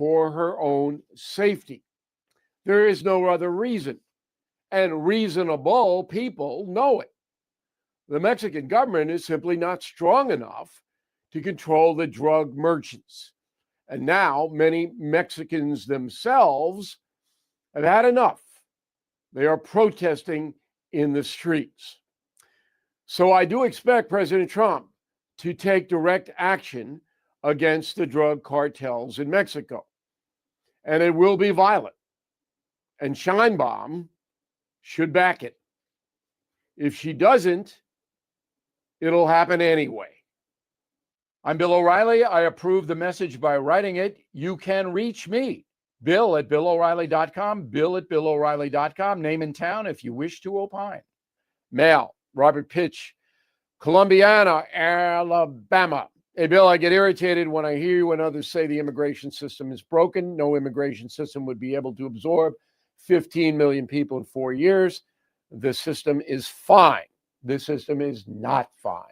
for her own safety. There is no other reason, and reasonable people know it. The Mexican government is simply not strong enough to control the drug merchants. And now many Mexicans themselves have had enough. They are protesting in the streets. So I do expect President Trump to take direct action against the drug cartels in Mexico. And it will be violent. And Sheinbaum should back it. If she doesn't, it'll happen anyway. I'm Bill O'Reilly. I approve the message by writing it. You can reach me, Bill at BillO'Reilly.com, Bill at BillO'Reilly.com, name and town if you wish to opine. Mail, Robert Pitch, Columbiana, Alabama. Hey, Bill, I get irritated when I hear you and others say the immigration system is broken. No immigration system would be able to absorb 15 million people in 4 years. The system is fine. This system is not fine.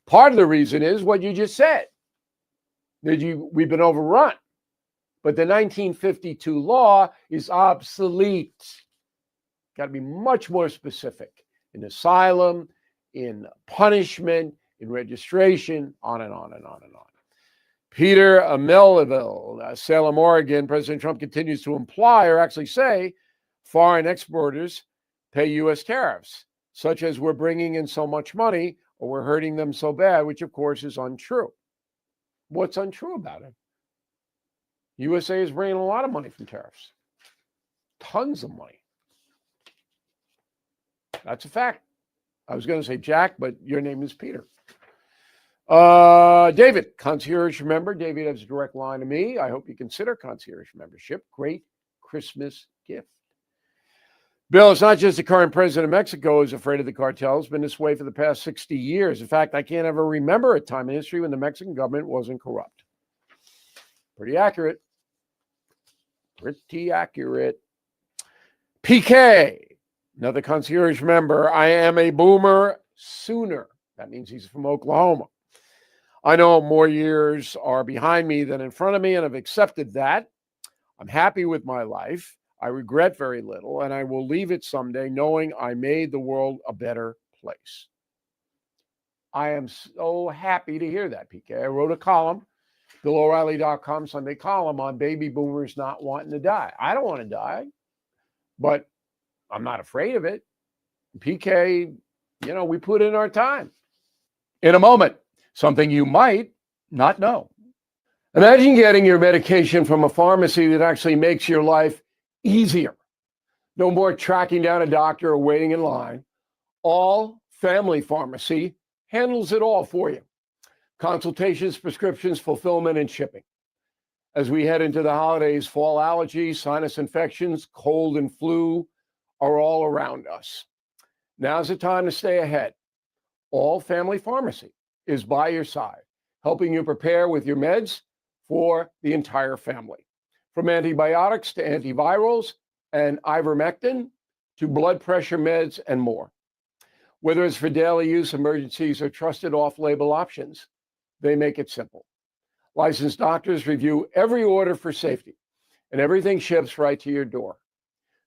Part of the reason is what you just said, that we've been overrun. But the 1952 law is obsolete. Got to be much more specific in asylum, in punishment, in registration, on and on and on and on. Peter Melville, Salem, Oregon. President Trump continues to imply or actually say foreign exporters pay U.S. tariffs, such as we're bringing in so much money or we're hurting them so bad, which of course is untrue. What's untrue about it? USA is bringing a lot of money from tariffs. Tons of money. That's a fact. I was going to say Jack, but your name is Peter. David, concierge member. David has a direct line to me. I hope you consider concierge membership. Great Christmas gift. Bill, it's not just the current president of Mexico who's afraid of the cartel. It's been this way for the past 60 years. In fact, I can't ever remember a time in history when the Mexican government wasn't corrupt. Pretty accurate. Pretty accurate. PK, another concierge member. I am a boomer sooner. That means he's from Oklahoma. I know more years are behind me than in front of me, and I've accepted that. I'm happy with my life. I regret very little, and I will leave it someday knowing I made the world a better place. I am so happy to hear that, PK. I wrote a column, BillO'Reilly.com Sunday column on baby boomers not wanting to die. I don't want to die, but I'm not afraid of it. PK, we put in our time. In a moment, something you might not know. Imagine getting your medication from a pharmacy that actually makes your life easier. No more tracking down a doctor or waiting in line. All Family Pharmacy handles it all for you. Consultations, prescriptions, fulfillment, and shipping. As we head into the holidays, fall allergies, sinus infections, cold and flu are all around us. Now's the time to stay ahead. All Family Pharmacy is by your side, helping you prepare with your meds for the entire family. From antibiotics to antivirals and ivermectin to blood pressure meds and more. Whether it's for daily use, emergencies, or trusted off-label options, they make it simple. Licensed doctors review every order for safety, and everything ships right to your door.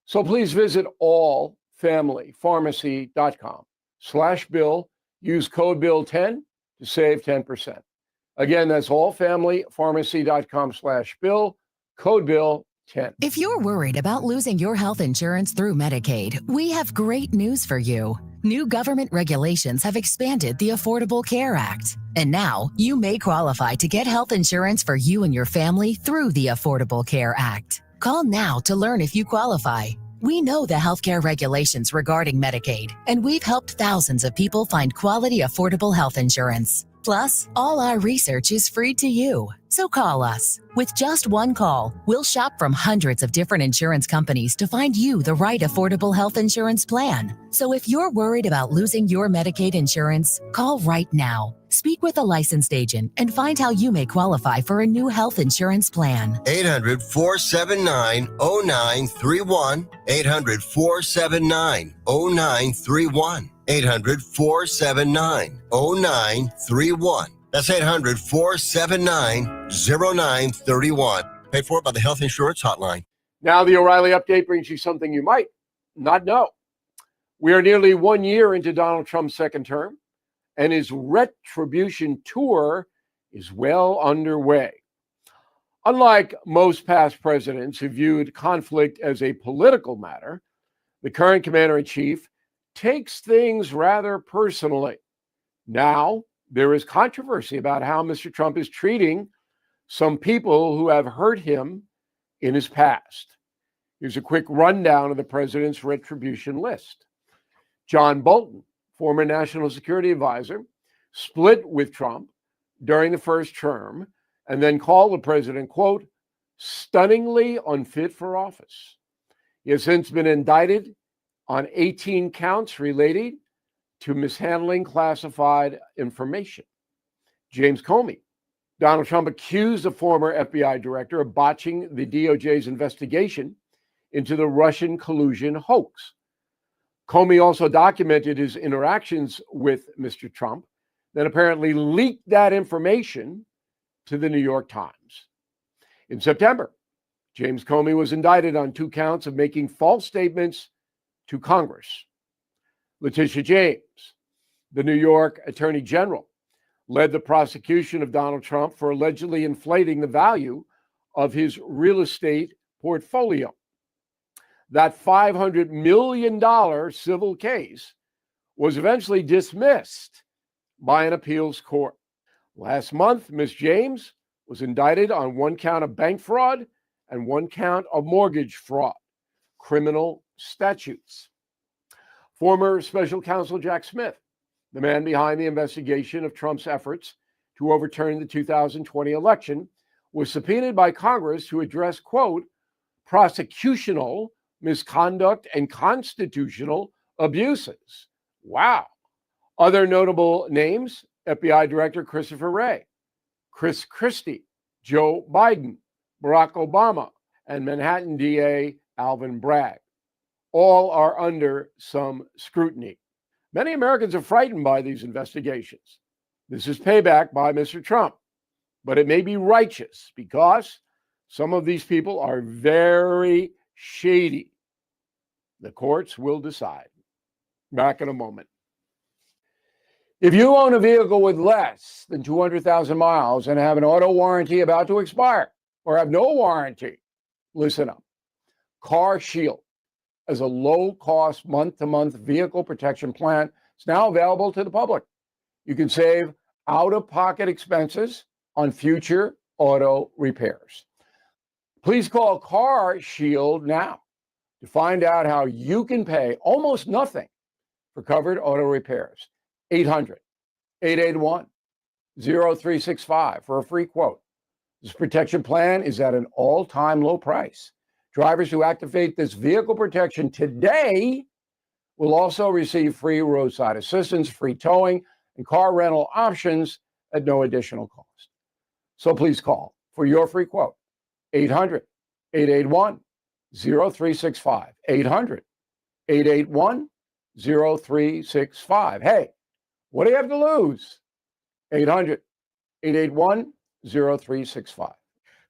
So please visit allfamilypharmacy.com/Bill. Use code BILL10 to save 10%. Again, that's allfamilypharmacy.com/Bill. Code BILL10. If you're worried about losing your health insurance through Medicaid, we have great news for you. New government regulations have expanded the Affordable Care Act. And now you may qualify to get health insurance for you and your family through the Affordable Care Act. Call now to learn if you qualify. We know the healthcare regulations regarding Medicaid, and we've helped thousands of people find quality, affordable health insurance. Plus, all our research is free to you. So call us. With just one call, we'll shop from hundreds of different insurance companies to find you the right affordable health insurance plan. So if you're worried about losing your Medicaid insurance, call right now. Speak with a licensed agent and find how you may qualify for a new health insurance plan. 800-479-0931. 800-479-0931. 800-479-0931. That's 800-479-0931. Paid for by the Health Insurance Hotline. Now the O'Reilly Update brings you something you might not know. We are nearly 1 year into Donald Trump's second term, and his retribution tour is well underway. Unlike most past presidents who viewed conflict as a political matter, the current commander-in-chief takes things rather personally. Now, there is controversy about how Mr. Trump is treating some people who have hurt him in his past. Here's a quick rundown of the president's retribution list. John Bolton, former national security advisor, split with Trump during the first term and then called the president, quote, stunningly unfit for office. He has since been indicted on 18 counts related to mishandling classified information. James Comey. Donald Trump accused the former FBI director of botching the DOJ's investigation into the Russian collusion hoax. Comey also documented his interactions with Mr. Trump, then apparently leaked that information to the New York Times. In September, James Comey was indicted on 2 counts of making false statements to Congress. Letitia James, the New York Attorney General, led the prosecution of Donald Trump for allegedly inflating the value of his real estate portfolio. That $500 million civil case was eventually dismissed by an appeals court. Last month, Ms. James was indicted on 1 count of bank fraud and 1 count of mortgage fraud, criminal statutes. Former special counsel Jack Smith, the man behind the investigation of Trump's efforts to overturn the 2020 election, was subpoenaed by Congress to address, quote, prosecutional misconduct and constitutional abuses. Wow. Other notable names, FBI Director Christopher Wray, Chris Christie, Joe Biden, Barack Obama, and Manhattan DA Alvin Bragg. All are under some scrutiny. Many Americans are frightened by these investigations. This is payback by Mr. Trump, but it may be righteous because some of these people are very shady. The courts will decide. Back in a moment. If you own a vehicle with less than 200,000 miles and have an auto warranty about to expire or have no warranty, listen up. Car Shield as a low-cost month-to-month vehicle protection plan is now available to the public. You can save out-of-pocket expenses on future auto repairs. Please call Car Shield now to find out how you can pay almost nothing for covered auto repairs. 800-881-0365 for a free quote. This protection plan is at an all-time low price. Drivers who activate this vehicle protection today will also receive free roadside assistance, free towing, and car rental options at no additional cost. So please call for your free quote. 800-881-0365. 800-881-0365. Hey, what do you have to lose? 800-881-0365.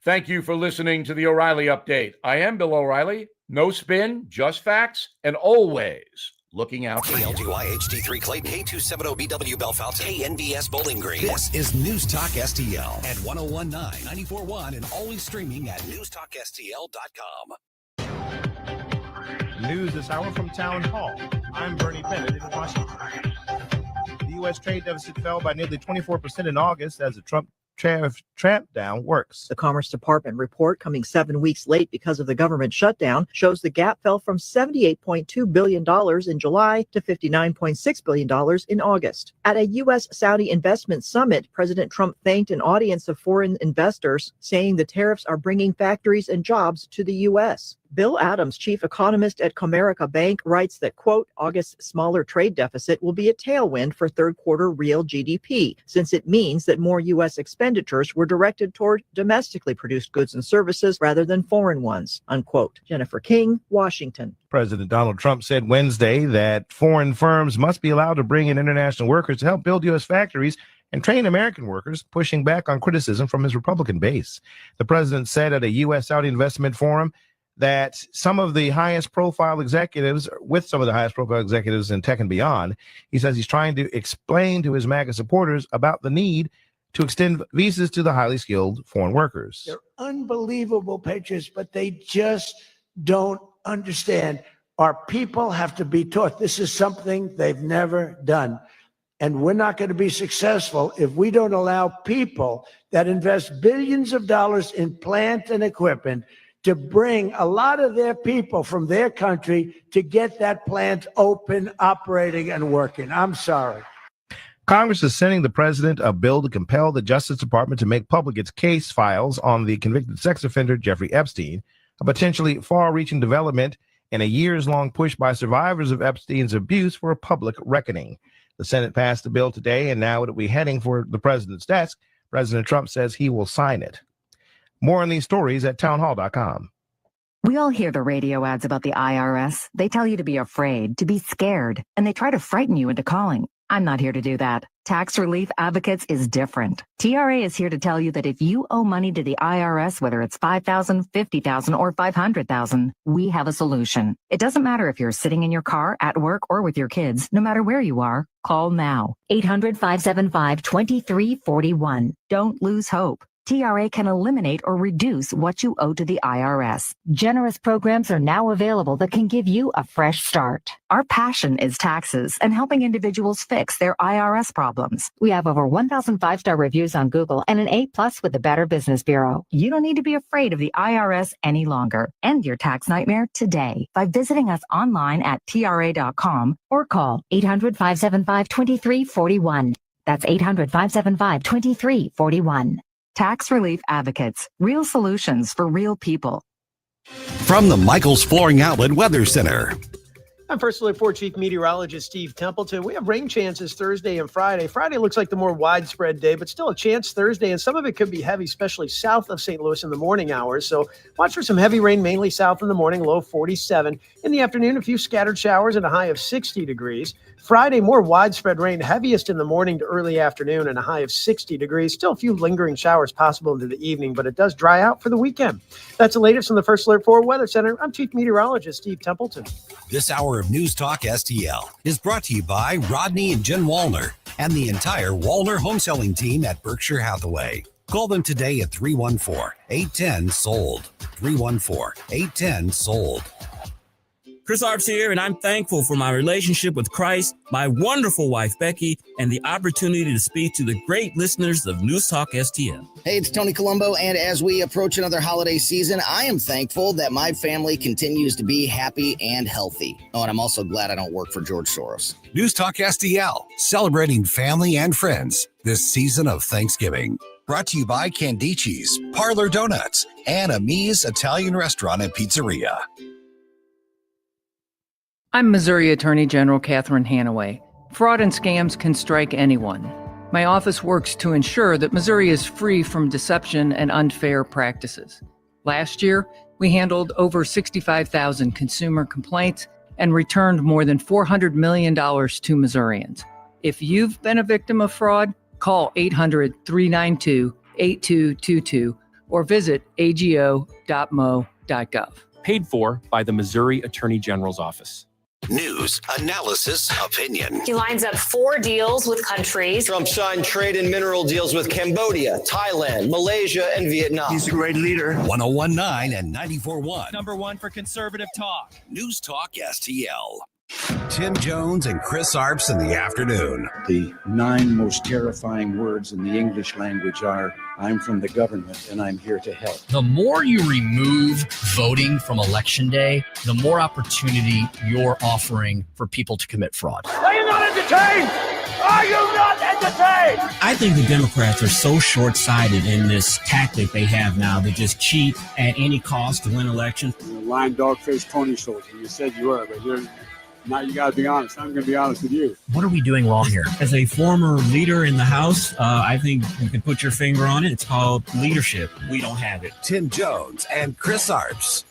Thank you for listening to the O'Reilly Update. I am Bill O'Reilly. No spin, just facts, and always looking out for you. KLGY HD3 Clayton, K270BW Belfast, KNBS Bowling Green. This is News Talk STL at 1019, 94.1, and always streaming at newstalkstl.com. News this hour from Town Hall. I'm Bernie Bennett in Washington. The U.S. trade deficit fell by nearly 24% in August as the Trump tramp down works. The Commerce Department report, coming 7 weeks late because of the government shutdown, shows the gap fell from $78.2 billion in July to $59.6 billion in August. At a U.S.-Saudi investment summit, President Trump thanked an audience of foreign investors, saying the tariffs are bringing factories and jobs to the U.S. Bill Adams, chief economist at Comerica Bank, writes that, quote, August's smaller trade deficit will be a tailwind for third quarter real GDP, since it means that more U.S. expenditures were directed toward domestically produced goods and services rather than foreign ones, unquote. Jennifer King, Washington. President Donald Trump said Wednesday that foreign firms must be allowed to bring in international workers to help build U.S. factories and train American workers, pushing back on criticism from his Republican base. The president said at a U.S.-Saudi investment forum that some of the highest profile executives in tech and beyond, he says he's trying to explain to his MAGA supporters about the need to extend visas to the highly skilled foreign workers. They're unbelievable patriots, but they just don't understand. Our people have to be taught. This is something they've never done. And we're not going to be successful if we don't allow people that invest billions of dollars in plant and equipment to bring a lot of their people from their country to get that plant open, operating, and working. I'm sorry. Congress is sending the president a bill to compel the Justice Department to make public its case files on the convicted sex offender Jeffrey Epstein, a potentially far-reaching development in a years-long push by survivors of Epstein's abuse for a public reckoning. The Senate passed the bill today, and now it'll be heading for the president's desk. President Trump says he will sign it. More on these stories at townhall.com. We all hear the radio ads about the IRS. They tell you to be afraid, to be scared, and they try to frighten you into calling. I'm not here to do that. Tax Relief Advocates is different. TRA is here to tell you that if you owe money to the IRS, whether it's $5,000, $50,000, or $500,000, we have a solution. It doesn't matter if you're sitting in your car, at work, or with your kids. No matter where you are, call now. 800-575-2341. Don't lose hope. TRA can eliminate or reduce what you owe to the IRS. Generous programs are now available that can give you a fresh start. Our passion is taxes and helping individuals fix their IRS problems. We have over 1,000 5-star reviews on Google and an A+ with the Better Business Bureau. You don't need to be afraid of the IRS any longer. End your tax nightmare today by visiting us online at TRA.com or call 800-575-2341. That's 800-575-2341. Tax Relief Advocates, real solutions for real people. From the Michaels Flooring Outlet Weather Center. I'm First Alert 4 Chief Meteorologist Steve Templeton. We have rain chances Thursday and Friday. Friday looks like the more widespread day, but still a chance Thursday, and some of it could be heavy, especially south of St. Louis in the morning hours. So watch for some heavy rain, mainly south in the morning, low 47. In the afternoon, a few scattered showers and a high of 60 degrees. Friday, more widespread rain, heaviest in the morning to early afternoon and a high of 60 degrees. Still a few lingering showers possible into the evening, but it does dry out for the weekend. That's the latest from the First Alert 4 Weather Center. I'm Chief Meteorologist Steve Templeton. This hour of News Talk STL is brought to you by Rodney and Jen Wallner and the entire Wallner home selling team at Berkshire Hathaway. Call them today at 314-810-SOLD. 314-810-SOLD. Chris Arps here, and I'm thankful for my relationship with Christ, my wonderful wife, Becky, and the opportunity to speak to the great listeners of News Talk STL. Hey, it's Tony Colombo, and as we approach another holiday season, I am thankful that my family continues to be happy and healthy. Oh, and I'm also glad I don't work for George Soros. News Talk STL, celebrating family and friends this season of Thanksgiving. Brought to you by Candici's, Parlor Donuts, and Amis Italian Restaurant and Pizzeria. I'm Missouri Attorney General Catherine Hanaway. Fraud and scams can strike anyone. My office works to ensure that Missouri is free from deception and unfair practices. Last year, we handled over 65,000 consumer complaints and returned more than $400 million to Missourians. If you've been a victim of fraud, call 800-392-8222 or visit ago.mo.gov. Paid for by the Missouri Attorney General's Office. News, analysis, opinion. He lines up 4 deals with countries. Trump signed trade and mineral deals with Cambodia, Thailand, Malaysia, and Vietnam. He's a great leader. 101.9 and 94.1. Number 1 for conservative talk. News Talk STL. Tim Jones and Chris Arps in the afternoon. The 9 most terrifying words in the English language are, I'm from the government and I'm here to help. The more you remove voting from Election Day, the more opportunity you're offering for people to commit fraud. Are you not entertained? Are you not entertained? I think the Democrats are so short-sighted in this tactic they have now to just cheat at any cost to win elections. You're a lying dog-faced pony soldier. You said you were, but now you got to be honest. I'm going to be honest with you. What are we doing wrong here? As a former leader in the House, I think you can put your finger on it. It's called leadership. We don't have it. Tim Jones and Chris Arps.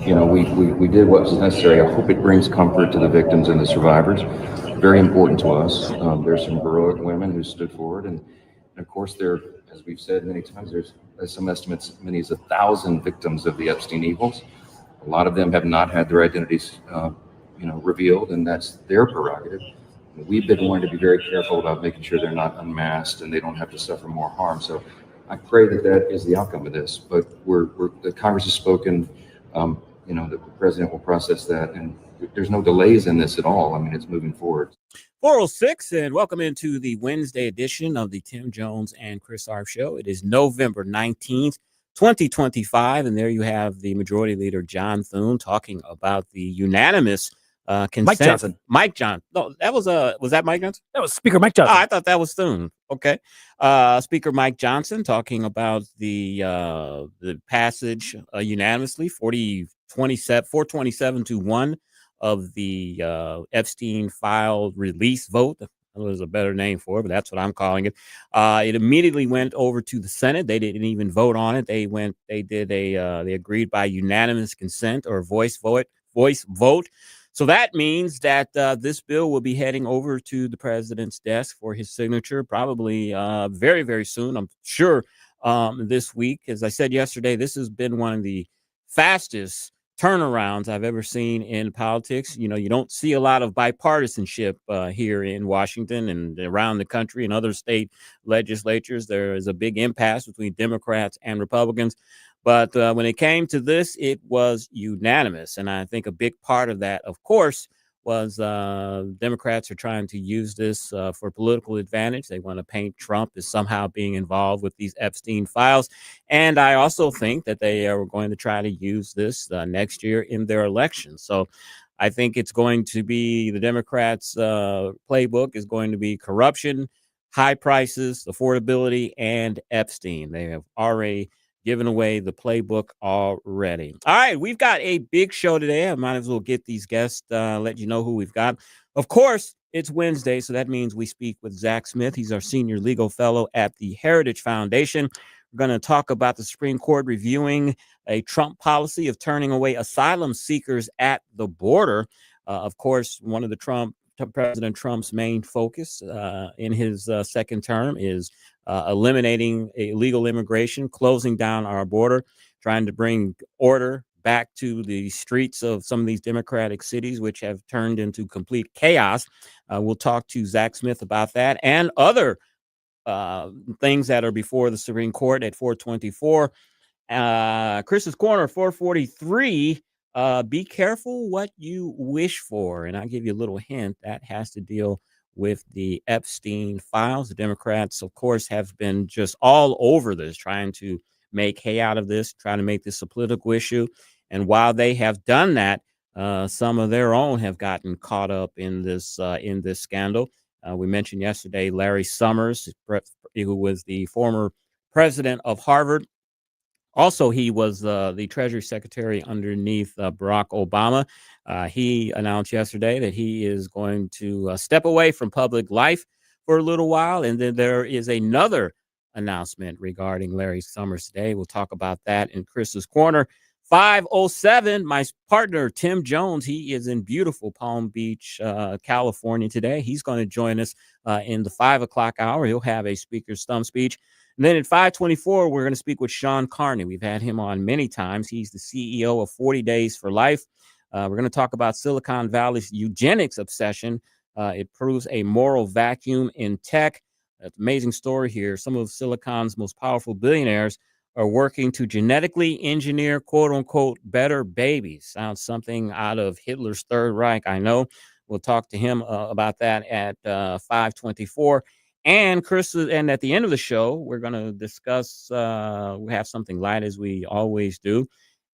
we did what was necessary. I hope it brings comfort to the victims and the survivors. Very important to us. There's some heroic women who stood forward, and of course, as we've said many times, there's some estimates, many as 1,000 victims of the Epstein evils. A lot of them have not had their identities, revealed, and that's their prerogative. We've been wanting to be very careful about making sure they're not unmasked and they don't have to suffer more harm. So I pray that is the outcome of this. But the Congress has spoken. The president will process that, and there's no delays in this at all. I mean, it's moving forward. 406, and welcome into the Wednesday edition of the Tim Jones and Chris Arps Show. It is November 19th, 2025, and there you have the Majority Leader John Thune talking about the unanimous consent. Mike Johnson. Mike Johnson. No, that was that Mike Johnson? That was Speaker Mike Johnson. Oh, I thought that was Thune. Okay. Speaker Mike Johnson talking about the passage unanimously, 427-1 of the Epstein file release vote. There's a better name for it, but that's what I'm calling it. It immediately went over to the Senate. They didn't even vote on it. They agreed by unanimous consent or voice vote. So that means that this bill will be heading over to the president's desk for his signature, probably very, very soon. I'm sure this week. As I said yesterday, this has been one of the fastest turnarounds I've ever seen in politics. You don't see a lot of bipartisanship here in Washington and around the country and other state legislatures. There is a big impasse between Democrats and Republicans. But when it came to this, it was unanimous. And I think a big part of that, of course, was Democrats are trying to use this for political advantage. They want to paint Trump as somehow being involved with these Epstein files. And I also think that they are going to try to use this next year in their election. So I think it's going to be the Democrats' playbook is going to be corruption, high prices, affordability, and Epstein. They have already given away the playbook already. All right, we've got a big show today. I might as well get these guests, let you know who we've got. Of course, it's Wednesday, so that means we speak with Zack Smith. He's our senior legal fellow at the Heritage Foundation. We're going to talk about the Supreme Court reviewing a Trump policy of turning away asylum seekers at the border. Of course, one of President Trump's main focus in his second term is eliminating illegal immigration, closing down our border, trying to bring order back to the streets of some of these Democratic cities, which have turned into complete chaos. We'll talk to Zack Smith about that and other things that are before the Supreme Court at 424. Chris's Corner, 443. Be careful what you wish for. And I'll give you a little hint that has to deal with the Epstein files. The Democrats, of course, have been just all over this, trying to make hay out of this, trying to make this a political issue. And while they have done that, some of their own have gotten caught up in this scandal. We mentioned yesterday Larry Summers, who was the former president of Harvard. Also, he was the Treasury Secretary underneath Barack Obama. He announced yesterday that he is going to step away from public life for a little while. And then there is another announcement regarding Larry Summers today. We'll talk about that in Chris's Corner. 507, my partner, Tim Jones, he is in beautiful Palm Beach, California today. He's going to join us in the 5 o'clock hour. He'll have a speaker's stump speech. And then at 524, we're going to speak with Shawn Carney. We've had him on many times. He's the CEO of 40 Days for Life. We're going to talk about Silicon Valley's eugenics obsession. It proves a moral vacuum in tech. That's an amazing story here. Some of Silicon's most powerful billionaires are working to genetically engineer, quote unquote, better babies. Sounds something out of Hitler's Third Reich, I know. We'll talk to him about that at 524. And Chris, and at the end of the show, we're going to discuss, we have something light as we always do.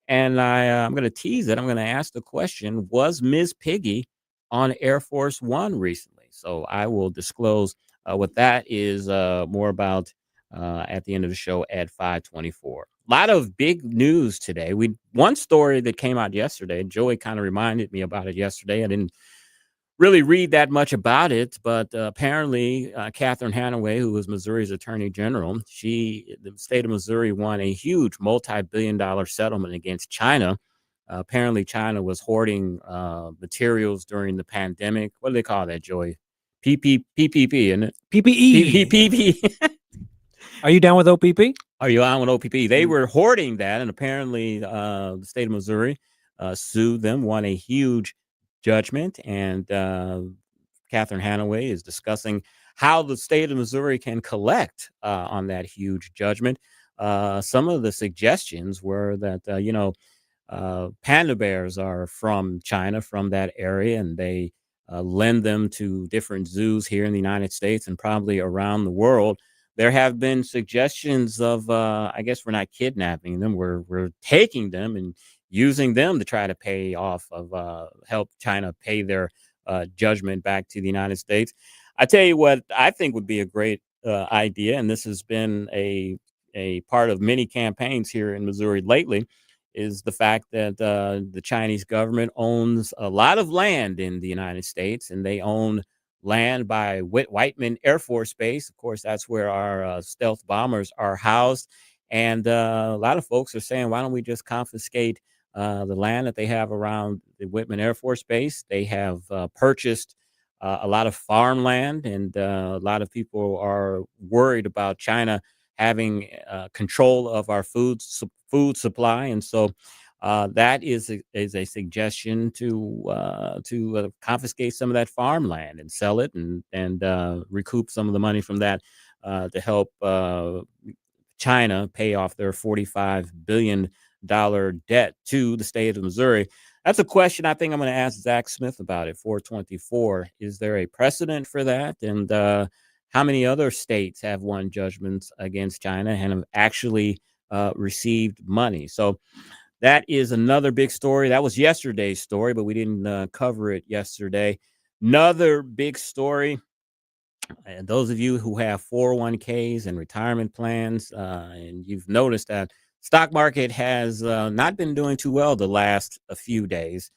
And I'm going to tease it. I'm going to ask the question, was Ms. Piggy on Air Force One recently? So I will disclose what that is more about at the end of the show at 524. A lot of big news today. One story that came out yesterday, Joey kind of reminded me about it yesterday. I didn't really read that much about it, but apparently Catherine Hanaway, who was Missouri's Attorney General, the state of Missouri won a huge multi-billion-dollar settlement against China Apparently, China was hoarding materials during the pandemic. What do they call that, Joey? PPP, isn't it? PPE. PPP. Are you down with OPP? Are you on with OPP? They were hoarding that, and apparently the state of Missouri sued them, won a huge judgment, and Catherine Hanaway is discussing how the state of Missouri can collect on that huge judgment. Some of the suggestions were that, panda bears are from China, from that area, and they lend them to different zoos here in the United States and probably around the world. There have been suggestions of, I guess we're not kidnapping them, we're taking them and using them to try to pay off of help China pay their judgment back to the United States. I tell you what, I think would be a great idea, and this has been a part of many campaigns here in Missouri lately, is the fact that the Chinese government owns a lot of land in the United States, and they own land by Whiteman Air Force Base. Of course, that's where our stealth bombers are housed. And a lot of folks are saying, why don't we just confiscate the land that they have around the Whitman Air Force Base? They have purchased a lot of farmland, and a lot of people are worried about China having control of our food supply. And so that is a suggestion to confiscate some of that farmland and sell it and recoup some of the money from that to help China pay off their $45 billion debt to the state of Missouri. That's a question I think I'm going to ask Zack Smith about it. 424. Is there a precedent for that? And how many other states have won judgments against China and have actually received money? So that is another big story. That was yesterday's story, but we didn't cover it yesterday. Another big story. And those of you who have 401ks and retirement plans, and you've noticed that stock market has not been doing too well the last few days.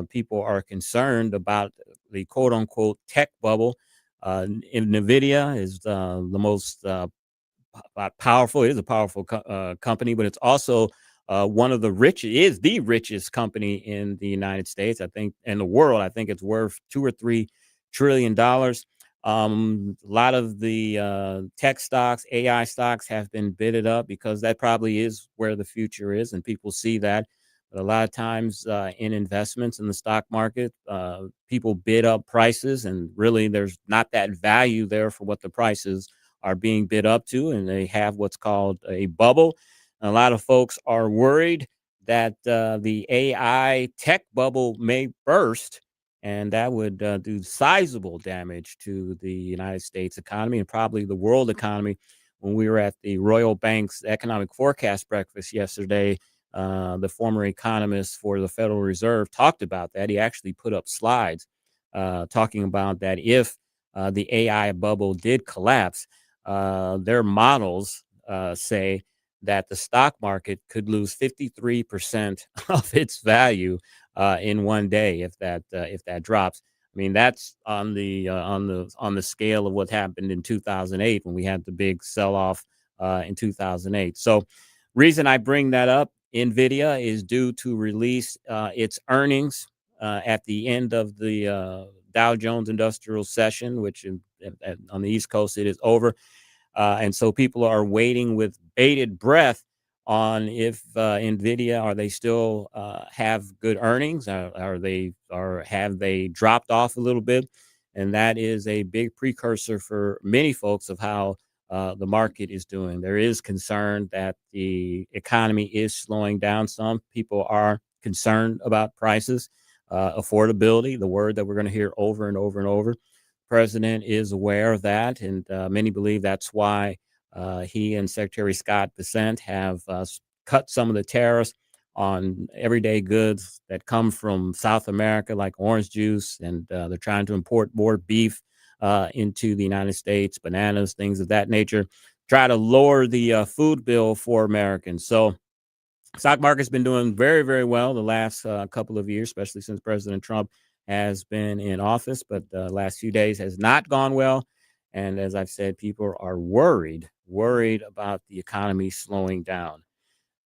People are concerned about the quote unquote tech bubble. NVIDIA is the most powerful. It is a powerful company, but it's also one of the the richest company in the United States, I think, in the world. I think it's worth $2 or $3 trillion. A lot of the tech stocks, AI stocks have been bidded up because that probably is where the future is, and people see that. But a lot of times in investments in the stock market, people bid up prices, and really there's not that value there for what the prices are being bid up to, and they have what's called a bubble. And a lot of folks are worried that the AI tech bubble may burst, and that would do sizable damage to the United States economy and probably the world economy. When we were at the Royal Bank's economic forecast breakfast yesterday, the former economist for the Federal Reserve talked about that. He actually put up slides talking about that if the AI bubble did collapse, their models say that the stock market could lose 53% of its value in one day if that drops. I mean, that's on the scale of what happened in 2008 when we had the big sell-off in 2008. So, reason I bring that up, NVIDIA is due to release its earnings at the end of the Dow Jones Industrial Session, which on the East Coast it is over. And so people are waiting with bated breath on if NVIDIA, are they still have good earnings? Have they dropped off a little bit? And that is a big precursor for many folks of how the market is doing. There is concern that the economy is slowing down some. People are concerned about prices, affordability, the word that we're going to hear over and over and over. President is aware of that, and many believe that's why he and Secretary Scott Bessent have cut some of the tariffs on everyday goods that come from South America, like orange juice, and they're trying to import more beef into the United States, bananas, things of that nature, try to lower the food bill for Americans. So stock market's been doing very, very well the last couple of years, especially since President Trump has been in office, but the last few days has not gone well. And as I've said, people are worried about the economy slowing down.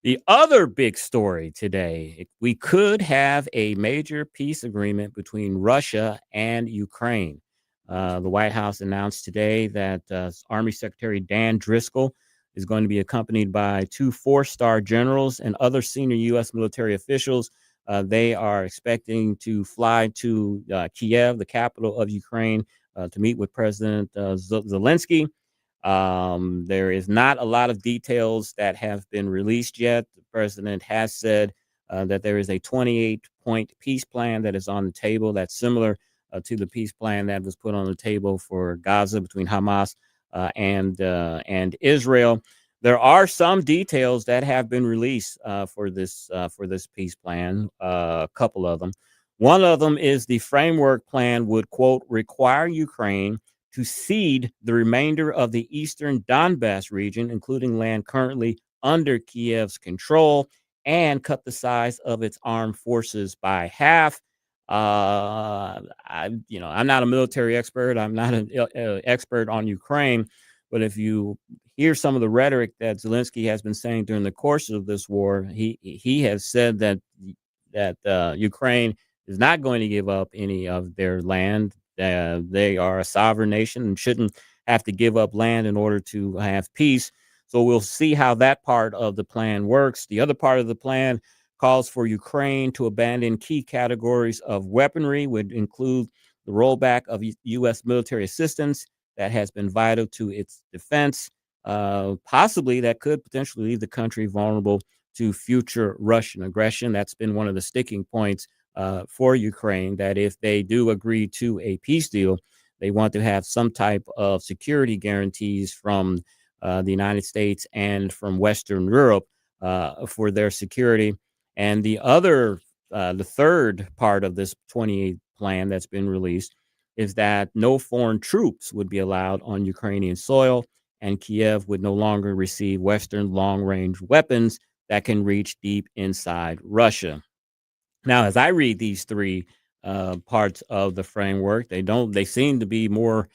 The other big story today, we could have a major peace agreement between Russia and Ukraine. The White House announced today that Army Secretary Dan Driscoll is going to be accompanied by 2 four-star generals and other senior U.S. military officials. They are expecting to fly to Kiev, the capital of Ukraine, to meet with President Zelensky. There is not a lot of details that have been released yet. The president has said that there is a 28-point peace plan that is on the table that's similar to the peace plan that was put on the table for Gaza between Hamas and Israel. There are some details that have been released for this peace plan, a couple of them. One of them is the framework plan would, quote, require Ukraine to cede the remainder of the eastern Donbass region, including land currently under Kiev's control, and cut the size of its armed forces by half. I'm not a military expert. I'm not an expert on Ukraine, but if you hear some of the rhetoric that Zelensky has been saying during the course of this war, he has said that Ukraine is not going to give up any of their land. They are a sovereign nation and shouldn't have to give up land in order to have peace. So we'll see how that part of the plan works. The other part of the plan calls for Ukraine to abandon key categories of weaponry, would include the rollback of U.S. military assistance that has been vital to its defense. Possibly that could potentially leave the country vulnerable to future Russian aggression. That's been one of the sticking points for Ukraine, that if they do agree to a peace deal, they want to have some type of security guarantees from the United States and from Western Europe for their security. And the third part of this 28 plan that's been released is that no foreign troops would be allowed on Ukrainian soil, and Kiev would no longer receive Western long-range weapons that can reach deep inside Russia. Now, as I read these three parts of the framework, they seem to be more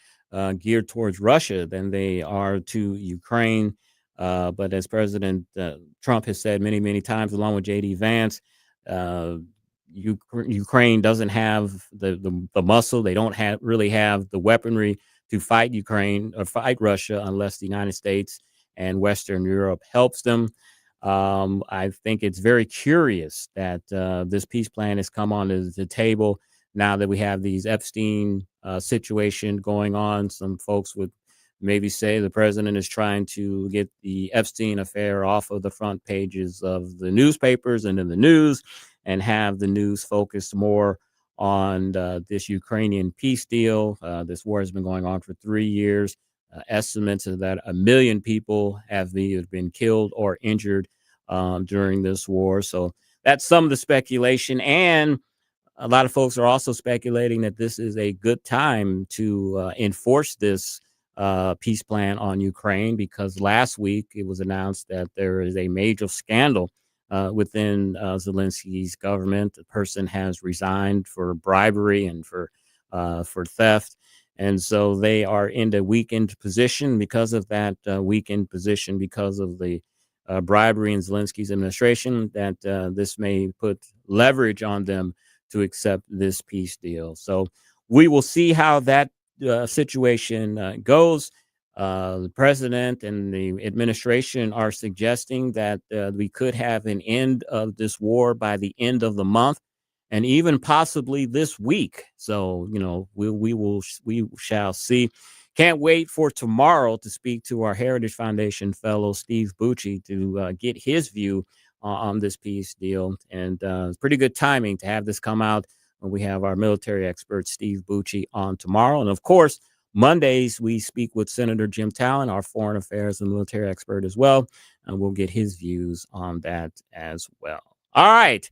geared towards Russia than they are to Ukraine. But as President Trump has said many, many times, along with J.D. Vance, Ukraine doesn't have the muscle. They don't really have the weaponry to fight Ukraine or fight Russia unless the United States and Western Europe helps them. I think it's very curious that this peace plan has come onto the table now that we have these Epstein situation going on. Some folks would maybe say the president is trying to get the Epstein affair off of the front pages of the newspapers and in the news, and have the news focus more on this Ukrainian peace deal. This war has been going on for 3 years. Estimates are that 1 million people have either been killed or injured during this war. So that's some of the speculation. And a lot of folks are also speculating that this is a good time to enforce this peace plan on Ukraine, because last week it was announced that there is a major scandal within Zelensky's government. The person has resigned for bribery and for theft. And so they are in a weakened position because of that weakened position, because of the bribery in Zelensky's administration, that this may put leverage on them to accept this peace deal. So we will see how that situation goes. The president and the administration are suggesting that we could have an end of this war by the end of the month, and even possibly this week. So, we shall see. Can't wait for tomorrow to speak to our Heritage Foundation fellow, Steve Bucci, to get his view on this peace deal. And it's pretty good timing to have this come out when we have our military expert, Steve Bucci, on tomorrow. And of course, Mondays, we speak with Senator Jim Talon, our foreign affairs and military expert as well. And we'll get his views on that as well. All right.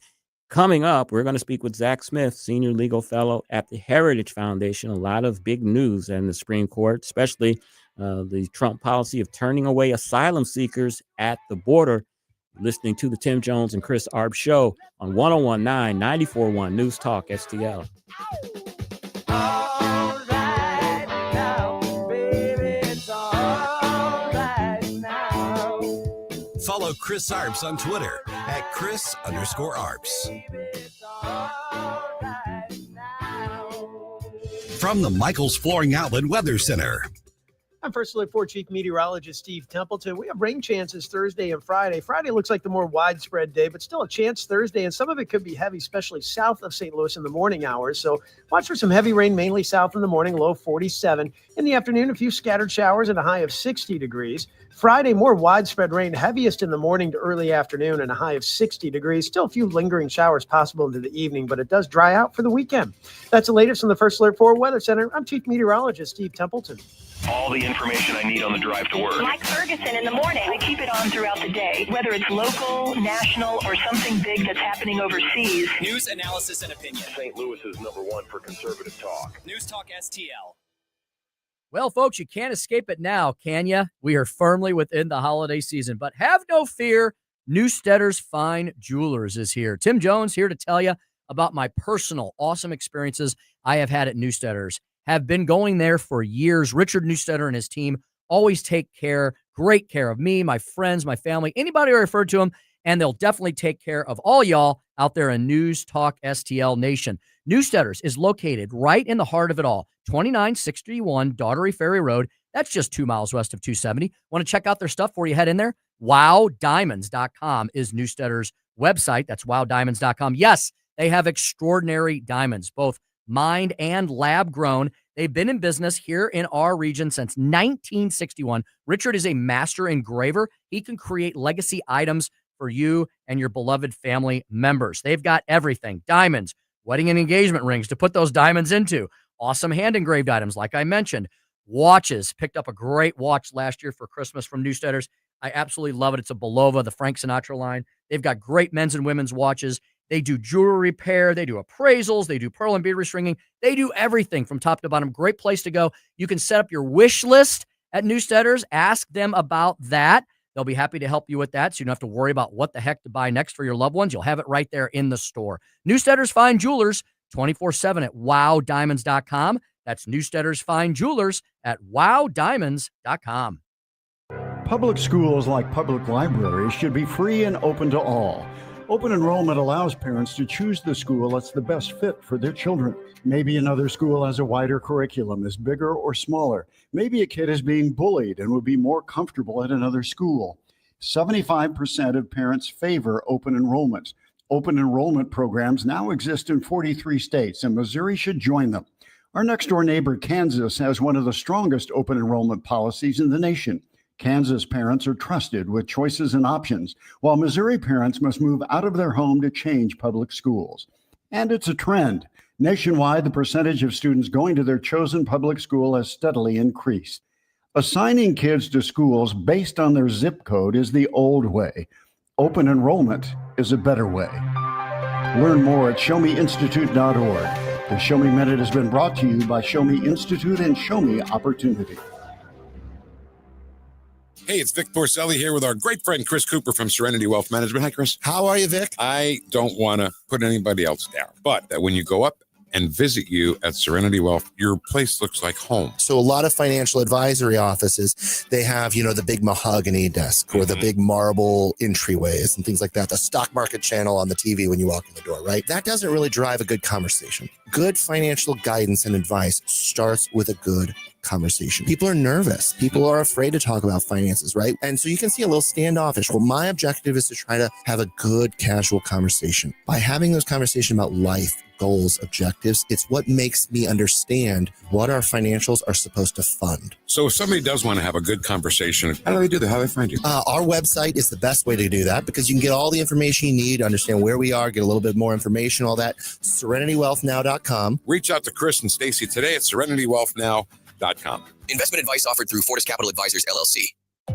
Coming up, we're going to speak with Zack Smith, senior legal fellow at the Heritage Foundation. A lot of big news in the Supreme Court, especially the Trump policy of turning away asylum seekers at the border. Listening to the Tim Jones and Chris Arps show on 101.9 94.1 News Talk STL. Follow Follow Chris Arps on Twitter at Chris_Arps. From the Michaels Flooring Outlet Weather Center. I'm First Alert 4 Chief Meteorologist Steve Templeton. We have rain chances Thursday and Friday. Friday looks like the more widespread day, but still a chance Thursday, and some of it could be heavy, especially south of St. Louis in the morning hours. So watch for some heavy rain, mainly south in the morning, low 47. In the afternoon, a few scattered showers and a high of 60 degrees. Friday, more widespread rain, heaviest in the morning to early afternoon and a high of 60 degrees. Still a few lingering showers possible into the evening, but it does dry out for the weekend. That's the latest from the First Alert 4 Weather Center. I'm Chief Meteorologist Steve Templeton. All the information I need on the drive to work. Mike Ferguson in the morning. I keep it on throughout the day, whether it's local, national, or something big that's happening overseas. News, analysis, and opinion. St. Louis is #1 for conservative talk. News Talk STL. Well, folks, you can't escape it now, can you? We are firmly within the holiday season, but have no fear. Newstetter's Fine Jewelers is here. Tim Jones here to tell you about my personal awesome experiences I have had at Newstetter's. Have been going there for years. Richard Newstetter and his team always take great care of me, my friends, my family, anybody I refer to them, and they'll definitely take care of all y'all out there in News Talk STL Nation. Newstetter's is located right in the heart of it all, 2961 Daughtery Ferry Road. That's just 2 miles west of 270. Want to check out their stuff before you head in there? WowDiamonds.com is Newstetter's website. That's WowDiamonds.com. Yes, they have extraordinary diamonds, both mined and lab grown. They've been in business here in our region since 1961. Richard is a master engraver. He can create legacy items for you and your beloved family members. They've got everything: diamonds, wedding and engagement rings to put those diamonds into, awesome hand engraved items like I mentioned, watches. Picked up a great watch last year for Christmas from Newstetter's. I absolutely love it. It's a Belova, the Frank Sinatra line. They've got great men's and women's watches. They do jewelry repair. They do appraisals. They do pearl and bead restringing. They do everything from top to bottom. Great place to go. You can set up your wish list at Newstetter's. Ask them about that. They'll be happy to help you with that, so you don't have to worry about what the heck to buy next for your loved ones. You'll have it right there in the store. Newstetter's Fine Jewelers, 24/7 at WowDiamonds.com. That's Newstetter's Fine Jewelers at WowDiamonds.com. Public schools, like public libraries, should be free and open to all. Open enrollment allows parents to choose the school that's the best fit for their children. Maybe another school has a wider curriculum, is bigger or smaller. Maybe a kid is being bullied and would be more comfortable at another school. 75% of parents favor open enrollment. Open enrollment programs now exist in 43 states, and Missouri should join them. Our next door neighbor, Kansas, has one of the strongest open enrollment policies in the nation. Kansas parents are trusted with choices and options, while Missouri parents must move out of their home to change public schools. And it's a trend. Nationwide, the percentage of students going to their chosen public school has steadily increased. Assigning kids to schools based on their zip code is the old way. Open enrollment is a better way. Learn more at showmeinstitute.org. The Show Me Minute has been brought to you by Show Me Institute and Show Me Opportunity. Hey, it's Vic Porcelli here with our great friend Chris Cooper from Serenity Wealth Management. Hi, Chris. How are you, Vic? I don't want to put anybody else down, but that when you go up and visit you at Serenity Wealth, your place looks like home. So a lot of financial advisory offices, they have, the big mahogany desk or the big marble entryways and things like that. The stock market channel on the TV when you walk in the door, right? That doesn't really drive a good conversation. Good financial guidance and advice starts with a good conversation. People are nervous. People are afraid to talk about finances, right? And so you can see a little standoffish. Well, my objective is to try to have a good, casual conversation. By having those conversations about life, goals, objectives, it's what makes me understand what our financials are supposed to fund. So if somebody does want to have a good conversation, how do they do that? How do they find you? Our website is the best way to do that because you can get all the information you need, understand where we are, get a little bit more information, all that. SerenityWealthNow.com. Reach out to Chris and Stacy today at SerenityWealthNow.com. Investment advice offered through Fortis Capital Advisors, LLC.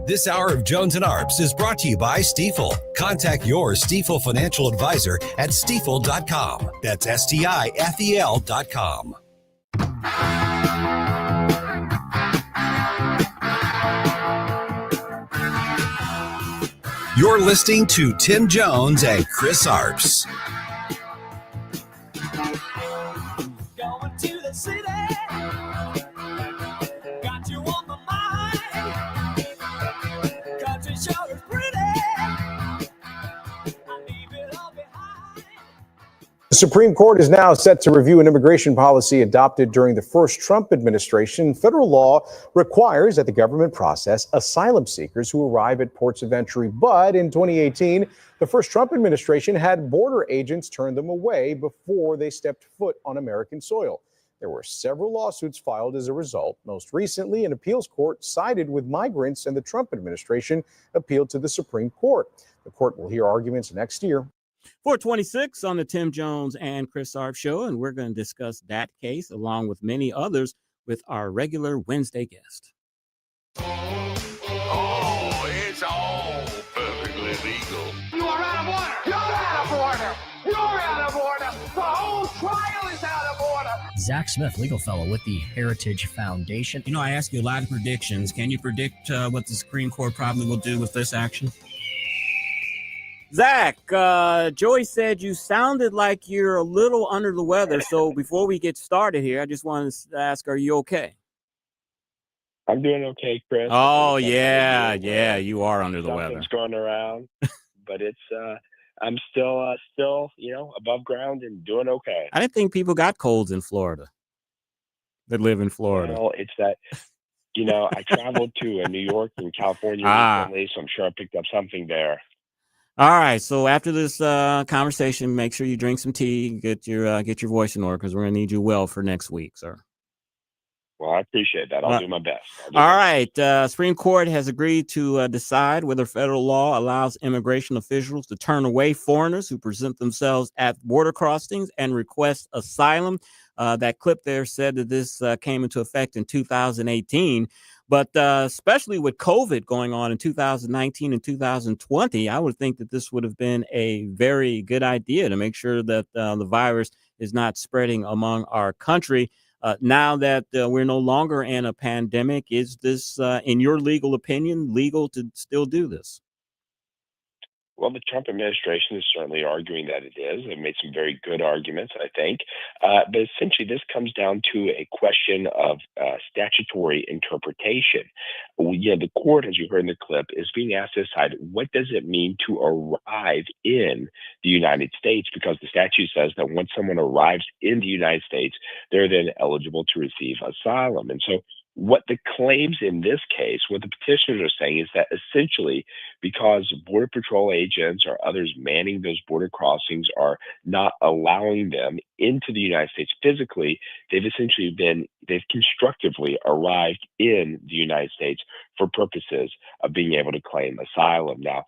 This hour of Jones and Arps is brought to you by Stifel. Contact your Stifel financial advisor at Stifel.com. That's STIFEL.com. You're listening to Tim Jones and Chris Arps. Going to the city. Got you on my mind. Country sure is pretty. Supreme Court is now set to review an immigration policy adopted during the first Trump administration. Federal law requires that the government process asylum seekers who arrive at ports of entry. But in 2018, the first Trump administration had border agents turn them away before they stepped foot on American soil. There were several lawsuits filed as a result. Most recently, an appeals court sided with migrants, and the Trump administration appealed to the Supreme Court. The court will hear arguments next year. 426 on the Tim Jones and Chris Arps show, and we're going to discuss that case along with many others with our regular Wednesday guest. Oh, it's all perfectly legal. You are out of order. You're out of order. You're out of order. The whole trial is out of order. Zack Smith, legal fellow with the Heritage Foundation. You know, I ask you a lot of predictions. Can you predict what the Supreme Court probably will do with this action? Zack, Joey said you sounded like you're a little under the weather. So before we get started here, I just wanted to ask, are you okay? I'm doing okay, Chris. Oh, yeah, you are under the weather. Something's going around, but it's I'm still above ground and doing okay. I didn't think people got colds in Florida that live in Florida. Well, it's that, I traveled to New York and California recently, so I'm sure I picked up something there. All right. So after this conversation, make sure you drink some tea, get your voice in order, because we're going to need you well for next week, sir. Well, I appreciate that. I'll do my best. All right. Supreme Court has agreed to decide whether federal law allows immigration officials to turn away foreigners who present themselves at border crossings and request asylum. That clip there said that this came into effect in 2018. But especially with COVID going on in 2019 and 2020, I would think that this would have been a very good idea to make sure that the virus is not spreading among our country. Now that we're no longer in a pandemic, is this, in your legal opinion, legal to still do this? Well, the Trump administration is certainly arguing that it is. They've made some very good arguments, I think. But essentially, this comes down to a question of statutory interpretation. The court, as you heard in the clip, is being asked to decide what does it mean to arrive in the United States, because the statute says that once someone arrives in the United States, they're then eligible to receive asylum. And so what the claims in this case, what the petitioners are saying is that essentially because Border Patrol agents or others manning those border crossings are not allowing them into the United States physically, they've constructively arrived in the United States for purposes of being able to claim asylum. Now,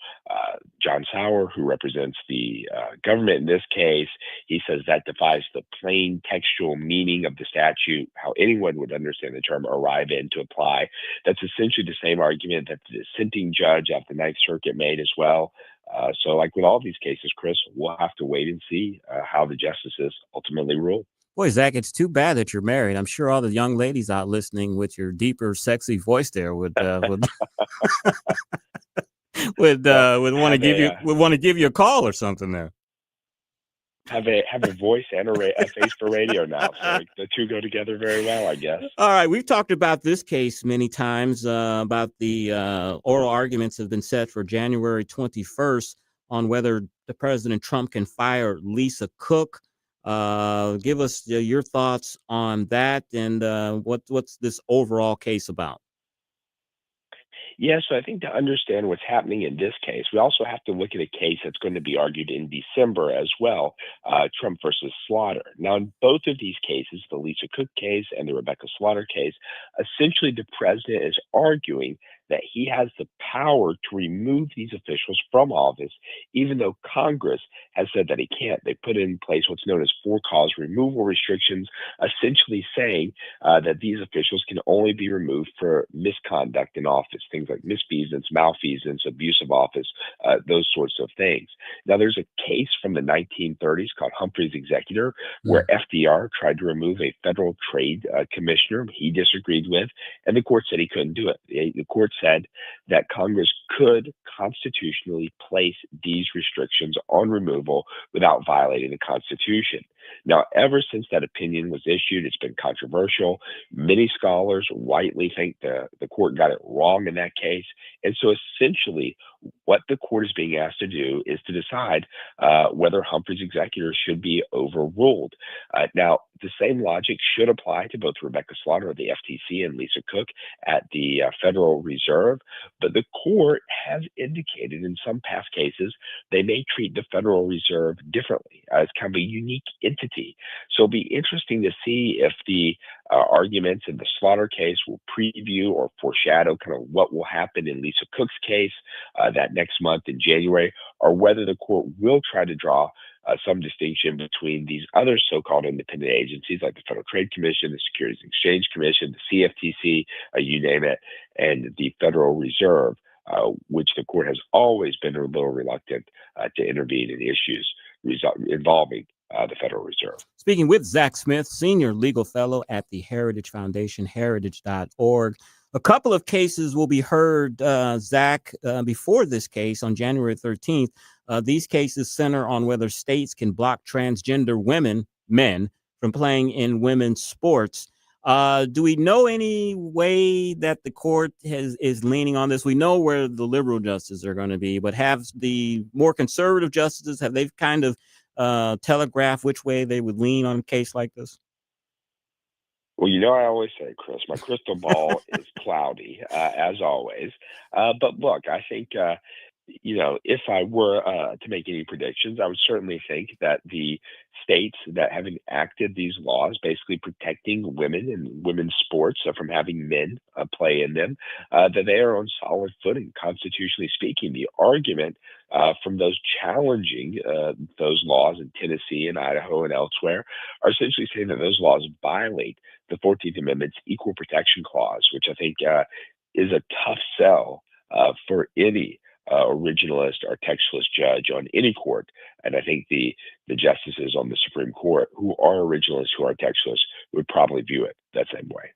John Sauer, who represents the government in this case, he says that defies the plain textual meaning of the statute, how anyone would understand the term arrive in to apply. That's essentially the same argument that the dissenting judge at the Ninth Circuit made as well. So like with all these cases, Chris, we'll have to wait and see how the justices ultimately rule. Boy, Zack, it's too bad that you're married. I'm sure all the young ladies out listening with your deeper, sexy voice there would want to give you a call or something there. Have a voice and a face for radio now. So the two go together very well, I guess. All right. We've talked about this case many times, about the oral arguments have been set for January 21st on whether the President Trump can fire Lisa Cook. Give us your thoughts on that, and what's this overall case about? Yeah, so I think to understand what's happening in this case, we also have to look at a case that's going to be argued in December as well, Trump versus Slaughter. Now, in both of these cases, the Lisa Cook case and the Rebecca Slaughter case, essentially the president is arguing that he has the power to remove these officials from office, even though Congress has said that he can't. They put in place what's known as for-cause removal restrictions, essentially saying that these officials can only be removed for misconduct in office, things like misfeasance, malfeasance, abuse of office, those sorts of things. Now, there's a case from the 1930s called Humphrey's Executor, where FDR tried to remove a federal trade commissioner he disagreed with, and the court said he couldn't do it. The court said that Congress could constitutionally place these restrictions on removal without violating the Constitution. Now, ever since that opinion was issued, it's been controversial. Many scholars rightly think the court got it wrong in that case. And so essentially, what the court is being asked to do is to decide whether Humphrey's executor should be overruled. Now, the same logic should apply to both Rebecca Slaughter of the FTC and Lisa Cook at the Federal Reserve, but the court has indicated in some past cases they may treat the Federal Reserve differently as kind of a unique entity. So it'll be interesting to see if the arguments in the Slaughter case will preview or foreshadow kind of what will happen in Lisa Cook's case that next month in January, or whether the court will try to draw some distinction between these other so-called independent agencies like the Federal Trade Commission, the Securities and Exchange Commission, the CFTC, you name it, and the Federal Reserve, which the court has always been a little reluctant to intervene in issues involving the Federal Reserve. Speaking with Zack Smith, Senior Legal Fellow at the Heritage Foundation, heritage.org. A couple of cases will be heard, Zack, before this case on January 13th. These cases center on whether states can block transgender men, from playing in women's sports. Do we know any way that the court is leaning on this? We know where the liberal justices are going to be, but have the more conservative justices, have they kind of telegraphed which way they would lean on a case like this? Well, you know, I always say, Chris, my crystal ball is cloudy, as always. But look, I think, if I were to make any predictions, I would certainly think that the states that have enacted these laws, basically protecting women and women's sports from having men play in them, that they are on solid footing, constitutionally speaking. The argument from those challenging those laws in Tennessee and Idaho and elsewhere are essentially saying that those laws violate the 14th Amendment's Equal Protection Clause, which I think is a tough sell for any originalist or textualist judge on any court. And I think the justices on the Supreme Court who are originalists, who are textualists, would probably view it that same way.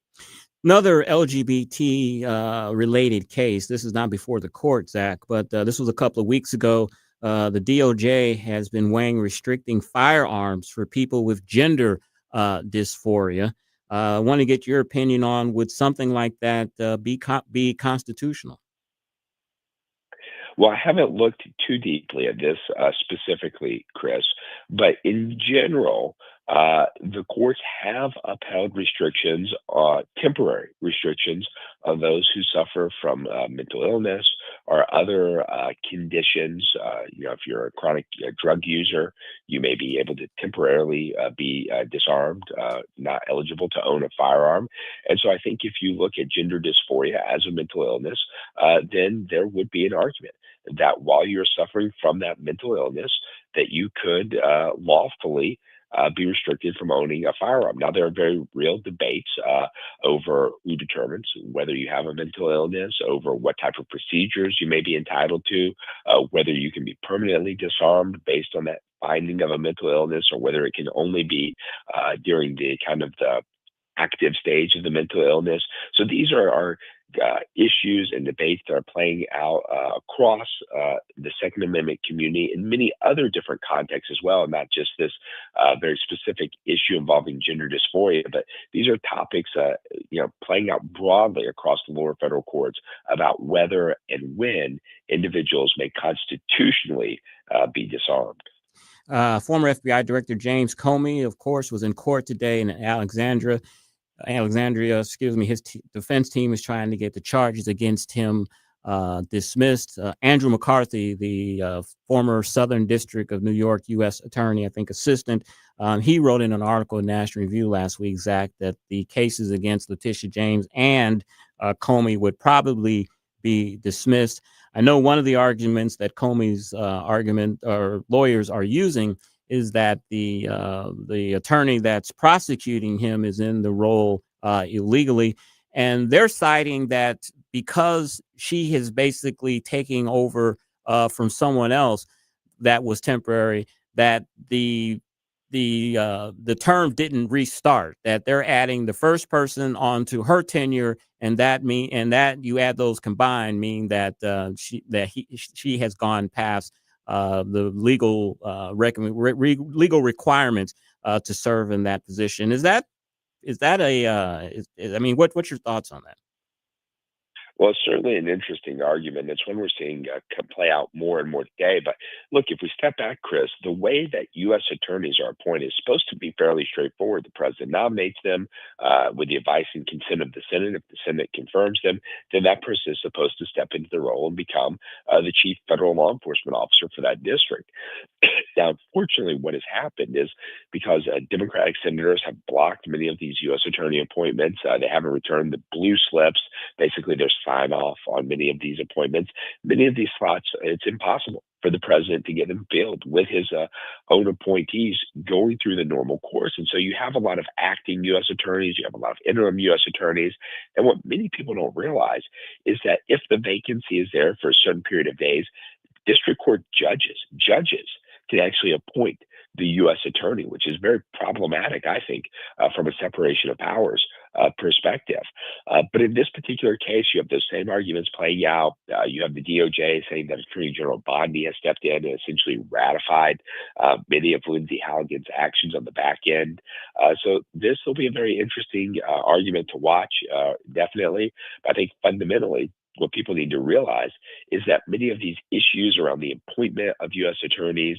Another LGBT related case. This is not before the court, Zach, but this was a couple of weeks ago. The DOJ has been weighing restricting firearms for people with gender dysphoria. I want to get your opinion on, would something like that be constitutional? Well, I haven't looked too deeply at this specifically, Chris, but in general, the courts have upheld restrictions, temporary restrictions on those who suffer from mental illness or other conditions. If you're a chronic drug user, you may be able to temporarily be disarmed, not eligible to own a firearm. And so I think if you look at gender dysphoria as a mental illness, then there would be an argument that while you're suffering from that mental illness, that you could lawfully be restricted from owning a firearm. Now, there are very real debates over who determines whether you have a mental illness, over what type of procedures you may be entitled to, whether you can be permanently disarmed based on that finding of a mental illness, or whether it can only be during the kind of the active stage of the mental illness. So these are issues and debates that are playing out across the Second Amendment community in many other different contexts as well, not just this very specific issue involving gender dysphoria, but these are topics playing out broadly across the lower federal courts about whether and when individuals may constitutionally be disarmed. Former FBI Director James Comey, of course, was in court today in Alexandria. His defense team is trying to get the charges against him dismissed. Andrew McCarthy, the former Southern District of New York U.S. Attorney, I think assistant, he wrote in an article in National Review last week, Zach, that the cases against Letitia James and Comey would probably be dismissed. I know one of the arguments that Comey's lawyers are using is that the attorney that's prosecuting him is in the role illegally. And they're citing that because she is basically taking over from someone else that was temporary, that the term didn't restart, that they're adding the first person onto her tenure, and that you add those combined, meaning that she has gone past the legal requirements to serve in that position. Is that I mean, what's your thoughts on that? Well, it's certainly an interesting argument. It's one we're seeing play out more and more today. But look, if we step back, Chris, the way that U.S. attorneys are appointed is supposed to be fairly straightforward. The president nominates them with the advice and consent of the Senate. If the Senate confirms them, then that person is supposed to step into the role and become the chief federal law enforcement officer for that district. Now, unfortunately, what has happened is because Democratic senators have blocked many of these U.S. attorney appointments, they haven't returned the blue slips. Basically, there's sign off on many of these appointments. Many of these slots, it's impossible for the president to get them filled with his own appointees going through the normal course. And so you have a lot of acting U.S. attorneys, you have a lot of interim U.S. attorneys. And what many people don't realize is that if the vacancy is there for a certain period of days, district court judges can actually appoint the U.S. attorney, which is very problematic, I think, from a separation of powers perspective. But in this particular case, you have those same arguments playing out. You have the DOJ saying that Attorney General Bondi has stepped in and essentially ratified many of Lindsey Halligan's actions on the back end. So this will be a very interesting argument to watch, definitely. But I think fundamentally, what people need to realize is that many of these issues around the appointment of U.S. attorneys,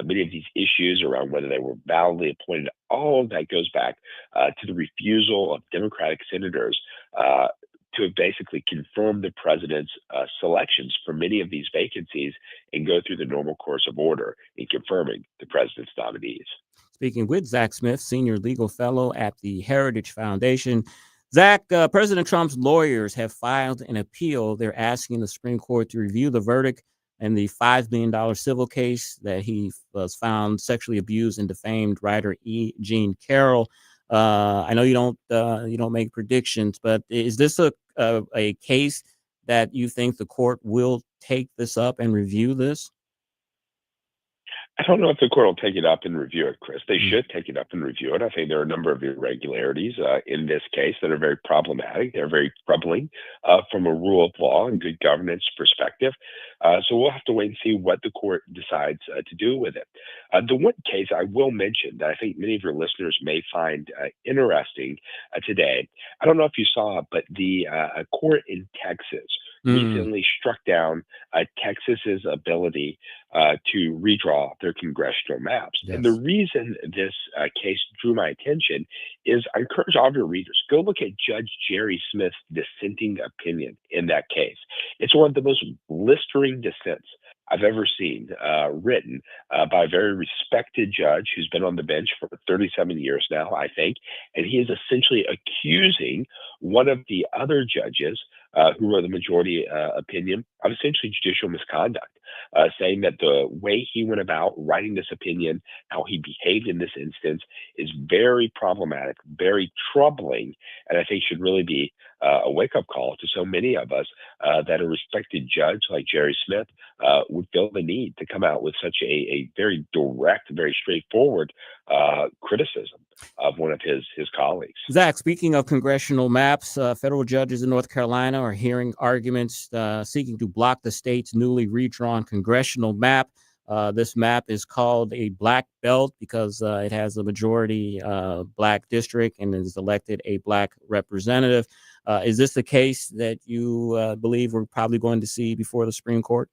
many of these issues around whether they were validly appointed, all of that goes back to the refusal of Democratic senators to have basically confirmed the president's selections for many of these vacancies and go through the normal course of order in confirming the president's nominees. Speaking with Zack Smith, Senior Legal Fellow at the Heritage Foundation. Zack, President Trump's lawyers have filed an appeal. They're asking the Supreme Court to review the verdict in the $5 billion civil case that he was found sexually abused and defamed writer E. Jean Carroll. I know you don't make predictions, but is this a case that you think the court will take this up and review this? I don't know if the court will take it up and review it, Chris. They should take it up and review it. I think there are a number of irregularities in this case that are very problematic. They're very troubling from a rule of law and good governance perspective. So we'll have to wait and see what the court decides to do with it. The one case I will mention that I think many of your listeners may find interesting today, I don't know if you saw, but the court in Texas recently struck down Texas's ability to redraw their congressional maps. Yes. And the reason this case drew my attention is I encourage all of your readers, go look at Judge Jerry Smith's dissenting opinion in that case. It's one of the most blistering dissents I've ever seen written by a very respected judge who's been on the bench for 37 years now, I think. And he is essentially accusing one of the other judges who wrote the majority opinion of essentially judicial misconduct, saying that the way he went about writing this opinion, how he behaved in this instance, is very problematic, very troubling, and I think should really be a wake-up call to so many of us that a respected judge like Jerry Smith would feel the need to come out with such a very direct, very straightforward criticism of one of his colleagues. Zack, speaking of congressional maps, federal judges in North Carolina are hearing arguments seeking to block the state's newly redrawn congressional map. This map is called a black belt because it has a majority black district and has elected a black representative. Is this the case that you believe we're probably going to see before the Supreme Court?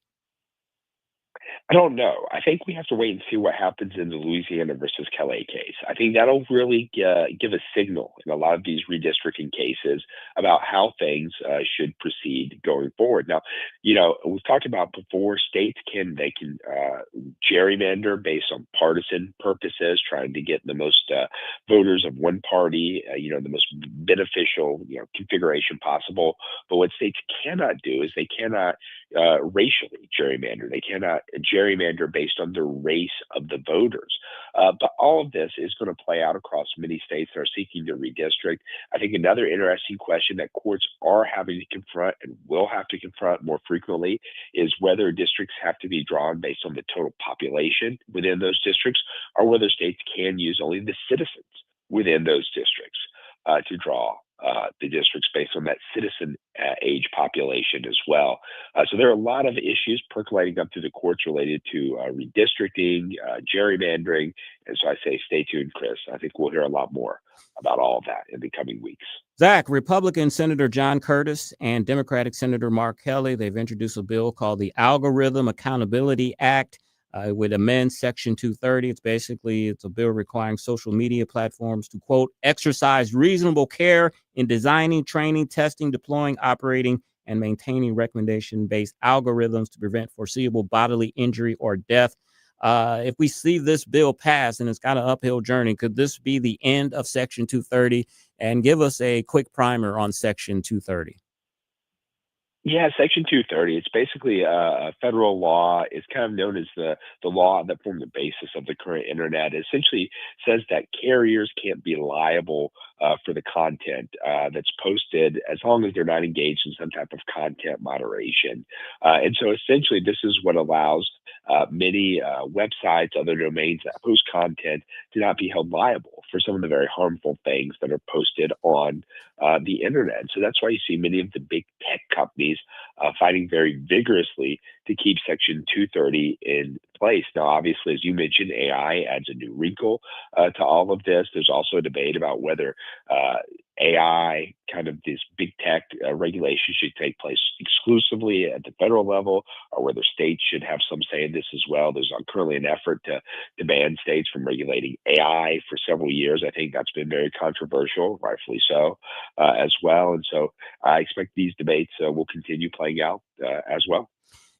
I don't know. I think we have to wait and see what happens in the Louisiana versus Calais case. I think that'll really give a signal in a lot of these redistricting cases about how things should proceed going forward. Now, you know, we've talked about before, states can gerrymander based on partisan purposes, trying to get the most voters of one party, the most beneficial, configuration possible. But what states cannot do is they cannot racially gerrymander. They cannot gerrymander based on the race of the voters. But all of this is going to play out across many states that are seeking to redistrict. I think another interesting question that courts are having to confront and will have to confront more frequently is whether districts have to be drawn based on the total population within those districts, or whether states can use only the citizens within those districts to draw the districts based on that citizen age population as well. So there are a lot of issues percolating up through the courts related to redistricting, gerrymandering. And so I say stay tuned, Chris. I think we'll hear a lot more about all of that in the coming weeks. Zach, Republican Senator John Curtis and Democratic Senator Mark Kelly, they've introduced a bill called the Algorithm Accountability Act. It would amend Section 230. It's a bill requiring social media platforms to, quote, exercise reasonable care in designing, training, testing, deploying, operating, and maintaining recommendation-based algorithms to prevent foreseeable bodily injury or death. If we see this bill pass, and it's got an uphill journey, could this be the end of Section 230? And give us a quick primer on Section 230. Yeah, Section 230, it's basically a federal law. It's kind of known as the law that formed the basis of the current internet. It essentially says that carriers can't be liable for the content that's posted as long as they're not engaged in some type of content moderation. And so essentially, this is what allows many websites, other domains that post content to not be held liable for some of the very harmful things that are posted on the internet. So that's why you see many of the big tech companies fighting very vigorously to keep Section 230 in place. Now, obviously, as you mentioned, AI adds a new wrinkle to all of this. There's also a debate about whether AI, kind of this big tech regulation, should take place exclusively at the federal level, or whether states should have some say in this as well. There's currently an effort to ban states from regulating AI for several years. I think that's been very controversial, rightfully so, as well. And so I expect these debates will continue playing out as well.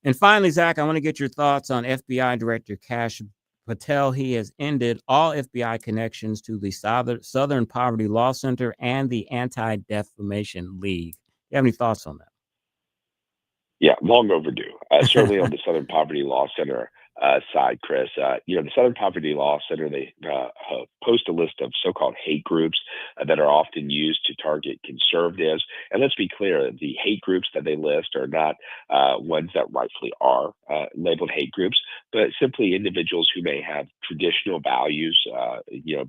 And finally, Zach, I want to get your thoughts on FBI Director Kash Patel. He has ended all FBI connections to the Southern Poverty Law Center and the Anti-Defamation League. Do you have any thoughts on that? Yeah, long overdue. Certainly on the Southern Poverty Law Center side, Chris. The Southern Poverty Law Center, they post a list of so-called hate groups that are often used to target conservatives. And let's be clear, the hate groups that they list are not ones that rightfully are labeled hate groups, but simply individuals who may have traditional values,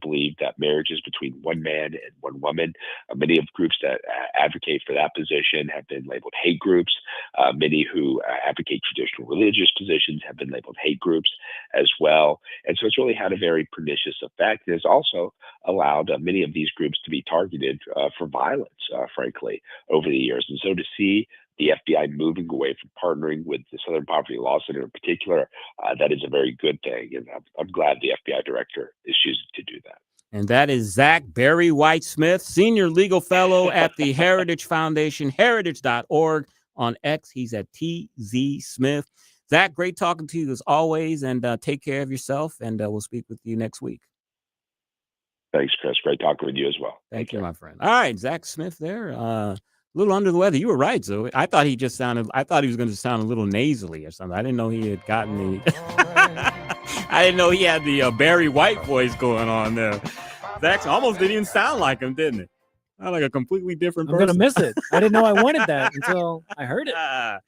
believe that marriage is between one man and one woman. Many of groups that advocate for that position have been labeled hate groups. Many who advocate traditional religious positions have been labeled hate groups as well. And so it's really had a very pernicious effect. It has also allowed many of these groups to be targeted for violence, frankly, over the years. And so to see the FBI moving away from partnering with the Southern Poverty Law Center in particular, that is a very good thing. And I'm glad the FBI director is choosing to do that. And that is Zack Barry White Smith, Senior Legal Fellow at the Heritage Foundation, heritage.org. On X, he's at TZ Smith. Zack, great talking to you as always, and take care of yourself, and we'll speak with you next week. Thanks, Chris. Great talking with you as well. Thank you, my friend. All right, Zack Smith there. A little under the weather. You were right, Zoe. I thought he was going to sound a little nasally or something. I didn't know he had gotten the I didn't know he had the Barry White voice going on there. Zack almost didn't even sound like him, didn't it? Sound like a completely different person. I'm going to miss it. I didn't know I wanted that until I heard it. All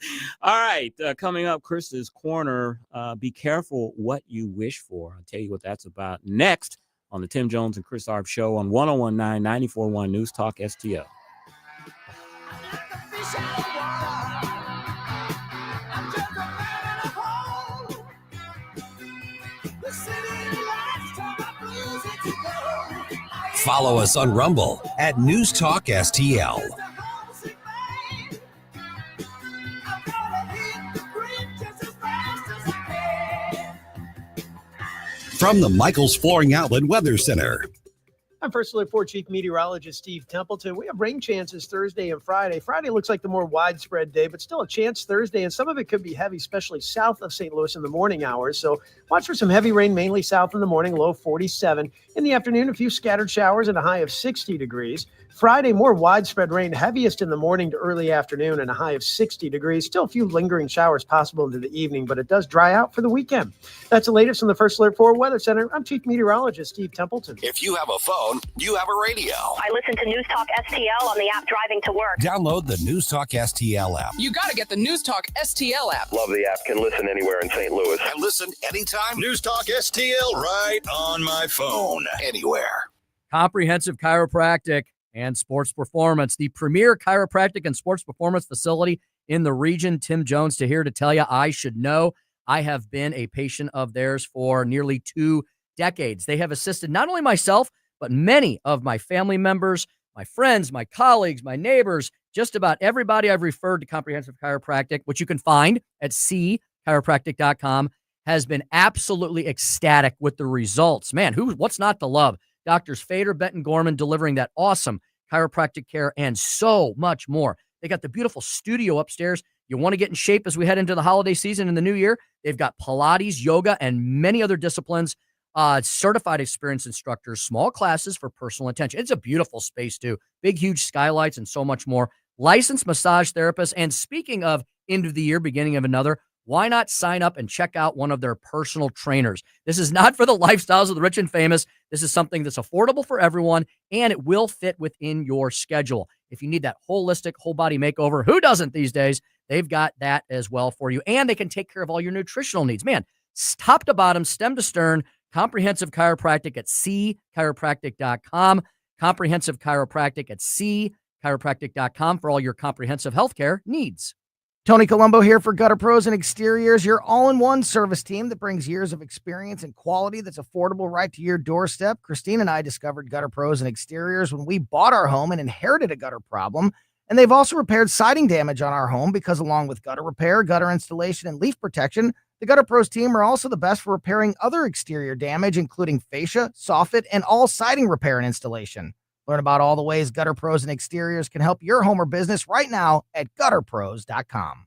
right. Coming up, Chris's Corner. Be careful what you wish for. I'll tell you what that's about next on the Tim Jones and Chris Arps Show on 101.9 94.1 News Talk STL. Follow us on Rumble at News Talk STL. From the Michaels Flooring Outlet Weather Center. I'm First Alert 4 Chief Meteorologist Steve Templeton. We have rain chances Thursday and Friday. Friday looks like the more widespread day, but still a chance Thursday, and some of it could be heavy, especially south of St. Louis in the morning hours. So watch for some heavy rain, mainly south in the morning, low 47. In the afternoon, a few scattered showers and a high of 60 degrees. Friday, more widespread rain, heaviest in the morning to early afternoon and a high of 60 degrees. Still a few lingering showers possible into the evening, but it does dry out for the weekend. That's the latest from the First Alert 4 Weather Center. I'm Chief Meteorologist Steve Templeton. If you have a phone, you have a radio. I listen to News Talk STL on the app driving to work. Download the News Talk STL app. You got to get the News Talk STL app. Love the app. Can listen anywhere in St. Louis. And listen anytime. News Talk STL right on my phone. Anywhere. Comprehensive Chiropractic and Sports Performance, the premier chiropractic and sports performance facility in the region. Tim Jones here to tell you I should know. I have been a patient of theirs for nearly 2 decades. They have assisted not only myself, but many of my family members, my friends, my colleagues, my neighbors, just about everybody I've referred to Comprehensive Chiropractic, which you can find at chiropractic.com, has been absolutely ecstatic with the results. Man, what's not to love? Doctors Fader, Benton, Gorman delivering that awesome chiropractic care and so much more. They got the beautiful studio upstairs. You want to get in shape as we head into the holiday season and the new year. They've got Pilates, yoga, and many other disciplines. Certified experienced instructors, small classes for personal attention. It's a beautiful space too. Big, huge skylights and so much more. Licensed massage therapists. And speaking of end of the year, beginning of another, why not sign up and check out one of their personal trainers? This is not for the lifestyles of the rich and famous. This is something that's affordable for everyone, and it will fit within your schedule. If you need that holistic, whole body makeover, who doesn't these days? They've got that as well for you. And they can take care of all your nutritional needs. Man, top to bottom, stem to stern, comprehensive chiropractic at chiropractic.com. Comprehensive chiropractic at chiropractic.com for all your comprehensive healthcare needs. Tony Colombo here for Gutter Pros and Exteriors, your all-in-one service team that brings years of experience and quality that's affordable right to your doorstep. Christine and I discovered Gutter Pros and Exteriors when we bought our home and inherited a gutter problem. And they've also repaired siding damage on our home because along with gutter repair, gutter installation, and leaf protection, the Gutter Pros team are also the best for repairing other exterior damage, including fascia, soffit, and all siding repair and installation. Learn about all the ways Gutter Pros and Exteriors can help your home or business right now at gutterpros.com.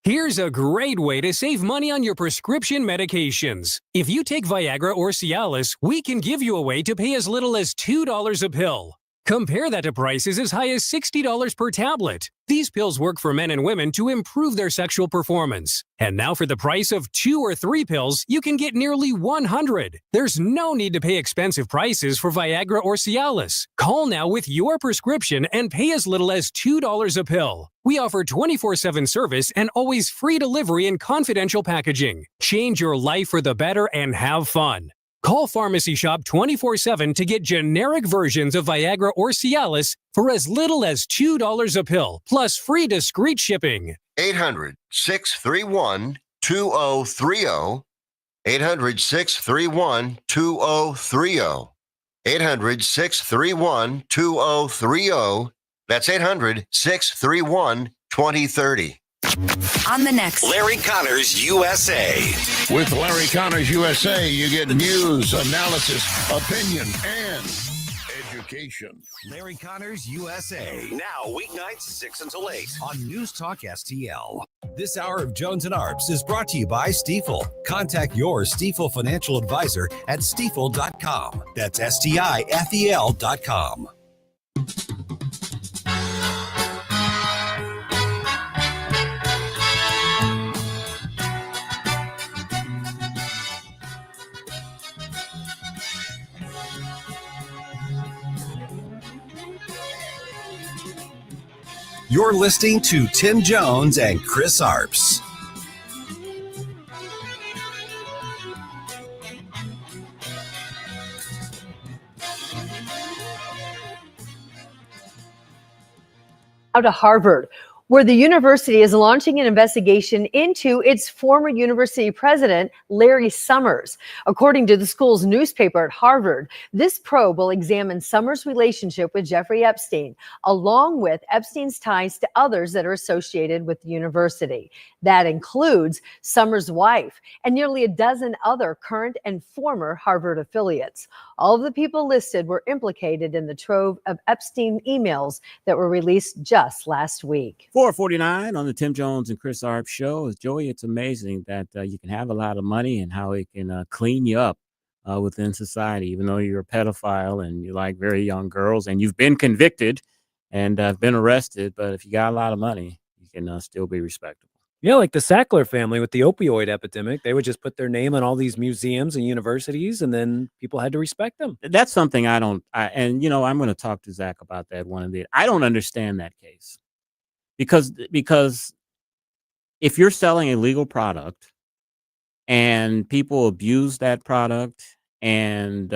Here's a great way to save money on your prescription medications. If you take Viagra or Cialis, we can give you a way to pay as little as $2 a pill. Compare that to prices as high as $60 per tablet. These pills work for men and women to improve their sexual performance. And now for the price of 2 or 3 pills, you can get nearly 100. There's no need to pay expensive prices for Viagra or Cialis. Call now with your prescription and pay as little as $2 a pill. We offer 24/7 service and always free delivery and confidential packaging. Change your life for the better and have fun. Call Pharmacy Shop 24/7 to get generic versions of Viagra or Cialis for as little as $2 a pill, plus free discreet shipping. 800-631-2030. 800-631-2030. 800-631-2030. That's 800-631-2030. On the next Larry Connors USA. With Larry Connors USA, you get news, analysis, opinion, and education. Larry Connors USA. Now weeknights 6 until 8 on News Talk STL. This hour of Jones and Arps is brought to you by Stifel. Contact your Stifel financial advisor at stifel.com. That's STIFEL.com. You're listening to Tim Jones and Chris Arps. Out of Harvard, where the university is launching an investigation into its former university president, Larry Summers. According to the school's newspaper at Harvard, this probe will examine Summers' relationship with Jeffrey Epstein, along with Epstein's ties to others that are associated with the university. That includes Summers' wife and nearly a dozen other current and former Harvard affiliates. All of the people listed were implicated in the trove of Epstein emails that were released just last week. 449 on the Tim Jones and Chris Arps show. Joey, it's amazing that you can have a lot of money and how it can clean you up within society, even though you're a pedophile and you like very young girls and you've been convicted and been arrested. But if you got a lot of money, you can still be respectable. Yeah, like the Sackler family with the opioid epidemic. They would just put their name on all these museums and universities, and then people had to respect them. That's something I'm going to talk to Zack about that one of the. I don't understand that case because if you're selling a legal product and people abuse that product and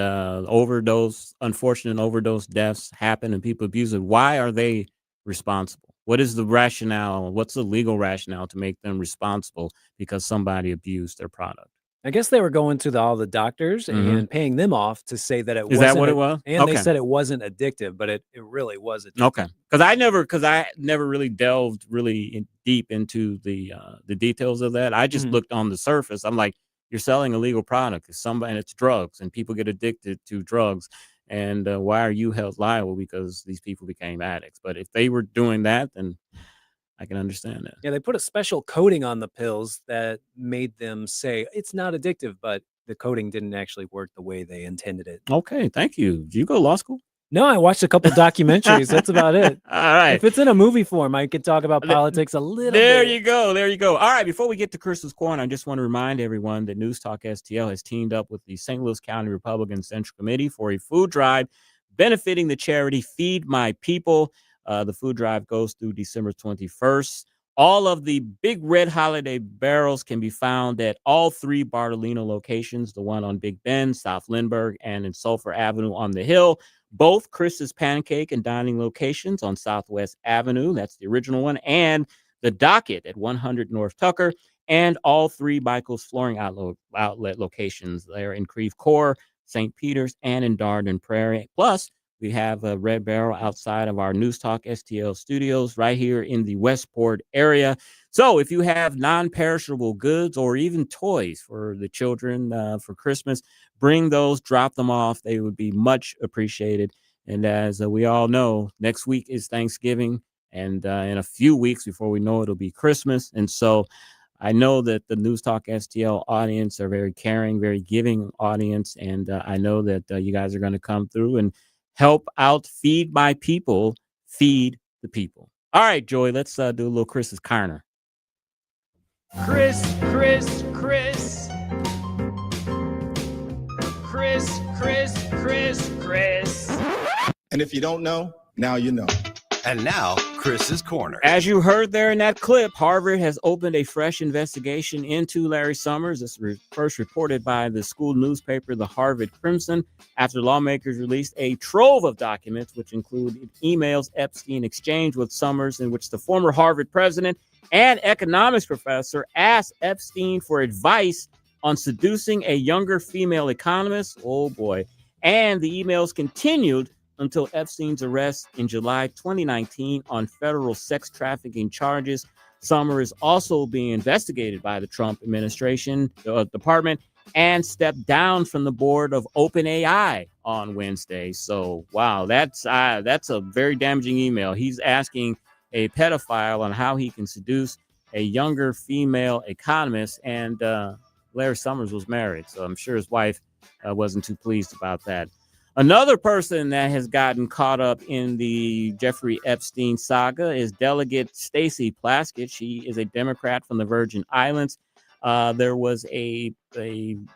unfortunate overdose deaths happen and people abuse it, why are they responsible? What is the rationale? What's the legal rationale to make them responsible because somebody abused their product? I guess they were going to all the doctors Mhm. and paying them off to say that it Is wasn't. that what it was? And they Okay. said it wasn't addictive, but it really was addictive. Okay, because I never really delved deep into the details of that. I just Mhm. looked on the surface. I'm like, you're selling a legal product. And it's drugs, and people get addicted to drugs. And why are you held liable because these people became addicts? But if they were doing that, then I can understand that. Yeah, they put a special coating on the pills that made them say it's not addictive, but the coating didn't actually work the way they intended it. Okay, thank you. Did you go to law school? No, I watched a couple documentaries. That's about it. All right. If it's in a movie form, I could talk about politics a little There bit. you go. There you go. All right. Before we get to Chris's Corner, I just want to remind everyone that News Talk STL has teamed up with the St. Louis County Republican Central Committee for a food drive benefiting the charity Feed My People. The food drive goes through December 21st. All of the Big Red Holiday barrels can be found at all three Bartolino locations, the one on Big Bend, South Lindbergh, and in Sulphur Avenue on the Hill. Both Chris's Pancake and Dining locations on Southwest Avenue, that's the original one, and the Docket at 100 North Tucker, and all three Michael's Flooring outlet locations there in Creve Coeur, St. Peter's, and in Darden Prairie. Plus, we have a Red Barrel outside of our News Talk STL studios right here in the Westport area. So if you have non-perishable goods or even toys for the children for Christmas, bring those, drop them off. They would be much appreciated. And as we all know, next week is Thanksgiving. And in a few weeks before we know it, it'll be Christmas. And so I know that the News Talk STL audience are very caring, very giving audience. And I know that you guys are going to come through and help out Feed My People, feed the people. All right, Joy, let's do a little Chris's Corner. Chris. And if you don't know, now you know. And now, Chris's Corner. As you heard there in that clip, Harvard has opened a fresh investigation into Larry Summers. This was first reported by the school newspaper, the Harvard Crimson, after lawmakers released a trove of documents, which included emails Epstein exchanged with Summers, in which the former Harvard president and economics professor asked Epstein for advice on seducing a younger female economist. Oh, boy. And the emails continued until Epstein's arrest in July 2019 on federal sex trafficking charges. Summer is also being investigated by the Trump administration department and stepped down from the board of OpenAI on Wednesday. So, wow, that's a very damaging email. He's asking a pedophile on how he can seduce a younger female economist, and Larry Summers was married, so I'm sure his wife wasn't too pleased about that. Another person that has gotten caught up in the Jeffrey Epstein saga is Delegate Stacey Plaskett. She is a Democrat from the Virgin Islands. There was a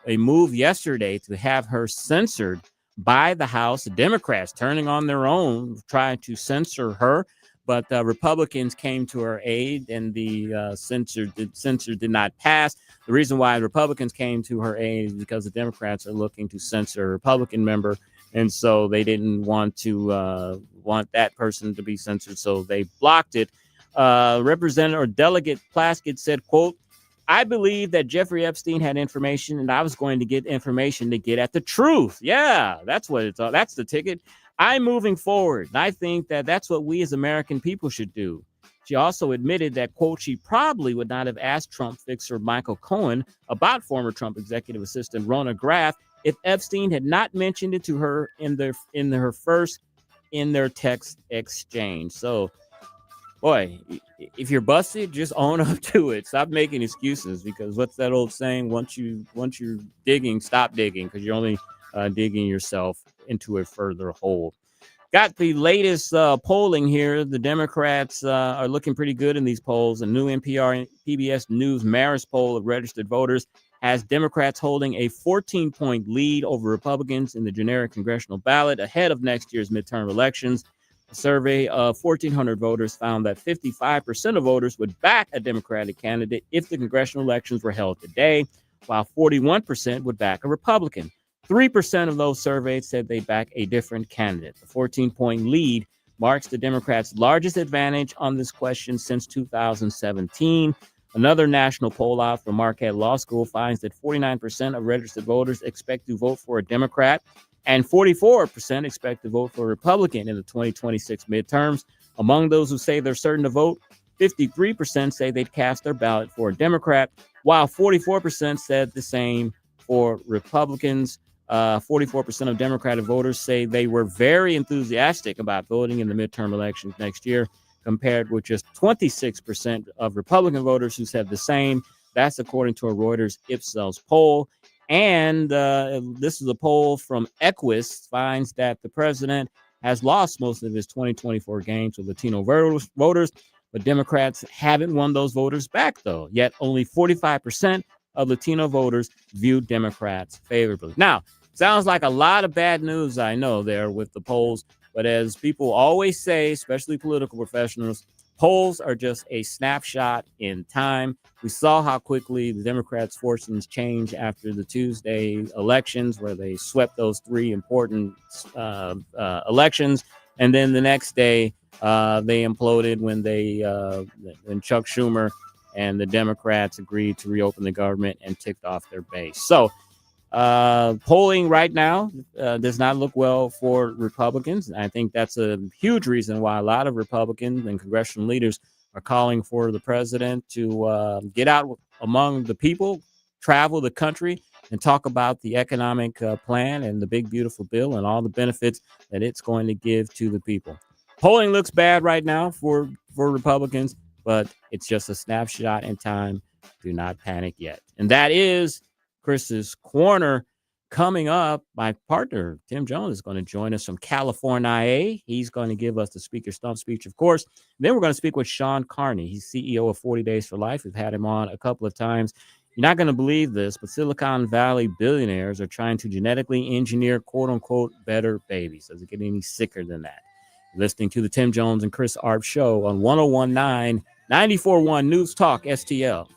move yesterday to have her censored by the House. The Democrats turning on their own, trying to censor her. But Republicans came to her aid, and the censor did not pass. The reason why Republicans came to her aid is because the Democrats are looking to censor a Republican member, and so they didn't want that person to be censored, so they blocked it. Representative or Delegate Plaskett said, quote, "I believe that Jeffrey Epstein had information, and I was going to get information to get at the truth." Yeah, that's what it's all. That's the ticket. I'm moving forward. And I think that that's what we as American people should do. She also admitted that, quote, she probably would not have asked Trump fixer Michael Cohen about former Trump executive assistant Rona Graff if Epstein had not mentioned it to her in their text exchange. So, boy, if you're busted, just own up to it. Stop making excuses, because what's that old saying? Once you're digging, stop digging, because you're only digging yourself into a further hole. Got the latest polling here. The Democrats are looking pretty good in these polls. A new NPR PBS News Marist poll of registered voters has Democrats holding a 14-point lead over Republicans in the generic congressional ballot ahead of next year's midterm elections. A survey of 1,400 voters found that 55% of voters would back a Democratic candidate if the congressional elections were held today, while 41% would back a Republican. 3% of those surveyed said they back a different candidate. The 14-point lead marks the Democrats' largest advantage on this question since 2017. Another national poll out from Marquette Law School finds that 49% of registered voters expect to vote for a Democrat and 44% expect to vote for a Republican in the 2026 midterms. Among those who say they're certain to vote, 53% say they'd cast their ballot for a Democrat, while 44% said the same for Republicans. 44% of Democratic voters say they were very enthusiastic about voting in the midterm elections next year, compared with just 26% of Republican voters who said the same. That's according to a Reuters Ipsos poll. And this is a poll from Equus, finds that the president has lost most of his 2024 gains with Latino voters, but Democrats haven't won those voters back, though. Yet only 45% of Latino voters view Democrats favorably. Now, sounds like a lot of bad news, I know, there with the polls. But as people always say, especially political professionals, polls are just a snapshot in time. We saw how quickly the Democrats' fortunes changed after the Tuesday elections, where they swept those three important elections. And then the next day, they imploded when Chuck Schumer and the Democrats agreed to reopen the government and ticked off their base. So polling right now does not look well for Republicans. I think that's a huge reason why a lot of Republicans and congressional leaders are calling for the president to get out among the people, travel the country, and talk about the economic plan and the big, beautiful bill and all the benefits that it's going to give to the people. Polling looks bad right now for Republicans, but it's just a snapshot in time. Do not panic yet. And that is Chris's Corner. Coming up, my partner, Tim Jones, is going to join us from California. He's going to give us the Speaker Stump speech, of course. Then we're going to speak with Shawn Carney. He's CEO of 40 Days for Life. We've had him on a couple of times. You're not going to believe this, but Silicon Valley billionaires are trying to genetically engineer, quote-unquote, better babies. Does it get any sicker than that? You're listening to the Tim Jones and Chris Arps Show on 101.9, 94.1 News Talk STL.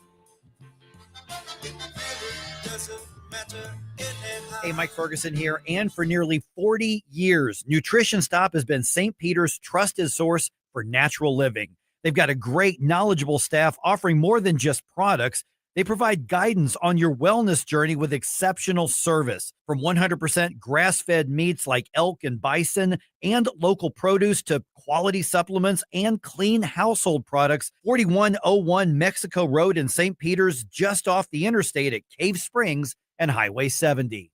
Hey, Mike Ferguson here, and for nearly 40 years, Nutrition Stop has been St. Peter's trusted source for natural living. They've got a great, knowledgeable staff offering more than just products. They provide guidance on your wellness journey with exceptional service, from 100% grass-fed meats like elk and bison and local produce to quality supplements and clean household products. 4101 Mexico Road in St. Peter's, just off the interstate at Cave Springs and Highway 70.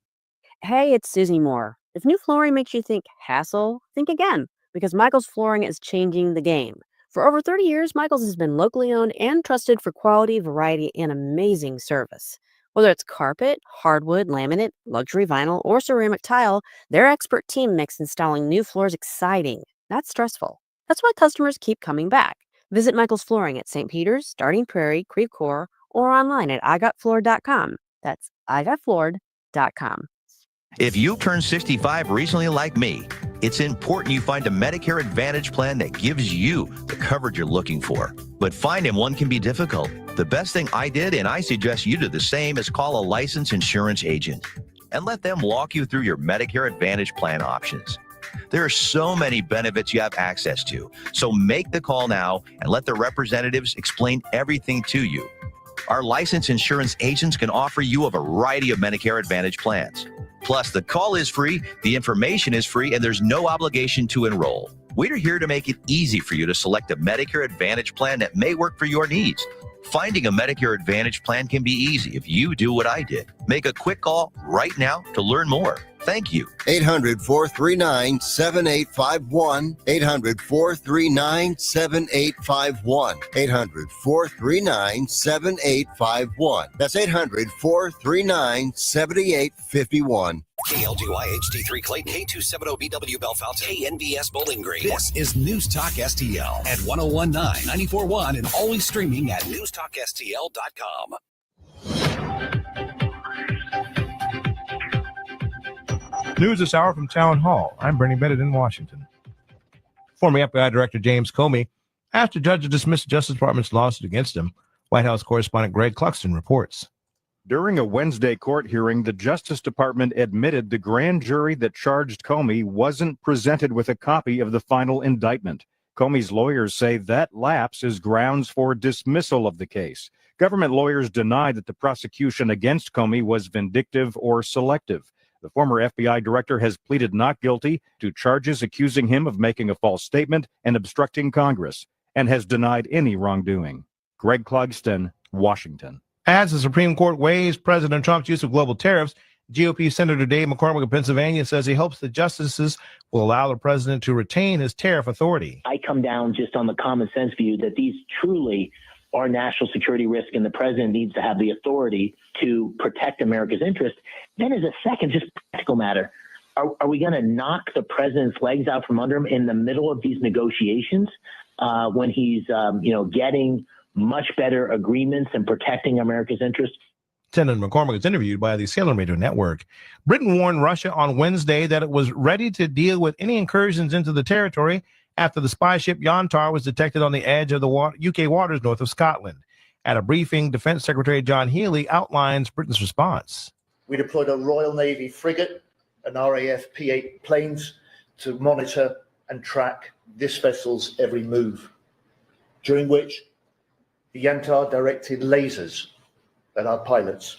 Hey, it's Susie Moore. If new flooring makes you think hassle, think again, because Michael's Flooring is changing the game. For over 30 years, Michael's has been locally owned and trusted for quality, variety, and amazing service. Whether it's carpet, hardwood, laminate, luxury vinyl, or ceramic tile, their expert team makes installing new floors exciting, not stressful. That's why customers keep coming back. Visit Michael's Flooring at St. Peter's, Starting Prairie, Creve Coeur, or online at igotfloored.com. That's igotfloored.com. If you turned 65 recently like me, it's important you find a Medicare Advantage plan that gives you the coverage you're looking for. But finding one can be difficult. The best thing I did, and I suggest you do the same, is call a licensed insurance agent and let them walk you through your Medicare Advantage plan options. There are so many benefits you have access to, so make the call now and let the representatives explain everything to you. Our licensed insurance agents can offer you a variety of Medicare Advantage plans. Plus, the call is free, the information is free, and there's no obligation to enroll. We're here to make it easy for you to select a Medicare Advantage plan that may work for your needs. Finding a Medicare Advantage plan can be easy if you do what I did. Make a quick call right now to learn more. Thank you. 800-439-7851. 800-439-7851. 800-439-7851. That's 800-439-7851. KLGY HD3 Clayton, K270BW Bellefonte, KNBS Bowling Green. This is News Talk STL at 101.9, 94.1, and always streaming at newstalkstl.com. News this hour from Town Hall. I'm Bernie Bennett in Washington. Former FBI Director James Comey asked a judge to dismiss the Justice Department's lawsuit against him. White House correspondent Greg Cluxton reports. During a Wednesday court hearing, the Justice Department admitted the grand jury that charged Comey wasn't presented with a copy of the final indictment. Comey's lawyers say that lapse is grounds for dismissal of the case. Government lawyers deny that the prosecution against Comey was vindictive or selective. The former FBI director has pleaded not guilty to charges accusing him of making a false statement and obstructing Congress, and has denied any wrongdoing. Greg Clugston, Washington. As the Supreme Court weighs President Trump's use of global tariffs, GOP Senator Dave McCormick of Pennsylvania says he hopes the justices will allow the president to retain his tariff authority. I come down just on the common sense view that these truly are national security risk, and the president needs to have the authority to protect America's interest. Then as a second, just practical matter, are we going to knock the president's legs out from under him in the middle of these negotiations when he's, getting much better agreements and protecting America's interests? Senator McCormick is interviewed by the Sailor Radio Network. Britain warned Russia on Wednesday that it was ready to deal with any incursions into the territory after the spy ship Yantar was detected on the edge of the UK waters north of Scotland. At a briefing, Defense Secretary John Healey outlines Britain's response. We deployed a Royal Navy frigate and RAF P-8 planes to monitor and track this vessel's every move, during which the Yantar directed lasers at our pilots.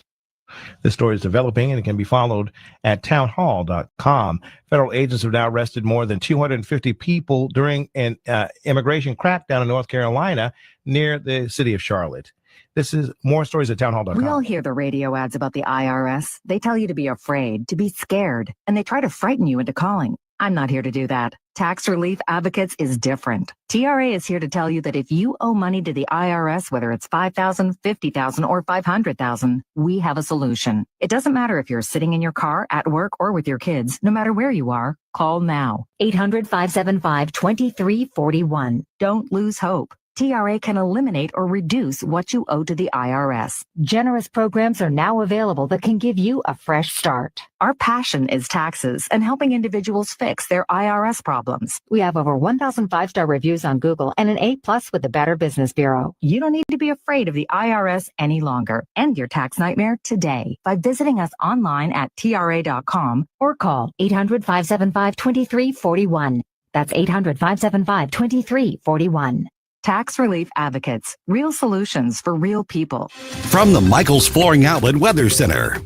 This story is developing and it can be followed at townhall.com. Federal agents have now arrested more than 250 people during an immigration crackdown in North Carolina near the city of Charlotte. This is more stories at townhall.com. We all hear the radio ads about the IRS. They tell you to be afraid, to be scared, and they try to frighten you into calling. I'm not here to do that. Tax Relief Advocates is different. TRA is here to tell you that if you owe money to the IRS, whether it's $5,000, $50,000, or $500,000, we have a solution. It doesn't matter if you're sitting in your car, at work, or with your kids. No matter where you are, call now. 800-575-2341. Don't lose hope. TRA can eliminate or reduce what you owe to the IRS. Generous programs are now available that can give you a fresh start. Our passion is taxes and helping individuals fix their IRS problems. We have over 1,000 5-star reviews on Google and an A+ with the Better Business Bureau. You don't need to be afraid of the IRS any longer. End your tax nightmare today by visiting us online at TRA.com or call 800-575-2341. That's 800-575-2341. Tax Relief Advocates, real solutions for real people. From the Michaels Flooring Outlet Weather Center.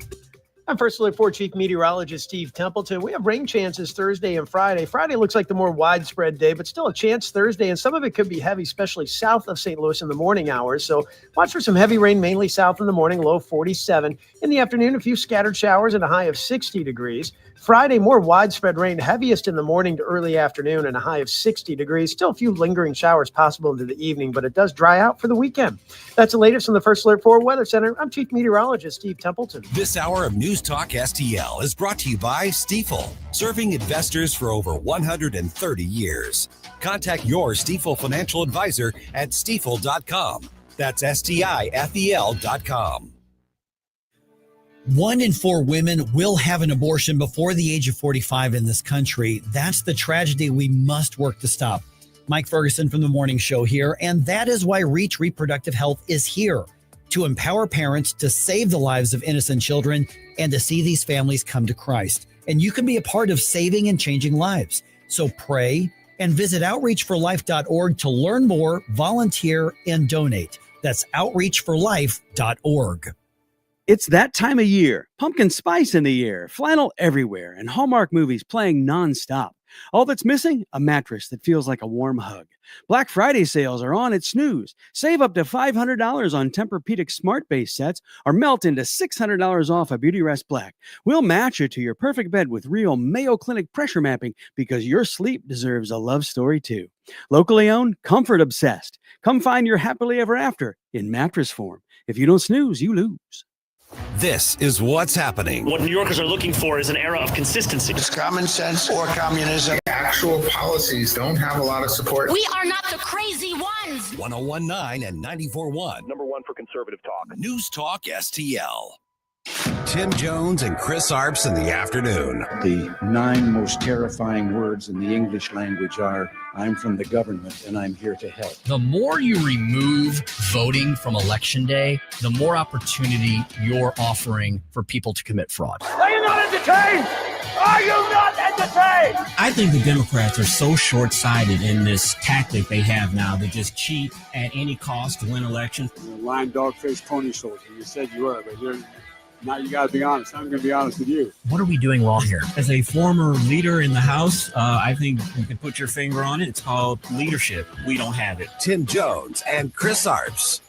I'm First Alert 4 Chief Meteorologist Steve Templeton. We have rain chances Thursday and Friday. Friday looks like the more widespread day, but still a chance Thursday, and some of it could be heavy, especially south of St. Louis in the morning hours. So watch for some heavy rain, mainly south in the morning, low 47. In the afternoon, a few scattered showers and a high of 60 degrees. Friday, more widespread rain, heaviest in the morning to early afternoon and a high of 60 degrees. Still a few lingering showers possible into the evening, but it does dry out for the weekend. That's the latest from the First Alert 4 Weather Center. I'm Chief Meteorologist Steve Templeton. This hour of News Talk STL is brought to you by Stifel, serving investors for over 130 years. Contact your Stifel financial advisor at stifel.com. That's STIFEL.com. 1 in 4 women will have an abortion before the age of 45 in this country. That's the tragedy we must work to stop. Mike Ferguson from The Morning Show here, and that is why Reach Reproductive Health is here, to empower parents to save the lives of innocent children and to see these families come to Christ. And you can be a part of saving and changing lives. So pray and visit outreachforlife.org to learn more, volunteer, and donate. That's outreachforlife.org. It's that time of year. Pumpkin spice in the air, flannel everywhere, and Hallmark movies playing nonstop. All that's missing? A mattress that feels like a warm hug. Black Friday sales are on at Snooze. Save up to $500 on Tempur-Pedic Smart Base sets or melt into $600 off a Beauty Rest Black. We'll match it to your perfect bed with real Mayo Clinic pressure mapping because your sleep deserves a love story too. Locally owned, comfort obsessed. Come find your happily ever after in mattress form. If you don't snooze, you lose. This is what's happening. What New Yorkers are looking for is an era of consistency. It's common sense or communism. Actual policies don't have a lot of support. We are not the crazy ones. 101.9 and 94.1. Number one for conservative talk. News Talk STL. Tim Jones and Chris Arps in the afternoon. The 9 most terrifying words in the English language are, I'm from the government and I'm here to help. The more you remove voting from Election Day, the more opportunity you're offering for people to commit fraud. Are you not entertained? Are you not entertained? I think the Democrats are so short-sighted in this tactic they have now to just cheat at any cost to win elections. You're a lying dog-faced pony soldier. You said you were, but now you got to be honest. I'm going to be honest with you. What are we doing wrong here? As a former leader in the House, I think you can put your finger on it. It's called leadership. We don't have it. Tim Jones and Chris Arps.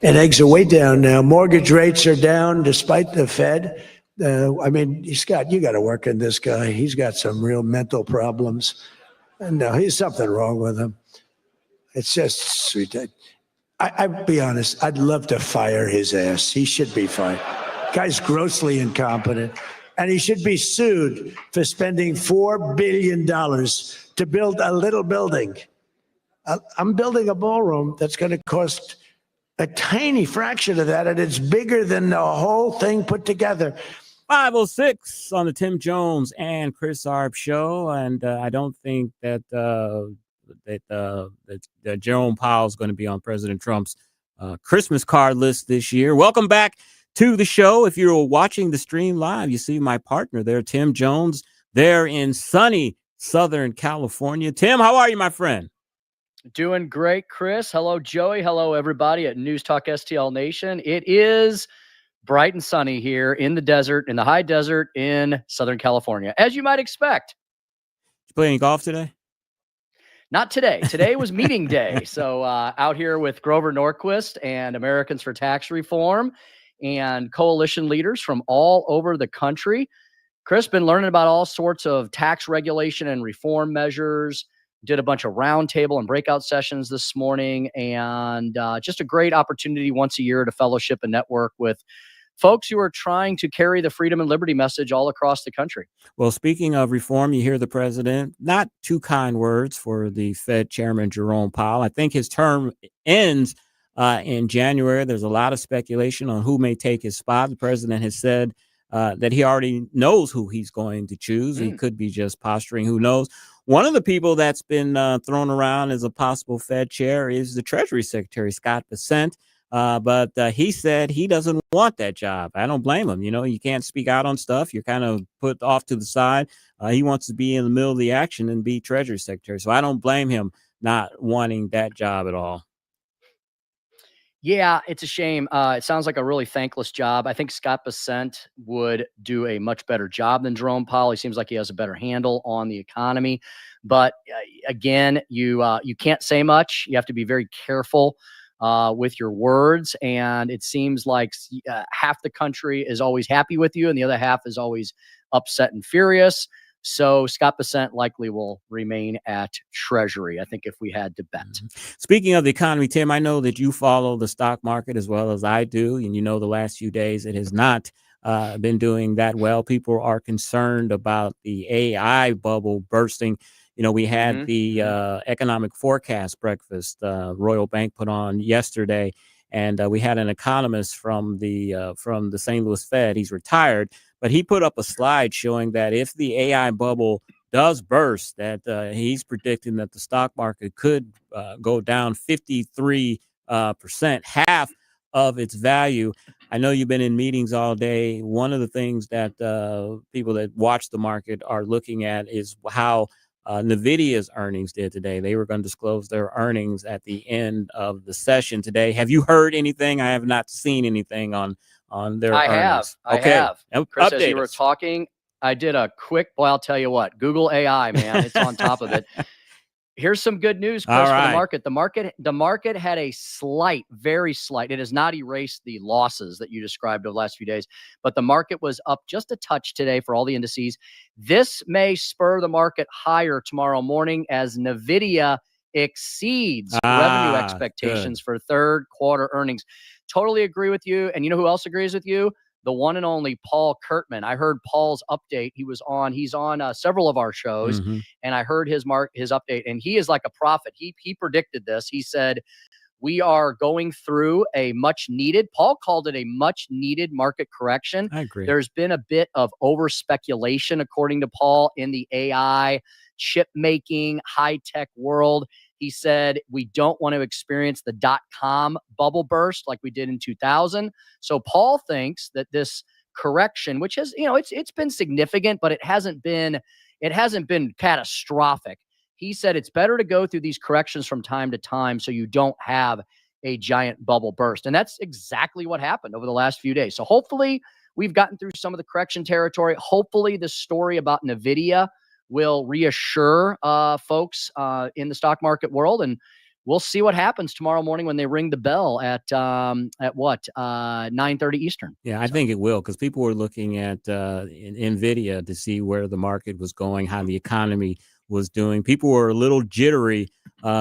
And eggs are way down now. Mortgage rates are down despite the Fed. You got to work on this guy. He's got some real mental problems. And he's something wrong with him. It's just sweet. I'd be honest. I'd love to fire his ass. He should be fired. Guy's grossly incompetent. And he should be sued for spending $4 billion to build a little building. I'm building a ballroom that's going to cost a tiny fraction of that, and it's bigger than the whole thing put together. 5:06 on the Tim Jones and Chris Arp show, and I don't think that Jerome Powell is going to be on President Trump's Christmas card list this year. Welcome back to the show. If you're watching the stream live, you see my partner there, Tim Jones, there in sunny Southern California. Tim, how are you, my friend? Doing great, Chris. Hello, Joey. Hello, everybody at News Talk STL Nation. It is bright and sunny here in the desert, in the high desert in Southern California, as you might expect. You play any golf today? Not today. Today was meeting day. So out here with Grover Norquist and Americans for Tax Reform and coalition leaders from all over the country. Chris, been learning about all sorts of tax regulation and reform measures. Did a bunch of roundtable and breakout sessions this morning, and just a great opportunity once a year to fellowship and network with folks who are trying to carry the freedom and liberty message all across the country. Well, speaking of reform, you hear the president, not too kind words for the Fed chairman, Jerome Powell. I think his term ends in January. There's a lot of speculation on who may take his spot. The president has said that he already knows who he's going to choose. He could be just posturing. Who knows? One of the people that's been thrown around as a possible Fed chair is the Treasury Secretary, Scott Bessent. But he said he doesn't want that job. I don't blame him. You know, you can't speak out on stuff. You're kind of put off to the side. He wants to be in the middle of the action and be Treasury Secretary. So I don't blame him not wanting that job at all. Yeah, it's a shame. It sounds like a really thankless job. I think Scott Bessent would do a much better job than Jerome Powell. He seems like he has a better handle on the economy. But again, you can't say much. You have to be very careful with your words. And it seems like half the country is always happy with you and the other half is always upset and furious. So Scott Bessent likely will remain at Treasury, I think, if we had to bet. Speaking of the economy, Tim, I know that you follow the stock market as well as I do. And you know the last few days it has not been doing that well. People are concerned about the AI bubble bursting. You know, we had the economic forecast breakfast Royal Bank put on yesterday. And we had an economist from the St. Louis Fed. He's retired. But he put up a slide showing that if the AI bubble does burst, that he's predicting that the stock market could go down 53%, half of its value. I know you've been in meetings all day. One of the things that people that watch the market are looking at is how NVIDIA's earnings did today. They were going to disclose their earnings at the end of the session today. Have you heard anything? I have not seen anything on their earnings. I have. Chris, as you were talking, I did a quick, I'll tell you what, Google AI, man, it's on top of it. Here's some good news, Chris, for the market. The market had a slight, very slight, it has not erased the losses that you described over the last few days, but the market was up just a touch today for all the indices. This may spur the market higher tomorrow morning as NVIDIA exceeds revenue expectations for third quarter earnings. Totally agree with you. And you know who else agrees with you? the one and only Paul Kurtman. I heard Paul's update. He's on several of our shows, and I heard his update, and he is like a prophet. He predicted this. He said, we are going through a much needed, Paul called it a much needed market correction. I agree. There's been a bit of over speculation, according to Paul, in the AI, chip making, high tech world. He said, we don't want to experience the .com bubble burst like we did in 2000. So Paul thinks that this correction, which has, it's been significant, but it hasn't been catastrophic. He said it's better to go through these corrections from time to time so you don't have a giant bubble burst. And that's exactly what happened over the last few days. So hopefully we've gotten through some of the correction territory. Hopefully this story about NVIDIA will reassure folks in the stock market world. And we'll see what happens tomorrow morning when they ring the bell at 9:30 Eastern. Yeah, I think it will, because people were looking at NVIDIA to see where the market was going, how the economy was doing. People were a little jittery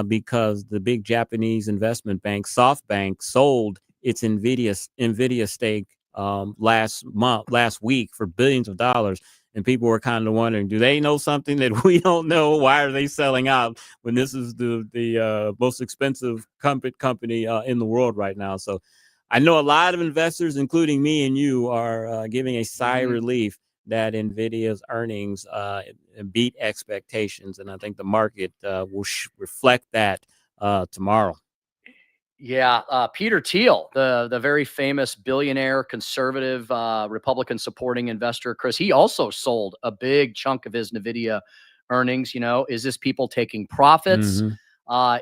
because the big Japanese investment bank, SoftBank, sold its NVIDIA stake last week for billions of dollars. And people were kind of wondering, do they know something that we don't know? Why are they selling out when this is the most expensive company in the world right now? So I know a lot of investors, including me and you, are giving a sigh of relief that NVIDIA's earnings beat expectations. And I think the market will reflect that tomorrow. Yeah, Peter Thiel, the very famous billionaire, conservative, Republican supporting investor, Chris, he also sold a big chunk of his NVIDIA earnings. Is this people taking profits?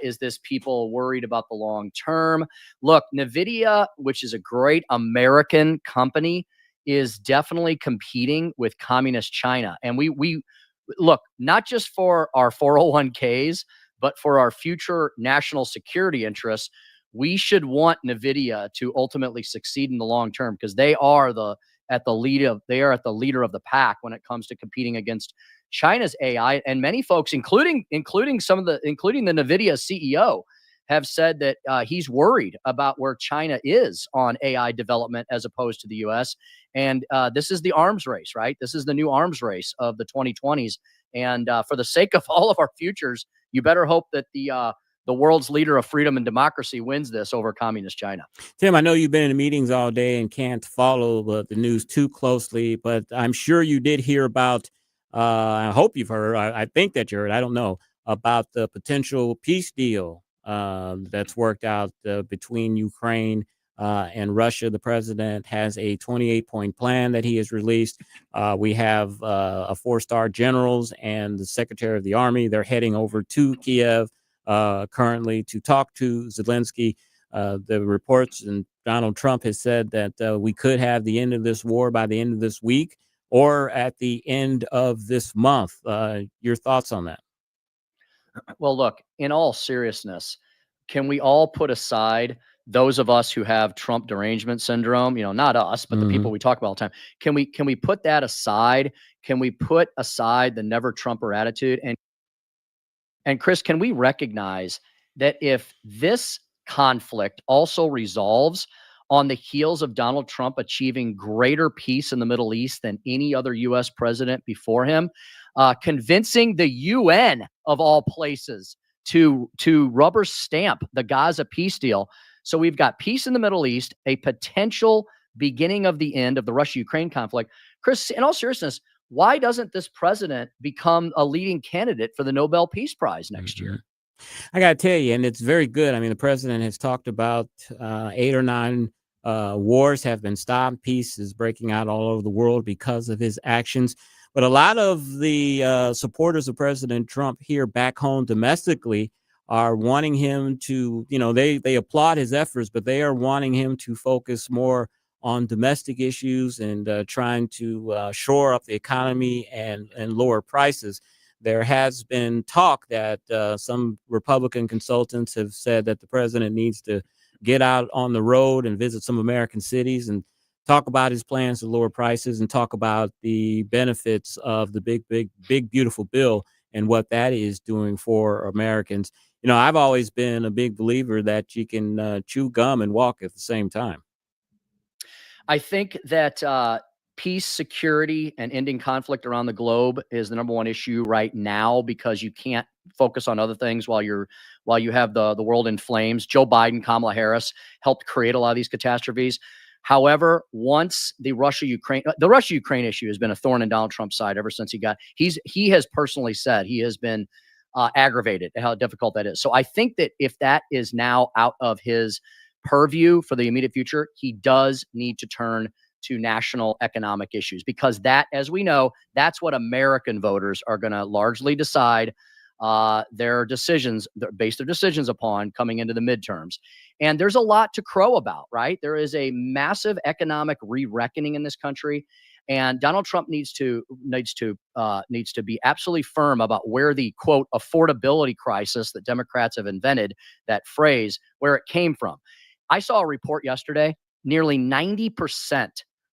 Is this people worried about the long term? Look, NVIDIA, which is a great American company, is definitely competing with communist China. And we look, not just for our 401ks, but for our future national security interests, we should want NVIDIA to ultimately succeed in the long term, because they are at the leader of the pack when it comes to competing against China's AI. And many folks, including the NVIDIA CEO, have said that he's worried about where China is on AI development as opposed to the U.S. And this is the arms race, right? This is the new arms race of the 2020s. And for the sake of all of our futures, you better hope that the world's leader of freedom and democracy wins this over communist China. Tim, I know you've been in meetings all day and can't follow the news too closely, but I'm sure you did hear about, I hope you've heard, I think that you heard, I don't know, about the potential peace deal that's worked out between Ukraine and Russia. The president has a 28-point plan that he has released. We have a 4-star generals and the secretary of the army. They're heading over to Kiev currently to talk to Zelensky. The reports, and Donald Trump has said that we could have the end of this war by the end of this week or at the end of this month. Your thoughts on that? Well, look, in all seriousness, can we all put aside those of us who have Trump derangement syndrome? Not us, but the people we talk about all the time. Can we put that aside? Can we put aside the never Trumper attitude? And Chris, can we recognize that if this conflict also resolves on the heels of Donald Trump achieving greater peace in the Middle East than any other U.S. president before him, convincing the UN of all places to rubber stamp the Gaza peace deal. So we've got peace in the Middle East, a potential beginning of the end of the Russia-Ukraine conflict. Chris, in all seriousness, why doesn't this president become a leading candidate for the Nobel Peace Prize next year? I got to tell you, and it's very good. I mean, the president has talked about 8 or 9 wars have been stopped. Peace is breaking out all over the world because of his actions. But a lot of the supporters of President Trump here back home domestically are wanting him to, they applaud his efforts, but they are wanting him to focus more on domestic issues and trying to shore up the economy and lower prices. There has been talk that some Republican consultants have said that the president needs to get out on the road and visit some American cities and talk about his plans to lower prices and talk about the benefits of the big, beautiful bill and what that is doing for Americans. I've always been a big believer that you can chew gum and walk at the same time. I think that peace, security, and ending conflict around the globe is the number one issue right now, because you can't focus on other things while you have the world in flames. Joe Biden, Kamala Harris helped create a lot of these catastrophes. However, once the Russia-Ukraine issue has been a thorn in Donald Trump's side ever since he has personally said he has been aggravated at how difficult that is. So I think that if that is now out of his purview for the immediate future, he does need to turn to national economic issues, because that, as we know, that's what American voters are going to largely decide their decisions upon coming into the midterms. And there's a lot to crow about, right? There is a massive economic re-reckoning in this country, and Donald Trump needs to be absolutely firm about where the quote affordability crisis that Democrats have invented, that phrase, where it came from. I saw a report yesterday. Nearly 90%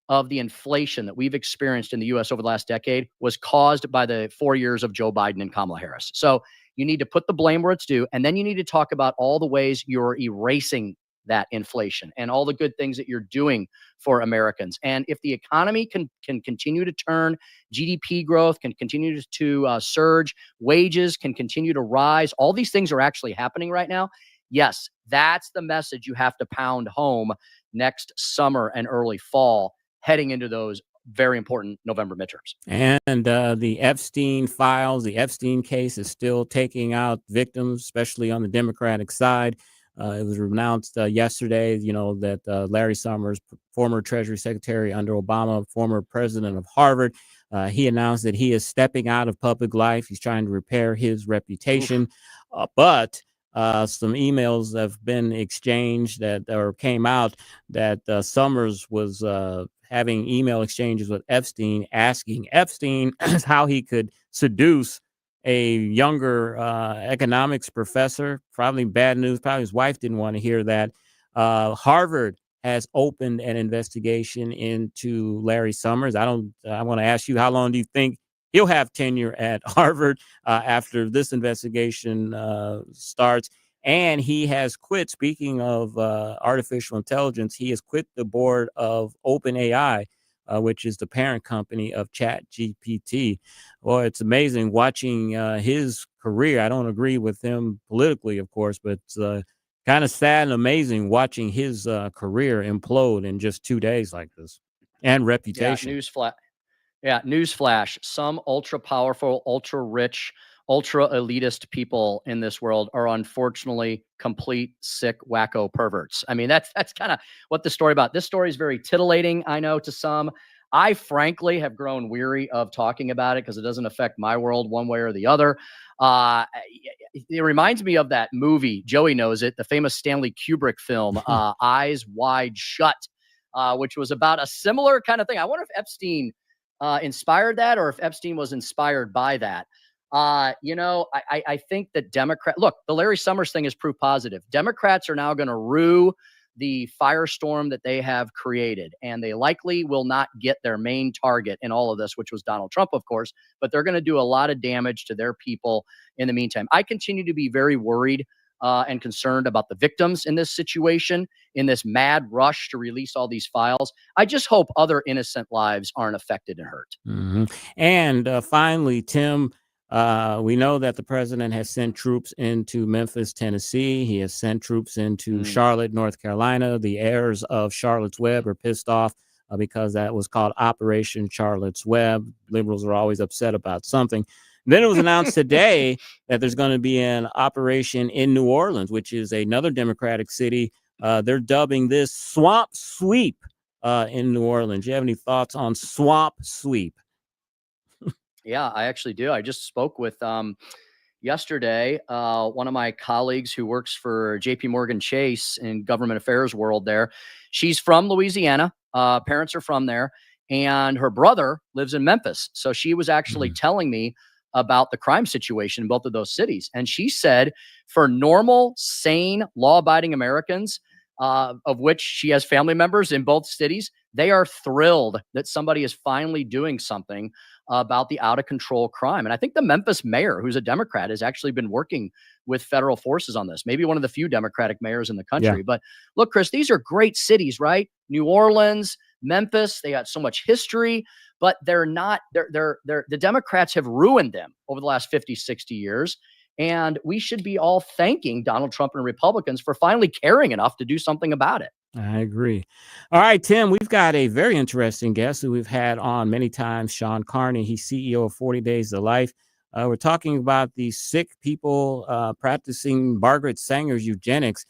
of the inflation that we've experienced in the U.S. over the last decade was caused by the 4 years of Joe Biden and Kamala Harris. So you need to put the blame where it's due, and then you need to talk about all the ways you're erasing that inflation and all the good things that you're doing for Americans. And if the economy can continue to turn, GDP growth can continue to surge, wages can continue to rise, all these things are actually happening right now. Yes, that's the message you have to pound home next summer and early fall, heading into those very important November midterms. And the Epstein files, the Epstein case is still taking out victims, especially on the Democratic side. It was announced yesterday, that Larry Summers, former Treasury Secretary under Obama, former president of Harvard, he announced that he is stepping out of public life. He's trying to repair his reputation. But some emails have been exchanged came out that Summers was having email exchanges with Epstein, asking Epstein how he could seduce a younger economics professor. Probably bad news. Probably his wife didn't want to hear that. Harvard has opened an investigation into Larry Summers. I want to ask you, how long do you think he'll have tenure at Harvard after this investigation starts? And he has quit, speaking of artificial intelligence, he has quit the board of OpenAI, which is the parent company of ChatGPT. Well, it's amazing watching his career. I don't agree with him politically, of course, but it's kind of sad and amazing watching his career implode in just 2 days like this, and reputation. Newsflash. Some ultra powerful, ultra rich, ultra elitist people in this world are unfortunately complete sick wacko perverts. I mean, that's kind of what the story about. This story is very titillating, I know, to some. I frankly have grown weary of talking about it because it doesn't affect my world one way or the other. It reminds me of that movie, Joey knows it, the famous Stanley Kubrick film, Eyes Wide Shut, which was about a similar kind of thing. I wonder if Epstein inspired that, or if Epstein was inspired by that. I think that look, the Larry Summers thing is proof positive. Democrats are now going to rue the firestorm that they have created, and they likely will not get their main target in all of this, which was Donald Trump, of course, but they're going to do a lot of damage to their people in the meantime. I continue to be very worried and concerned about the victims in this situation, in this mad rush to release all these files. I just hope other innocent lives aren't affected and hurt. Mm-hmm. And finally, Tim, we know that the president has sent troops into Memphis, Tennessee. He has sent troops into Charlotte, North Carolina. The heirs of Charlotte's Web are pissed off because that was called Operation Charlotte's Web. Liberals are always upset about something. Then it was announced today that there's going to be an operation in New Orleans, which is another Democratic city. They're dubbing this Swamp Sweep in New Orleans. Do you have any thoughts on Swamp Sweep? Yeah, I actually do. I just spoke with yesterday one of my colleagues who works for JP Morgan Chase in government affairs world there. She's from Louisiana. Parents are from there, and her brother lives in Memphis. So she was actually telling me about the crime situation in both of those cities. And she said for normal, sane, law-abiding Americans, of which she has family members in both cities, they are thrilled that somebody is finally doing something about the out-of-control crime. And I think the Memphis mayor, who's a Democrat, has actually been working with federal forces on this. Maybe one of the few Democratic mayors in the country. Yeah. But look, Chris, these are great cities, right? New Orleans, Memphis. They got so much history, but they're not, the Democrats have ruined them over the last 50, 60 years. And we should be all thanking Donald Trump and Republicans for finally caring enough to do something about it. I agree. All right, Tim, we've got a very interesting guest who we've had on many times, Shawn Carney. He's CEO of 40 Days to Life. We're talking about these sick people practicing Margaret Sanger's eugenics,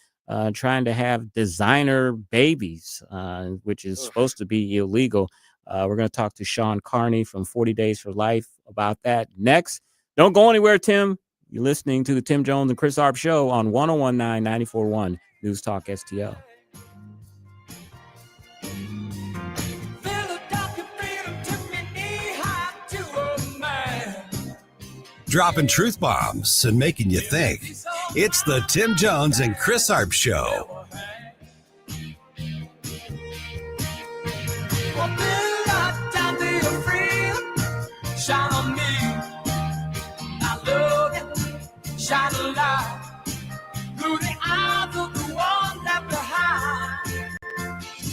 trying to have designer babies, which is supposed to be illegal. We're going to talk to Shawn Carney from 40 Days for Life about that next. Don't go anywhere, Tim. You're listening to the Tim Jones and Chris Arps Show on 1019 94.1 News Talk STL. Dropping truth bombs and making you think. It's the Tim Jones and Chris Arps Show.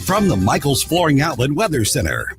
From the Michaels Flooring Outlet Weather Center.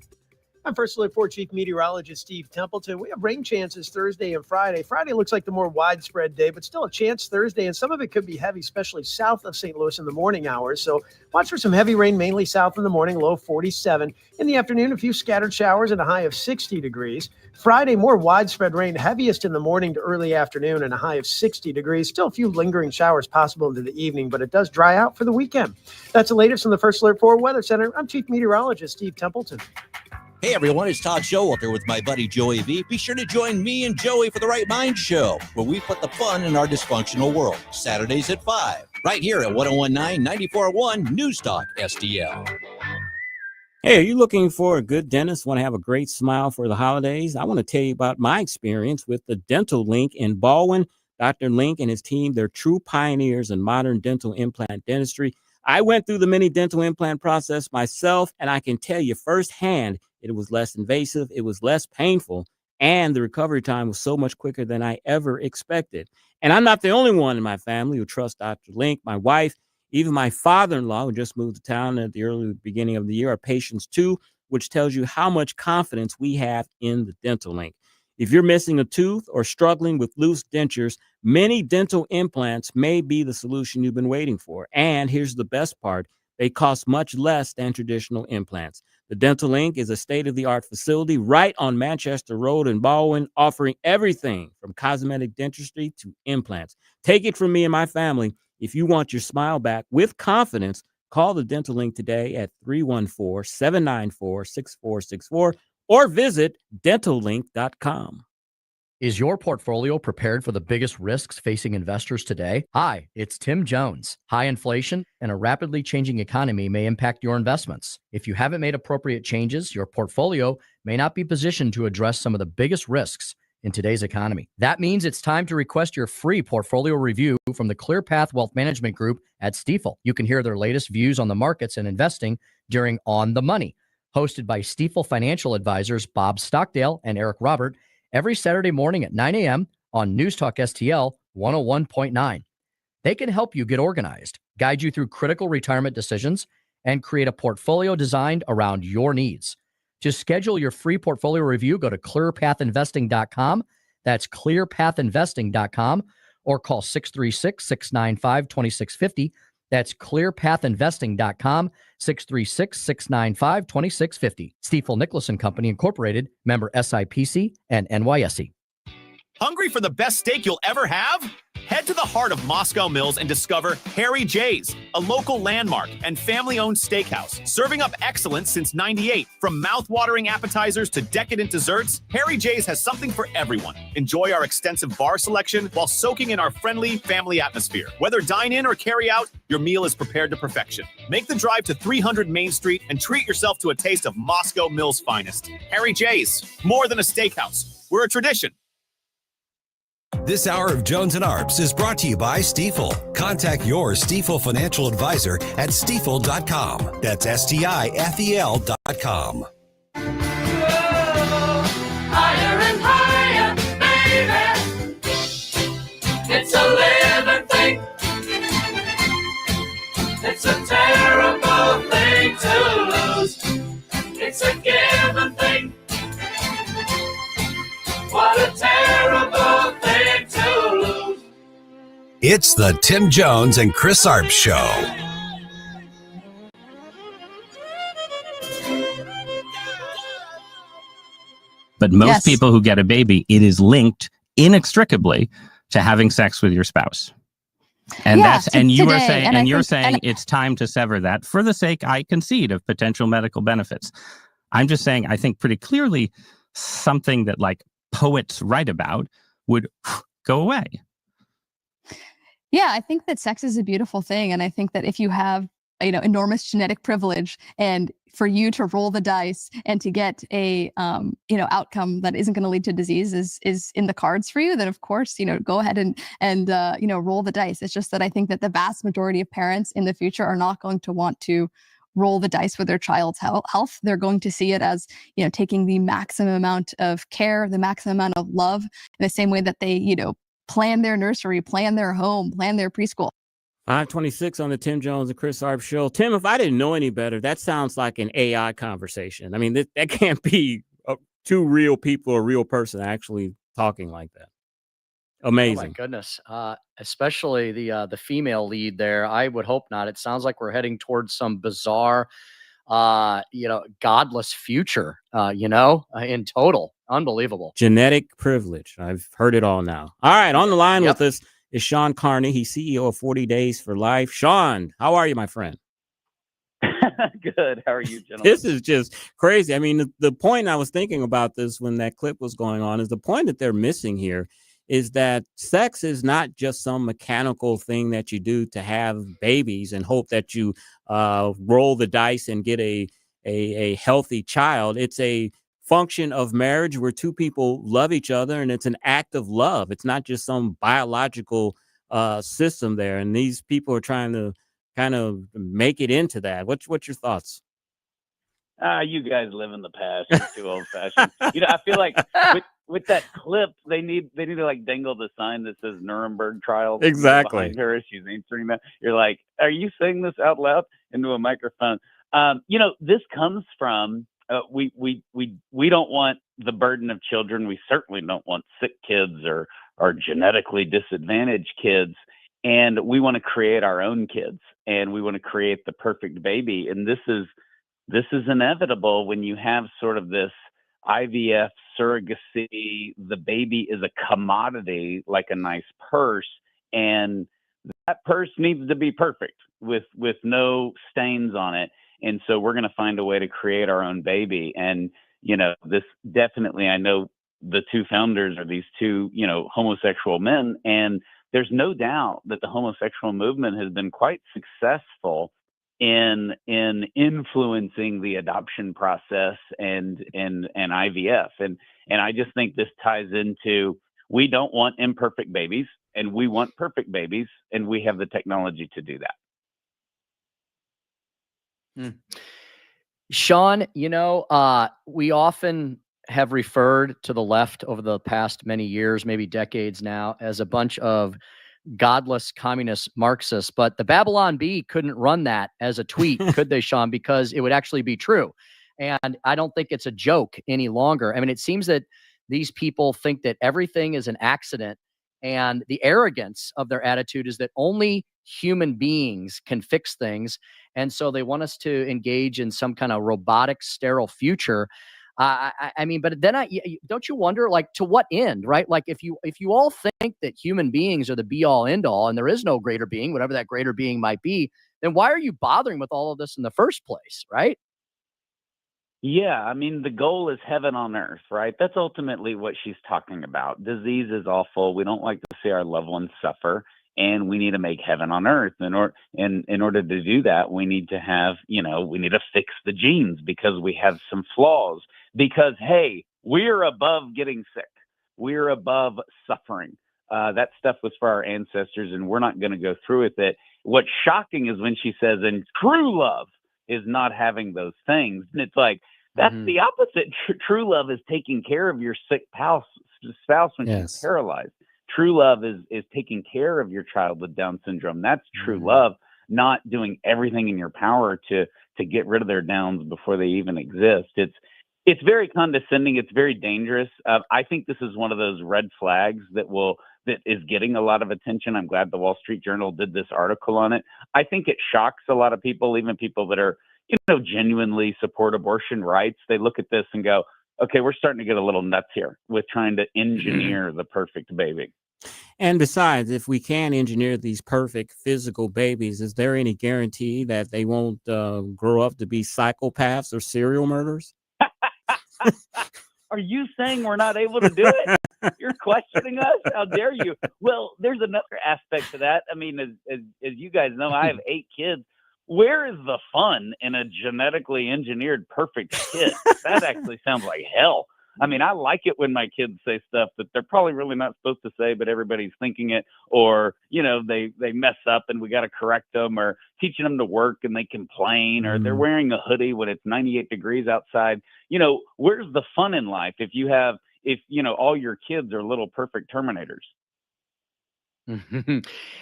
I'm First Alert 4 Chief Meteorologist Steve Templeton. We have rain chances Thursday and Friday. Friday looks like the more widespread day, but still a chance Thursday, and some of it could be heavy, especially south of St. Louis in the morning hours. So watch for some heavy rain, mainly south in the morning, low 47. In the afternoon, a few scattered showers and a high of 60 degrees. Friday, more widespread rain, heaviest in the morning to early afternoon and a high of 60 degrees. Still a few lingering showers possible into the evening, but it does dry out for the weekend. That's the latest from the First Alert 4 Weather Center. I'm Chief Meteorologist Steve Templeton. Hey everyone, it's Todd Showalter with my buddy Joey V. Be sure to join me and Joey for the Right Mind Show, where we put the fun in our dysfunctional world. Saturdays at 5, right here at 1019 94.1 News Talk STL. Hey, are you looking for a good dentist? Want to have a great smile for the holidays? I want to tell you about my experience with the Dental Link in Baldwin. Dr. Link and his team, they're true pioneers in modern dental implant dentistry. I went through the mini dental implant process myself, and I can tell you firsthand, it was less invasive, it was less painful, and the recovery time was so much quicker than I ever expected. And I'm not the only one in my family who trusts Dr. Link. My wife, even my father-in-law, who just moved to town at the early beginning of the year, are patients too, which tells you how much confidence we have in the Dental Link. If you're missing a tooth or struggling with loose dentures, many dental implants may be the solution you've been waiting for. And here's the best part. They cost much less than traditional implants. The Dental Link is a state-of-the-art facility right on Manchester Road in Baldwin, offering everything from cosmetic dentistry to implants. Take it from me and my family. If you want your smile back with confidence, call the Dental Link today at 314-794-6464 or visit dentallink.com. Is your portfolio prepared for the biggest risks facing investors today? Hi, it's Tim Jones. High inflation and a rapidly changing economy may impact your investments. If you haven't made appropriate changes, your portfolio may not be positioned to address some of the biggest risks in today's economy. That means it's time to request your free portfolio review from the Clear Path Wealth Management Group at Stifel. You can hear their latest views on the markets and investing during On the Money, hosted by Stifel financial advisors Bob Stockdale and Eric Robert, every Saturday morning at 9 a.m. on News Talk STL 101.9. They can help you get organized, guide you through critical retirement decisions, and create a portfolio designed around your needs. To schedule your free portfolio review, go to clearpathinvesting.com. That's clearpathinvesting.com, or call 636-695-2650. That's clearpathinvesting.com, 636-695-2650. Stifel Nicholas & Company Incorporated, member SIPC and NYSE. Hungry for the best steak you'll ever have? Head to the heart of Moscow Mills and discover Harry J's, a local landmark and family-owned steakhouse, serving up excellence since '98. From mouth-watering appetizers to decadent desserts, Harry J's has something for everyone. Enjoy our extensive bar selection while soaking in our friendly family atmosphere. Whether dine-in or carry-out, your meal is prepared to perfection. Make the drive to 300 Main Street and treat yourself to a taste of Moscow Mills' finest. Harry J's, more than a steakhouse. We're a tradition. This hour of Jones and Arps is brought to you by Stifel. Contact your Stifel financial advisor at stifel.com. That's STIFEL.com. Higher and higher, baby. It's a living thing. It's a terrible thing to lose. It's the Tim Jones and Chris Arps Show. But most Yes. people who get a baby, it is linked inextricably to having sex with your spouse. And Yeah, you are today, saying, and I and you're think- saying and- it's time to sever that for the sake, I concede, of potential medical benefits. I'm just saying, I think pretty clearly something that like poets write about would go away. Yeah, I think that sex is a beautiful thing. And I think that if you have, enormous genetic privilege and for you to roll the dice and to get a, outcome that isn't going to lead to disease is in the cards for you, then of course, go ahead and roll the dice. It's just that I think that the vast majority of parents in the future are not going to want to roll the dice with their child's health. They're going to see it as, taking the maximum amount of care, the maximum amount of love in the same way that they, plan their nursery, plan their home, plan their preschool. 526 on the Tim Jones and Chris Arps show. Tim, if I didn't know any better, that sounds like an AI conversation. I mean, that can't be two real people or a real person actually talking like that. Amazing. Oh my goodness. Especially the female lead there. I would hope not. It sounds like we're heading towards some bizarre, godless future, in total. Unbelievable. Genetic privilege. I've heard it all now. All right. On the line with us is Shawn Carney. He's CEO of 40 Days for Life. Shawn, how are you, my friend? Good. How are you, gentlemen? This is just crazy. I mean, the point I was thinking about this when that clip was going on is the point that they're missing here is that sex is not just some mechanical thing that you do to have babies and hope that you roll the dice and get a healthy child. It's a function of marriage where two people love each other, and it's an act of love. It's not just some biological system there. And these people are trying to kind of make it into that. What's your thoughts? You guys live in the past. You're too old fashioned. I feel like with that clip, they need to like dangle the sign that says Nuremberg trials. Exactly. Behind her as she's answering that. You're like, are you saying this out loud into a microphone? This comes from we don't want the burden of children. We certainly don't want sick kids or genetically disadvantaged kids. And we want to create our own kids, and we want to create the perfect baby. And this is inevitable when you have sort of this IVF surrogacy. The baby is a commodity, like a nice purse, and that purse needs to be perfect with no stains on it. And so we're going to find a way to create our own baby. And, this definitely, I know the two founders are these two, homosexual men, and there's no doubt that the homosexual movement has been quite successful in influencing the adoption process and IVF. And I just think this ties into, we don't want imperfect babies, and we want perfect babies, and we have the technology to do that. Shawn, we often have referred to the left over the past many years, maybe decades now, as a bunch of godless communist Marxists, but the Babylon Bee couldn't run that as a tweet, could they, Shawn? Because it would actually be true. And I don't think it's a joke any longer. I mean, it seems that these people think that everything is an accident, and the arrogance of their attitude is that only human beings can fix things. And so they want us to engage in some kind of robotic, sterile future. I mean, but then don't you wonder, like, to what end, right? Like, if you all think that human beings are the be all end all, and there is no greater being, whatever that greater being might be, then why are you bothering with all of this in the first place, right? Yeah, I mean, the goal is heaven on earth, right? That's ultimately what she's talking about. Disease is awful. We don't like to see our loved ones suffer, and we need to make heaven on earth. In order to do that, we need to have, we need to fix the genes because we have some flaws. Because, hey, we're above getting sick. We're above suffering. That stuff was for our ancestors, and we're not going to go through with it. What's shocking is when she says, and true love is not having those things. And it's like, that's the opposite. True love is taking care of your sick spouse when she's paralyzed. True love is taking care of your child with Down syndrome. That's true love, not doing everything in your power to get rid of their Downs before they even exist. It's very condescending. It's very dangerous. I think this is one of those red flags that will that is getting a lot of attention. I'm glad the Wall Street Journal did this article on it. I think it shocks a lot of people, even people that are, genuinely support abortion rights. They look at this and go, okay, we're starting to get a little nuts here with trying to engineer the perfect baby. And besides, if we can engineer these perfect physical babies, is there any guarantee that they won't grow up to be psychopaths or serial murderers? Are you saying we're not able to do it? You're questioning us? How dare you? Well, there's another aspect to that. I mean, as you guys know, I have 8 kids. Where is the fun in a genetically engineered perfect kid? That actually sounds like hell. I mean, I like it when my kids say stuff that they're probably really not supposed to say, but everybody's thinking it, or, they mess up and we got to correct them, or teaching them to work and they complain, or they're wearing a hoodie when it's 98 degrees outside. Where's the fun in life if all your kids are little perfect Terminators?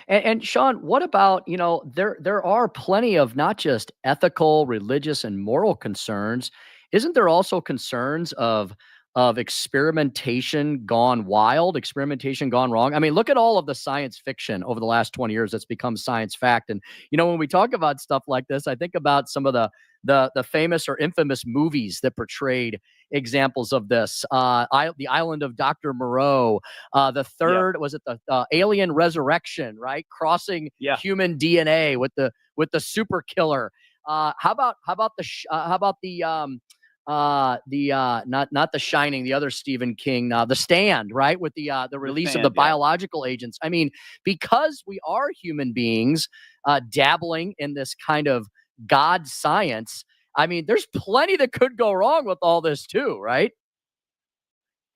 And Shawn, what about, there are plenty of not just ethical, religious, and moral concerns. Isn't there also concerns of experimentation gone wild, experimentation gone wrong? I mean, look at all of the science fiction over the last 20 years that's become science fact. And, when we talk about stuff like this, I think about some of the famous or infamous movies that portrayed examples of this. The Island of Dr. Moreau. The third, was it the Alien Resurrection, right? Crossing human DNA with the super killer. How about not The Shining, the other Stephen King, The Stand, right? With the release of the biological agents. I mean, because we are human beings dabbling in this kind of God science, I mean, there's plenty that could go wrong with all this too, right?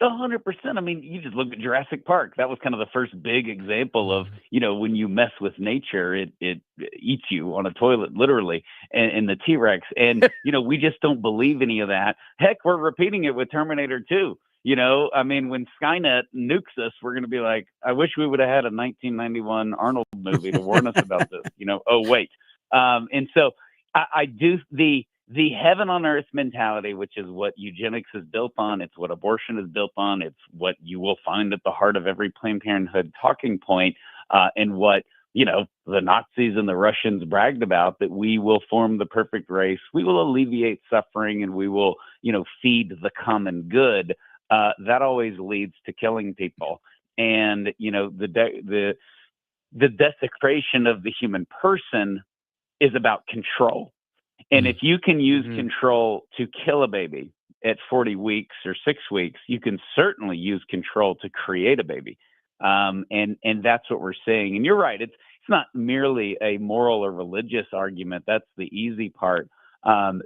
100%. I mean, you just look at Jurassic Park. That was kind of the first big example of, when you mess with nature, it eats you on a toilet, literally, and the T-Rex. And, we just don't believe any of that. Heck, we're repeating it with Terminator 2. I mean, when Skynet nukes us, we're going to be like, I wish we would have had a 1991 Arnold movie to warn us about this. Oh, wait. And so I do the heaven on earth mentality, which is what eugenics is built on. It's what abortion is built on. It's what you will find at the heart of every Planned Parenthood talking point, and what, the Nazis and the Russians bragged about, that we will form the perfect race. We will alleviate suffering and we will, feed the common good. That always leads to killing people. And, the desecration of the human person is about control. And if you can use control to kill a baby at 40 weeks or 6 weeks, you can certainly use control to create a baby. And that's what we're seeing. And you're right. It's not merely a moral or religious argument. That's the easy part.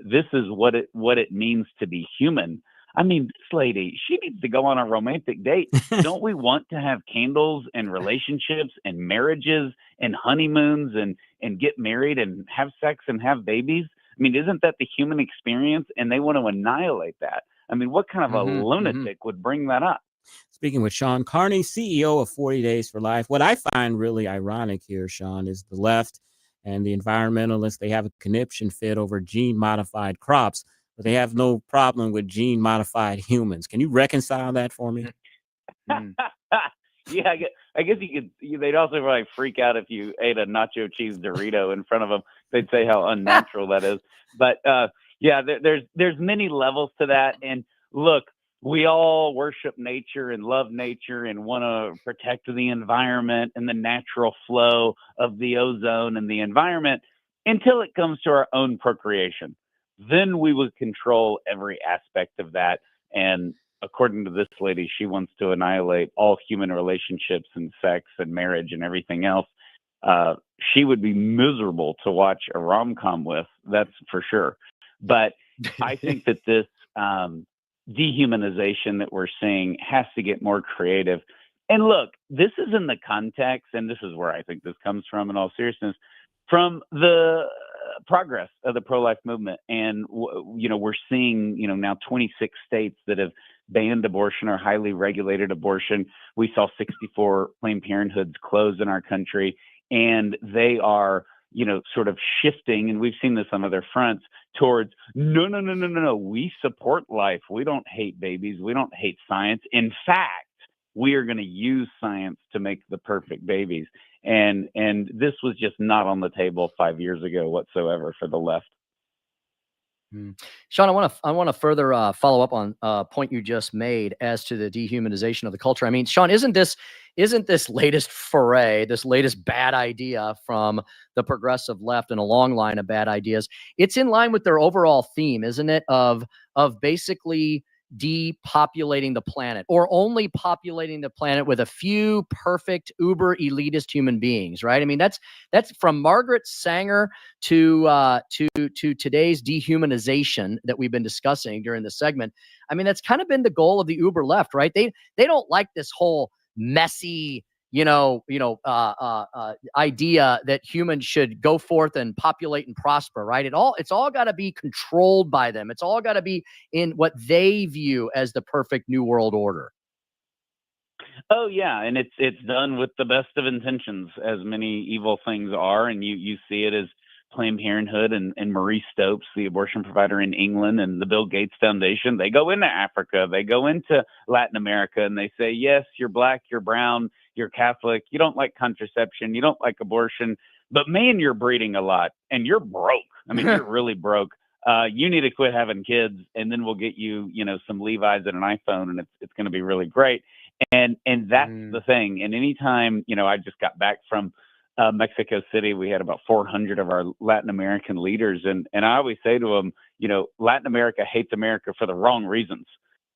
This is what it means to be human. I mean, this lady, she needs to go on a romantic date. Don't we want to have candles and relationships and marriages and honeymoons and get married and have sex and have babies? I mean, isn't that the human experience? And they want to annihilate that. I mean, what kind of a lunatic would bring that up? Speaking with Shawn Carney, CEO of 40 Days for Life. What I find really ironic here, Shawn, is the left and the environmentalists, they have a conniption fit over gene-modified crops, but they have no problem with gene-modified humans. Can you reconcile that for me? Yeah, I guess they'd also probably freak out if you ate a nacho cheese Dorito in front of them. They'd say how unnatural that is. But there's many levels to that. And look, we all worship nature and love nature and want to protect the environment and the natural flow of the ozone and the environment until it comes to our own procreation. Then we would control every aspect of that. And according to this lady, she wants to annihilate all human relationships and sex and marriage and everything else. She would be miserable to watch a rom-com with, that's for sure. But I think that this dehumanization that we're seeing has to get more creative. And look, this is in the context, and this is where I think this comes from in all seriousness, from the progress of the pro-life movement. And, we're seeing, now 26 states that have banned abortion or highly regulated abortion. We saw 64 Planned Parenthoods close in our country, and they are, sort of shifting, and we've seen this on other fronts, towards no, we support life. We don't hate babies. We don't hate science. In fact, We are going to use science to make the perfect babies. And this was just not on the table 5 years ago whatsoever for the left. Shawn, I want to further follow up on a point you just made as to the dehumanization of the culture. I mean, Shawn, isn't this latest foray, this latest bad idea from the progressive left and a long line of bad ideas? It's in line with their overall theme, isn't it? Of basically depopulating the planet, or only populating the planet with a few perfect uber elitist human beings, right? I mean, that's from Margaret Sanger to today's dehumanization that we've been discussing during the segment. I mean, that's kind of been the goal of the uber left, right? They don't like this whole messy, idea that humans should go forth and populate and prosper, right? It's all got to be controlled by them. It's all got to be in what they view as the perfect new world order. Oh yeah, and it's done with the best of intentions, as many evil things are, and you see it as Planned Parenthood and Marie Stopes, the abortion provider in England, and the Bill Gates Foundation. They go into Africa, they go into Latin America, and they say, yes, you're black, you're brown, you're Catholic, you don't like contraception, you don't like abortion, but man, you're breeding a lot, and you're broke. I mean, you're really broke. You need to quit having kids, and then we'll get you, some Levi's and an iPhone, and it's going to be really great. And that's the thing. And anytime, I just got back from Mexico City, we had about 400 of our Latin American leaders. And I always say to them, Latin America hates America for the wrong reasons.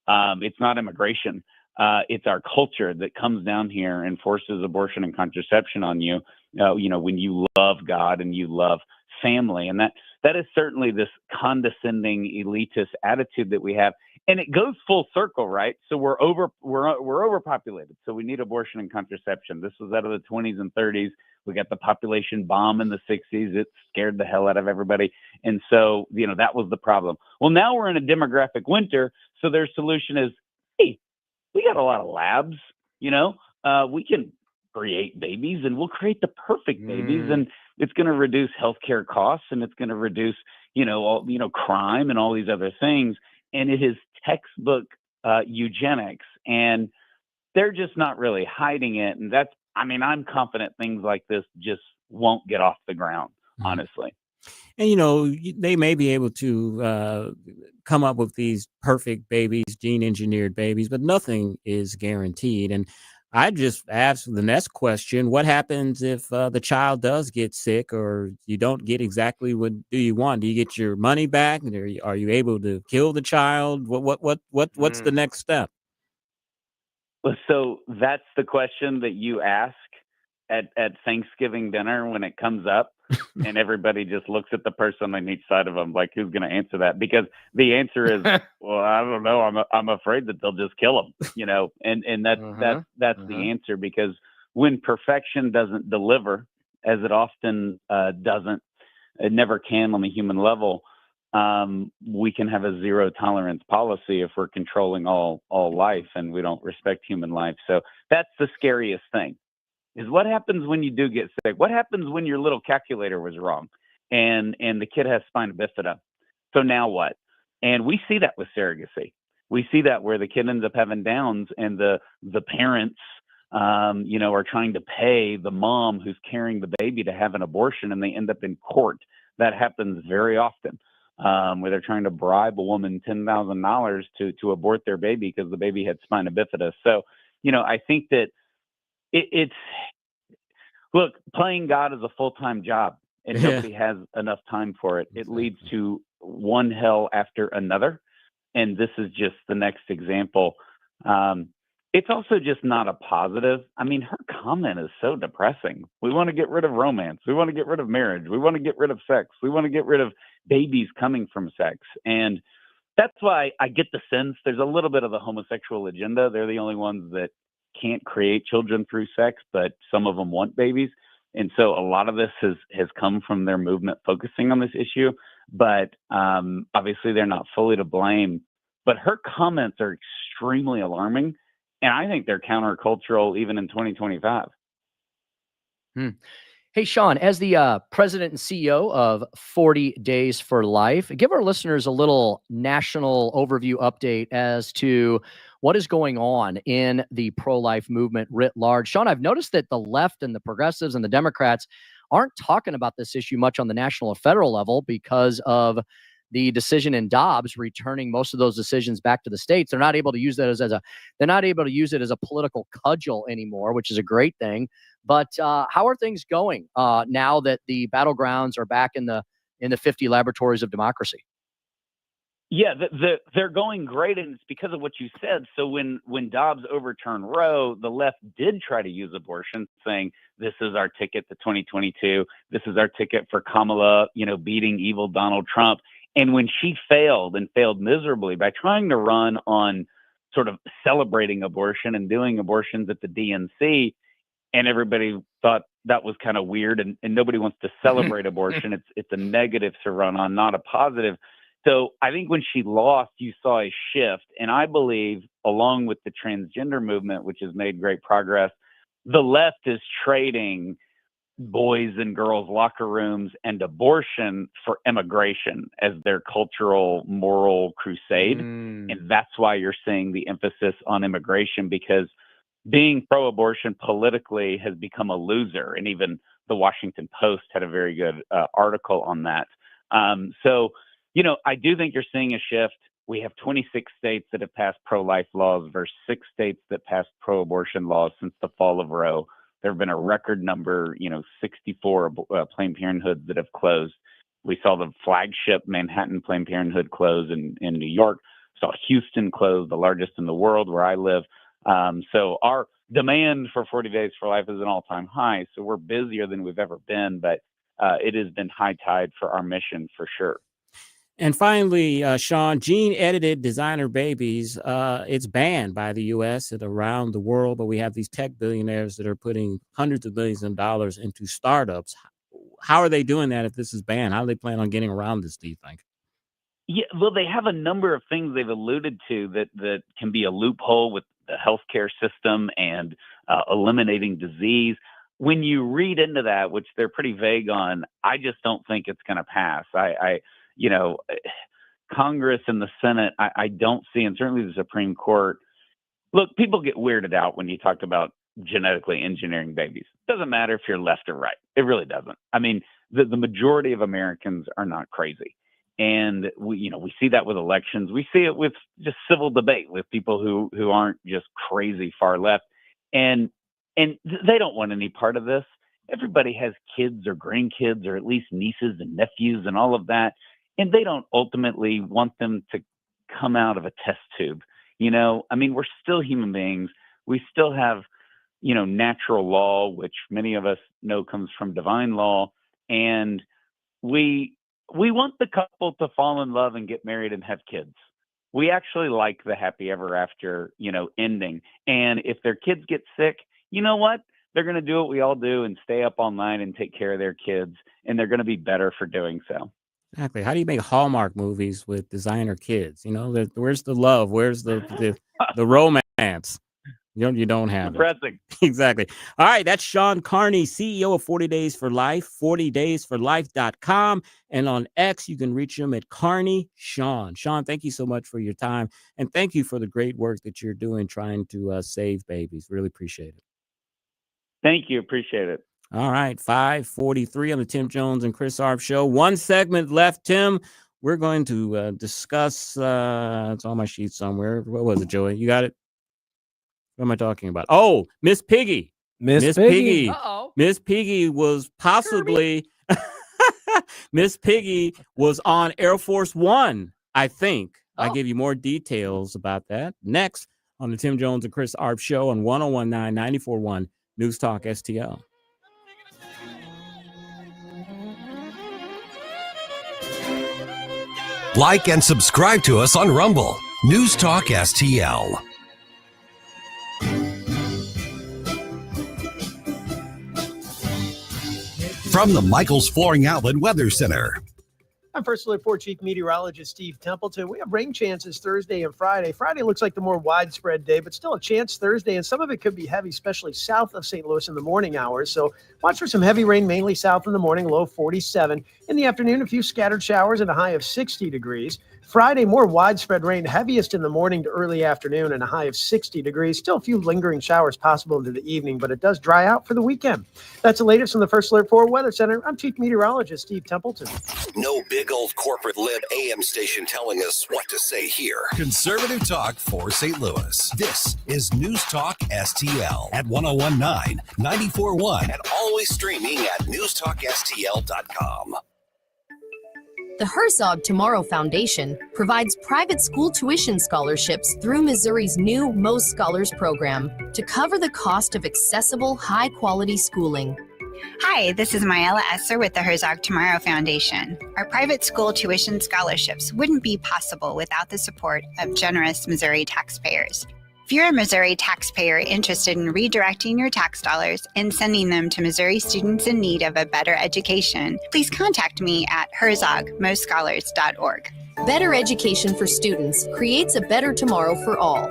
It's not immigration. It's our culture that comes down here and forces abortion and contraception on you, when you love God and you love family. And that is certainly this condescending elitist attitude that we have. And it goes full circle, right? So we're overpopulated. So we need abortion and contraception. This was out of the 20s and 30s. We got the population bomb in the 60s. It scared the hell out of everybody. And so, that was the problem. Well, now we're in a demographic winter. So their solution is, hey, we got a lot of labs, we can create babies, and we'll create the perfect babies. And it's going to reduce healthcare costs, and it's going to reduce, crime and all these other things. And it is textbook eugenics, and they're just not really hiding it. And I'm confident things like this just won't get off the ground, honestly. And, they may be able to come up with these perfect babies, gene engineered babies, but nothing is guaranteed. And I just asked the next question: what happens if the child does get sick, or you don't get exactly what you want? Do you get your money back? Are you able to kill the child? What's the next step? So that's the question that you ask at Thanksgiving dinner when it comes up, and everybody just looks at the person on each side of them like, who's going to answer that? Because the answer is, well, I don't know. I'm afraid that they'll just kill them, and that's the answer. Because when perfection doesn't deliver, as it often doesn't, it never can on the human level, we can have a zero tolerance policy if we're controlling all life and we don't respect human life. So that's the scariest thing, is what happens when you do get sick? What happens when your little calculator was wrong and the kid has spina bifida? So now what? And we see that with surrogacy. We see that where the kid ends up having Downs, and the parents, are trying to pay the mom who's carrying the baby to have an abortion, and they end up in court. That happens very often, where they're trying to bribe a woman $10,000 to abort their baby because the baby had spina bifida. So, I think that look, playing God is a full-time job, and nobody has enough time for it. It leads to one hell after another. And this is just the next example. It's also just not a positive. I mean, her comment is so depressing. We want to get rid of romance. We want to get rid of marriage. We want to get rid of sex. We want to get rid of babies coming from sex. And that's why I get the sense there's a little bit of a homosexual agenda. They're the only ones that can't create children through sex, but some of them want babies. And so a lot of this has come from their movement focusing on this issue. But obviously they're not fully to blame. But her comments are extremely alarming. And I think they're countercultural even in 2025. Hey, Shawn, as the president and CEO of 40 Days for Life, give our listeners a little national overview update as to what is going on in the pro-life movement writ large. Shawn, I've noticed that the left and the progressives and the Democrats aren't talking about this issue much on the national or federal level because of the decision in Dobbs returning most of those decisions back to the states. They're not able to use that they're not able to use it as a political cudgel anymore, which is a great thing. But how are things going now that the battlegrounds are back in the 50 laboratories of democracy? Yeah, they're going great, and it's because of what you said. So when Dobbs overturned Roe, the left did try to use abortion, saying this is our ticket to 2022. This is our ticket for Kamala, beating evil Donald Trump. And when she failed and failed miserably by trying to run on sort of celebrating abortion and doing abortions at the DNC, and everybody thought that was kind of weird, and nobody wants to celebrate abortion. It's a negative to run on, not a positive. So I think when she lost, you saw a shift. And I believe, along with the transgender movement, which has made great progress, the left is trading boys and girls locker rooms and abortion for immigration as their cultural moral crusade. And that's why you're seeing the emphasis on immigration, because being pro-abortion politically has become a loser. And even the Washington Post had a very good article on that. I do think you're seeing a shift. We have 26 states that have passed pro-life laws versus 6 states that passed pro-abortion laws since the fall of Roe. There have been a record number, 64 Planned Parenthoods that have closed. We saw the flagship Manhattan Planned Parenthood close in New York. Saw Houston close, the largest in the world where I live. So our demand for 40 Days for Life is an all-time high. So we're busier than we've ever been, but it has been high tide for our mission for sure. And finally, Shawn, gene-edited designer babies, it's banned by the U.S. and around the world, but we have these tech billionaires that are putting hundreds of millions of dollars into startups. How are they doing that if this is banned? How do they plan on getting around this, do you think? Yeah, well, they have a number of things they've alluded to that can be a loophole with the healthcare system and eliminating disease. When you read into that, which they're pretty vague on, I just don't think it's going to pass. Congress and the Senate, I don't see, and certainly the Supreme Court. Look, people get weirded out when you talk about genetically engineering babies. It doesn't matter if you're left or right. It really doesn't. I mean, the majority of Americans are not crazy. And we see that with elections. We see it with just civil debate with people who aren't just crazy far left. And they don't want any part of this. Everybody has kids or grandkids or at least nieces and nephews and all of that. And they don't ultimately want them to come out of a test tube. We're still human beings. We still have, natural law, which many of us know comes from divine law. And we want the couple to fall in love and get married and have kids. We actually like the happy ever after, ending. And if their kids get sick, you know what? They're going to do what we all do and stay up all night and take care of their kids. And they're going to be better for doing so. Exactly. How do you make Hallmark movies with designer kids? Where's the love? Where's the romance? You don't have it. Exactly. All right. That's Shawn Carney, CEO of 40 Days for Life, 40daysforlife.com. And on X, you can reach him at Carney Shawn. Shawn, thank you so much for your time. And thank you for the great work that you're doing trying to save babies. Really appreciate it. Thank you. Appreciate it. All right, 5:43 on the Tim Jones and Chris Arps show. One segment left, Tim. We're going to discuss, it's on my sheet somewhere. What was it, Joey? You got it? What am I talking about? Oh, Miss Piggy. Miss Piggy. Uh-oh. Miss Piggy was possibly, Miss Piggy was on Air Force One, I think. I'll give you more details about that next on the Tim Jones and Chris Arps show on 1019 94.1 News Talk STL. Like and subscribe to us on Rumble. News Talk STL. From the Michaels Flooring Outlet Weather Center. I'm First Alert 4 Chief Meteorologist Steve Templeton. We have rain chances Thursday and Friday. Friday looks like the more widespread day, but still a chance Thursday, and some of it could be heavy, especially south of St. Louis in the morning hours. So watch for some heavy rain, mainly south in the morning, low 47. In the afternoon, a few scattered showers and a high of 60 degrees. Friday, more widespread rain, heaviest in the morning to early afternoon, and a high of 60 degrees. Still a few lingering showers possible into the evening, but it does dry out for the weekend. That's the latest from the First Alert 4 Weather Center. I'm Chief Meteorologist Steve Templeton. No big old corporate lib AM station telling us what to say here. Conservative talk for St. Louis. This is News Talk STL at 1019, 94.1, and always streaming at newstalkstl.com. The Herzog Tomorrow Foundation provides private school tuition scholarships through Missouri's new Most Scholars program to cover the cost of accessible, high-quality schooling. Hi, this is Mayela Esser with the Herzog Tomorrow Foundation. Our private school tuition scholarships wouldn't be possible without the support of generous Missouri taxpayers. If you're a Missouri taxpayer interested in redirecting your tax dollars and sending them to Missouri students in need of a better education, please contact me at herzogmostscholars.org. Better education for students creates a better tomorrow for all.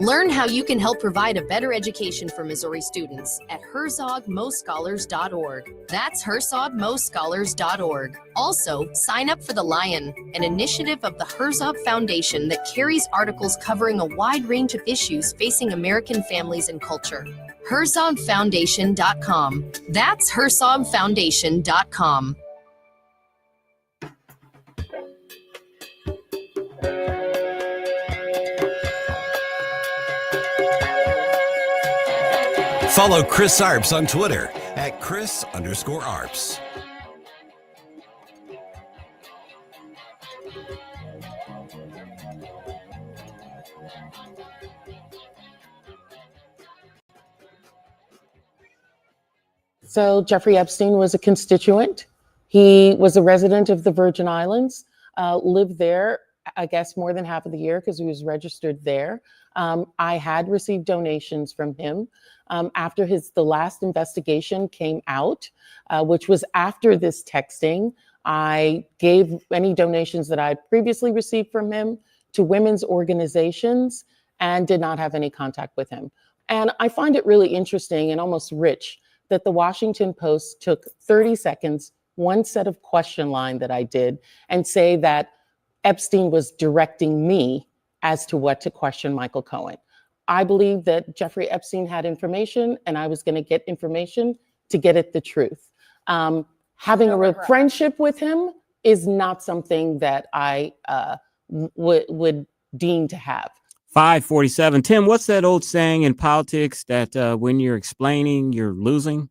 Learn how you can help provide a better education for Missouri students at herzogmostscholars.org. That's herzogmostscholars.org. Also, sign up for The Lion, an initiative of the Herzog Foundation that carries articles covering a wide range of issues facing American families and culture. herzogfoundation.com. That's herzogfoundation.com. Follow Chris Arps on Twitter at Chris_Arps. So Jeffrey Epstein was a constituent. He was a resident of the Virgin Islands, lived there, I guess, more than half of the year because he was registered there. I had received donations from him. After the last investigation came out, which was after this texting, I gave any donations that I had previously received from him to women's organizations and did not have any contact with him. And I find it really interesting and almost rich that the Washington Post took 30 seconds, one set of question line that I did, and say that Epstein was directing me as to what to question Michael Cohen. I believe that Jeffrey Epstein had information and I was going to get information to get at the truth. Having a real friendship with him is not something that I would deem to have. 547. Tim, what's that old saying in politics that when you're explaining, you're losing?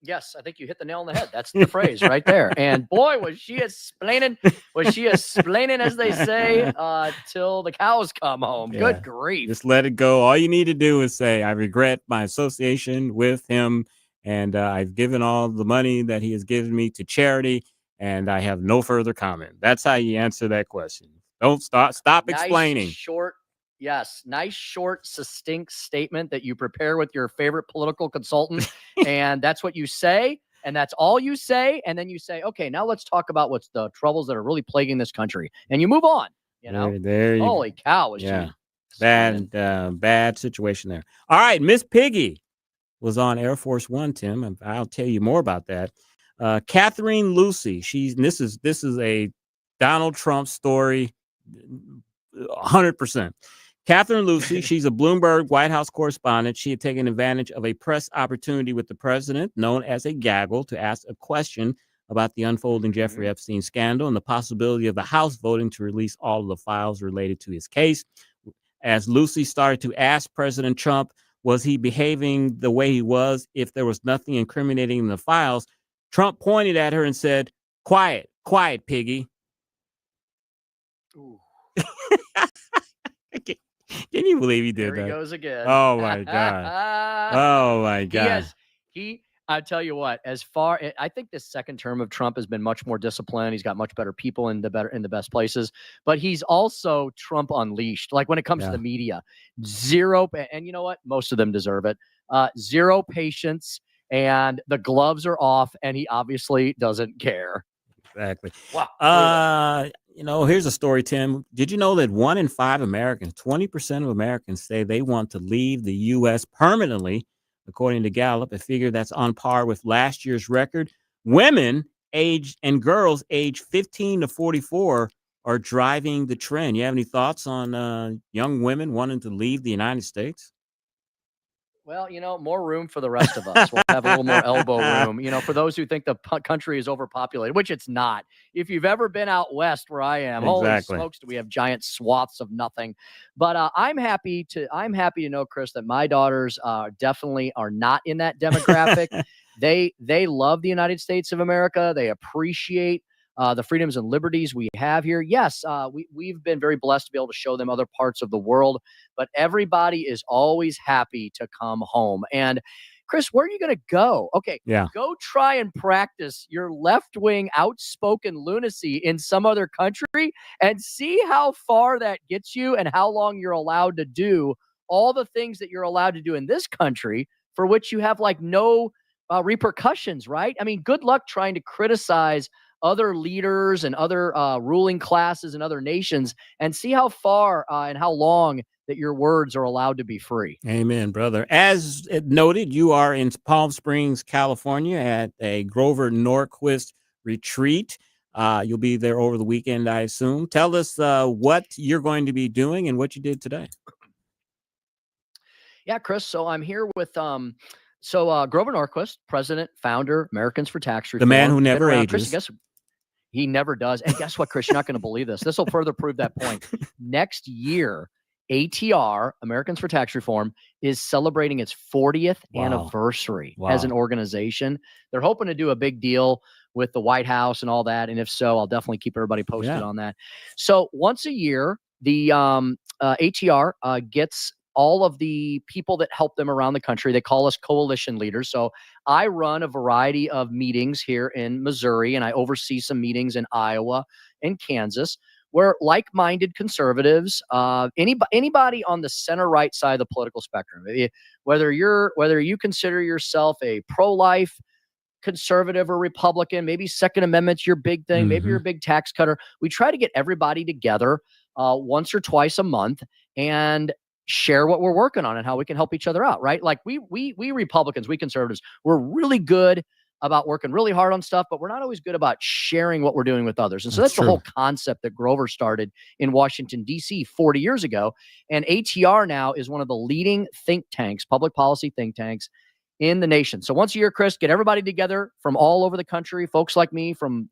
Yes, I think you hit the nail on the head. That's the phrase right there. And boy, was she explaining, as they say, till the cows come home. Yeah. Good grief. Just let it go. All you need to do is say, I regret my association with him, and I've given all the money that he has given me to charity, and I have no further comment. That's how you answer that question. Don't stop explaining. Nice, short, succinct statement that you prepare with your favorite political consultant. And that's what you say. And that's all you say. And then you say, okay, now let's talk about what's the troubles that are really plaguing this country. And you move on, you know? There you Holy cow. Bad situation there. All right. Miss Piggy was on Air Force One, Tim, and I'll tell you more about that. Catherine Lucy. This is a Donald Trump story. 100%. Catherine Lucy, she's a Bloomberg White House correspondent. She had taken advantage of a press opportunity with the president, known as a gaggle, to ask a question about the unfolding Jeffrey Epstein scandal and the possibility of the House voting to release all of the files related to his case. As Lucy started to ask President Trump, was he behaving the way he was if there was nothing incriminating in the files, Trump pointed at her and said, quiet, Piggy. Can you believe he did that? There he goes again. Oh my God. Oh my God. I tell you what, I think this second term of Trump has been much more disciplined. He's got much better people in the best places, but he's also Trump unleashed. Like when it comes to the media, zero. And you know what? Most of them deserve it. Zero patience, and the gloves are off, and he obviously doesn't care. Exactly. Wow. Here's a story, Tim. Did you know that 1 in 5 Americans, 20% of Americans, say they want to leave the U.S. permanently, according to Gallup, a figure that's on par with last year's record. Women and girls aged 15 to 44 are driving the trend. You have any thoughts on young women wanting to leave the United States? Well, more room for the rest of us. We'll have a little more elbow room. For those who think the country is overpopulated, which it's not. If you've ever been out west where I am, holy Exactly. smokes, do we have giant swaths of nothing? But I'm happy to know, Chris, that my daughters definitely are not in that demographic. They love the United States of America. They appreciate the freedoms and liberties we have here. Yes, we've been very blessed to be able to show them other parts of the world, but everybody is always happy to come home. And Chris, where are you going to go? Okay, Yeah. Go try and practice your left-wing outspoken lunacy in some other country and see how far that gets you and how long you're allowed to do all the things that you're allowed to do in this country for which you have no repercussions, right? I mean, good luck trying to criticize other leaders and other ruling classes and other nations and see how far and how long that your words are allowed to be free. Amen, brother. As noted, you are in Palm Springs, California at a Grover Norquist retreat. You'll be there over the weekend, I assume. Tell us what you're going to be doing and what you did today. Yeah, Chris. So I'm here with Grover Norquist, president, founder, Americans for Tax Reform. The man who never Chris, ages. guess he never does. And guess what, Chris? You're not going to believe this. This will further prove that point. Next year, ATR, Americans for Tax Reform, is celebrating its 40th anniversary as an organization. They're hoping to do a big deal with the White House and all that. And if so, I'll definitely keep everybody posted on that. So once a year, the ATR gets all of the people that help them around the country. They call us coalition leaders. So I run a variety of meetings here in Missouri, and I oversee some meetings in Iowa and Kansas, where like-minded conservatives, anybody on the center-right side of the political spectrum, whether you consider yourself a pro-life conservative or Republican, maybe Second Amendment's your big thing, maybe you're a big tax cutter, we try to get everybody together once or twice a month and share what we're working on and how we can help each other out, right? Like we Republicans, we conservatives, we're really good about working really hard on stuff, but we're not always good about sharing what we're doing with others. And so that's the whole concept that Grover started in Washington, D.C. 40 years ago. And ATR now is one of the leading think tanks, public policy think tanks in the nation. So once a year, Chris, get everybody together from all over the country, folks like me from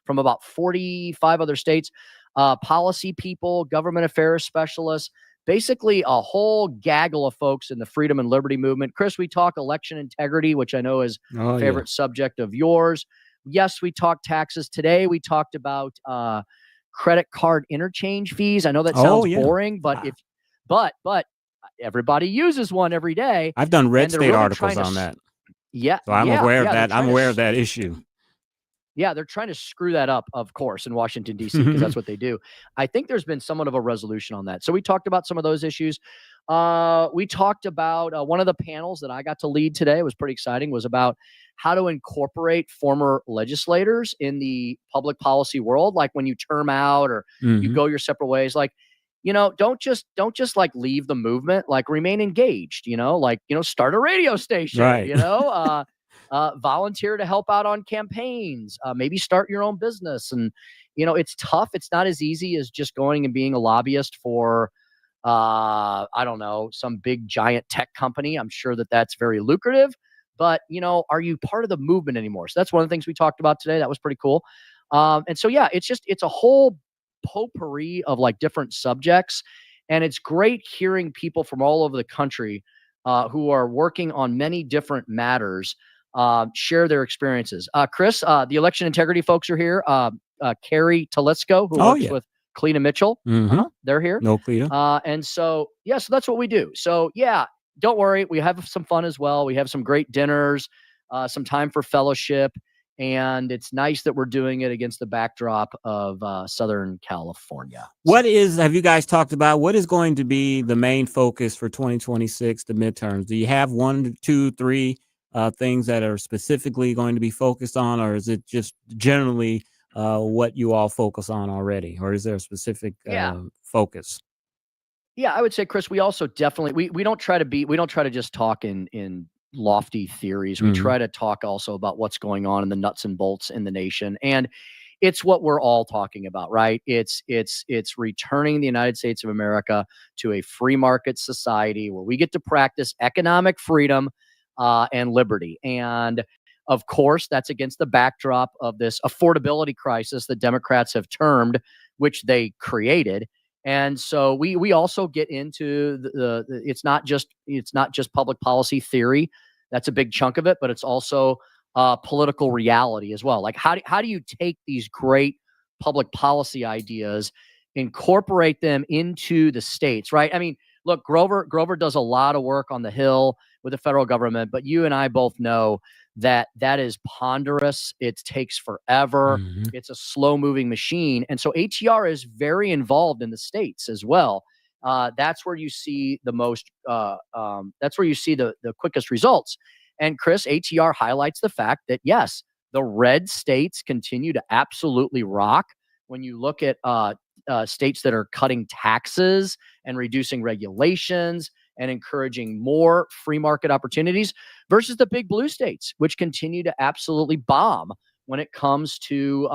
about 45 other states, policy people, government affairs specialists, basically a whole gaggle of folks in the freedom and liberty movement. Chris, we talk election integrity, which I know is a favorite subject of yours. Yes, we talk taxes. Today we talked about credit card interchange fees. I know that sounds boring, but but everybody uses one every day. I've done red state articles on that. Yeah. So I'm aware of that. I'm aware of that issue. Yeah, they're trying to screw that up, of course, in Washington, D.C., because that's what they do. I think there's been somewhat of a resolution on that. So we talked about some of those issues. We talked about one of the panels that I got to lead today. It was pretty exciting, was about how to incorporate former legislators in the public policy world. Like when you term out or you go your separate ways, like, don't just like leave the movement, like remain engaged, start a radio station, right. Volunteer to help out on campaigns, maybe start your own business. And, it's tough. It's not as easy as just going and being a lobbyist for, I don't know, some big giant tech company. I'm sure that that's very lucrative, but, are you part of the movement anymore? So that's one of the things we talked about today. That was pretty cool. And so, yeah, it's a whole potpourri of like different subjects. And it's great hearing people from all over the country who are working on many different matters share their experiences. Chris, the election integrity folks are here. Carrie Talisko, who works with Cleta Mitchell. They're here. No Cleta. And so, so that's what we do. So, don't worry. We have some fun as well. We have some great dinners, some time for fellowship. And it's nice that we're doing it against the backdrop of Southern California. Have you guys talked about what is going to be the main focus for 2026, the midterms? Do you have 1, 2, 3 things that are specifically going to be focused on, or is it just generally what you all focus on already, or is there a specific focus? Yeah, I would say, Chris, we also definitely, we don't try to just talk in lofty theories. We try to talk also about what's going on in the nuts and bolts in the nation. And it's what we're all talking about, right? It's returning the United States of America to a free market society where we get to practice economic freedom and liberty. And of course, that's against the backdrop of this affordability crisis that Democrats have termed, which they created. And so we also get into the it's not just public policy theory. That's a big chunk of it, but it's also political reality as well. Like how do you take these great public policy ideas, incorporate them into the states, right? I mean, look, Grover does a lot of work on the Hill with the federal government, but you and I both know that is ponderous. It takes forever. Mm-hmm. It's a slow moving machine. And so ATR is very involved in the states as well. That's where you see the most, that's where you see the quickest results. And Chris, ATR highlights the fact that yes, the red states continue to absolutely rock. When you look at states that are cutting taxes and reducing regulations and encouraging more free market opportunities versus the big blue states, which continue to absolutely bomb when it comes to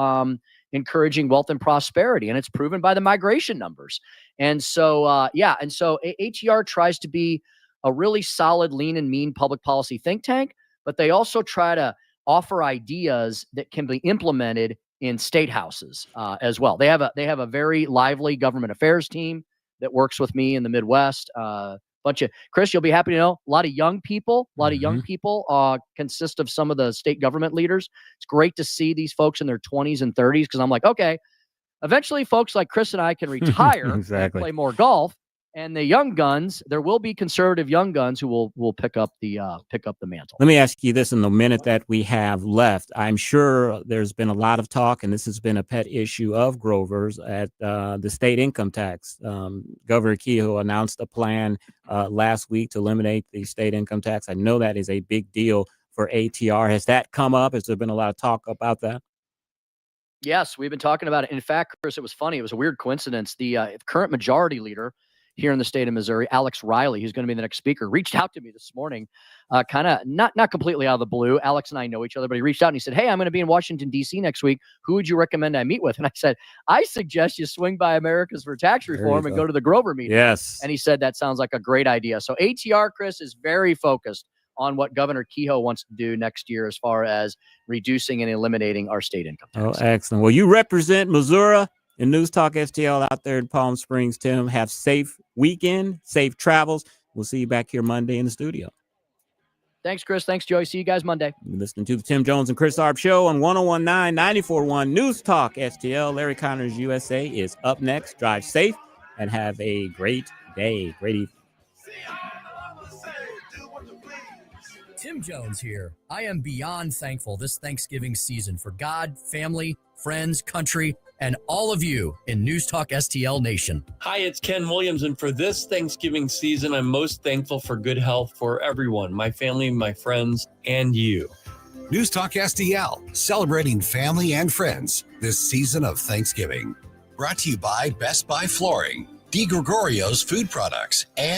encouraging wealth and prosperity. And it's proven by the migration numbers. And so, ATR tries to be a really solid, lean and mean public policy think tank, but they also try to offer ideas that can be implemented in state houses as well. They have a very lively government affairs team that works with me in the Midwest. Chris, you'll be happy to know a lot of young people. Consist of some of the state government leaders. It's great to see these folks in their 20s and 30s because I'm like, okay, eventually folks like Chris and I can retire exactly. and play more golf. And the young guns, there will be conservative young guns who will pick up the mantle. Let me ask you this in the minute that we have left. I'm sure there's been a lot of talk, and this has been a pet issue of Grover's at the state income tax. Governor Kehoe announced a plan last week to eliminate the state income tax. I know that is a big deal for ATR. Has that come up? Has there been a lot of talk about that? Yes, we've been talking about it. In fact, Chris, it was funny. It was a weird coincidence. The current majority leader here in the state of Missouri, Alex Riley, who's going to be the next speaker, reached out to me this morning, kind of not completely out of the blue. Alex and I know each other, but he reached out and he said, hey, I'm going to be in Washington, D.C. next week. Who would you recommend I meet with? And I said, I suggest you swing by Americans for Tax Reform and go to the Grover meeting. Yes. And he said, that sounds like a great idea. So ATR, Chris, is very focused on what Governor Kehoe wants to do next year as far as reducing and eliminating our state income tax. Oh, excellent. Well, you represent Missouri in News Talk STL out there in Palm Springs, Tim. Have safe weekend, safe travels. We'll see you back here Monday in the studio. Thanks, Chris. Thanks, Joey. See you guys Monday. You're listening to the Tim Jones and Chris Arps Show on 101.9, 94.1 News Talk STL. Larry Connors USA is up next. Drive safe and have a great day. Great evening. Tim Jones here. I am beyond thankful this Thanksgiving season for God, family, friends, country, and all of you in News Talk STL Nation. Hi, it's Ken Williams, and for this Thanksgiving season, I'm most thankful for good health for everyone, my family, my friends, and you. News Talk STL, celebrating family and friends this season of Thanksgiving. Brought to you by Best Buy Flooring, DeGregorio's Food Products, and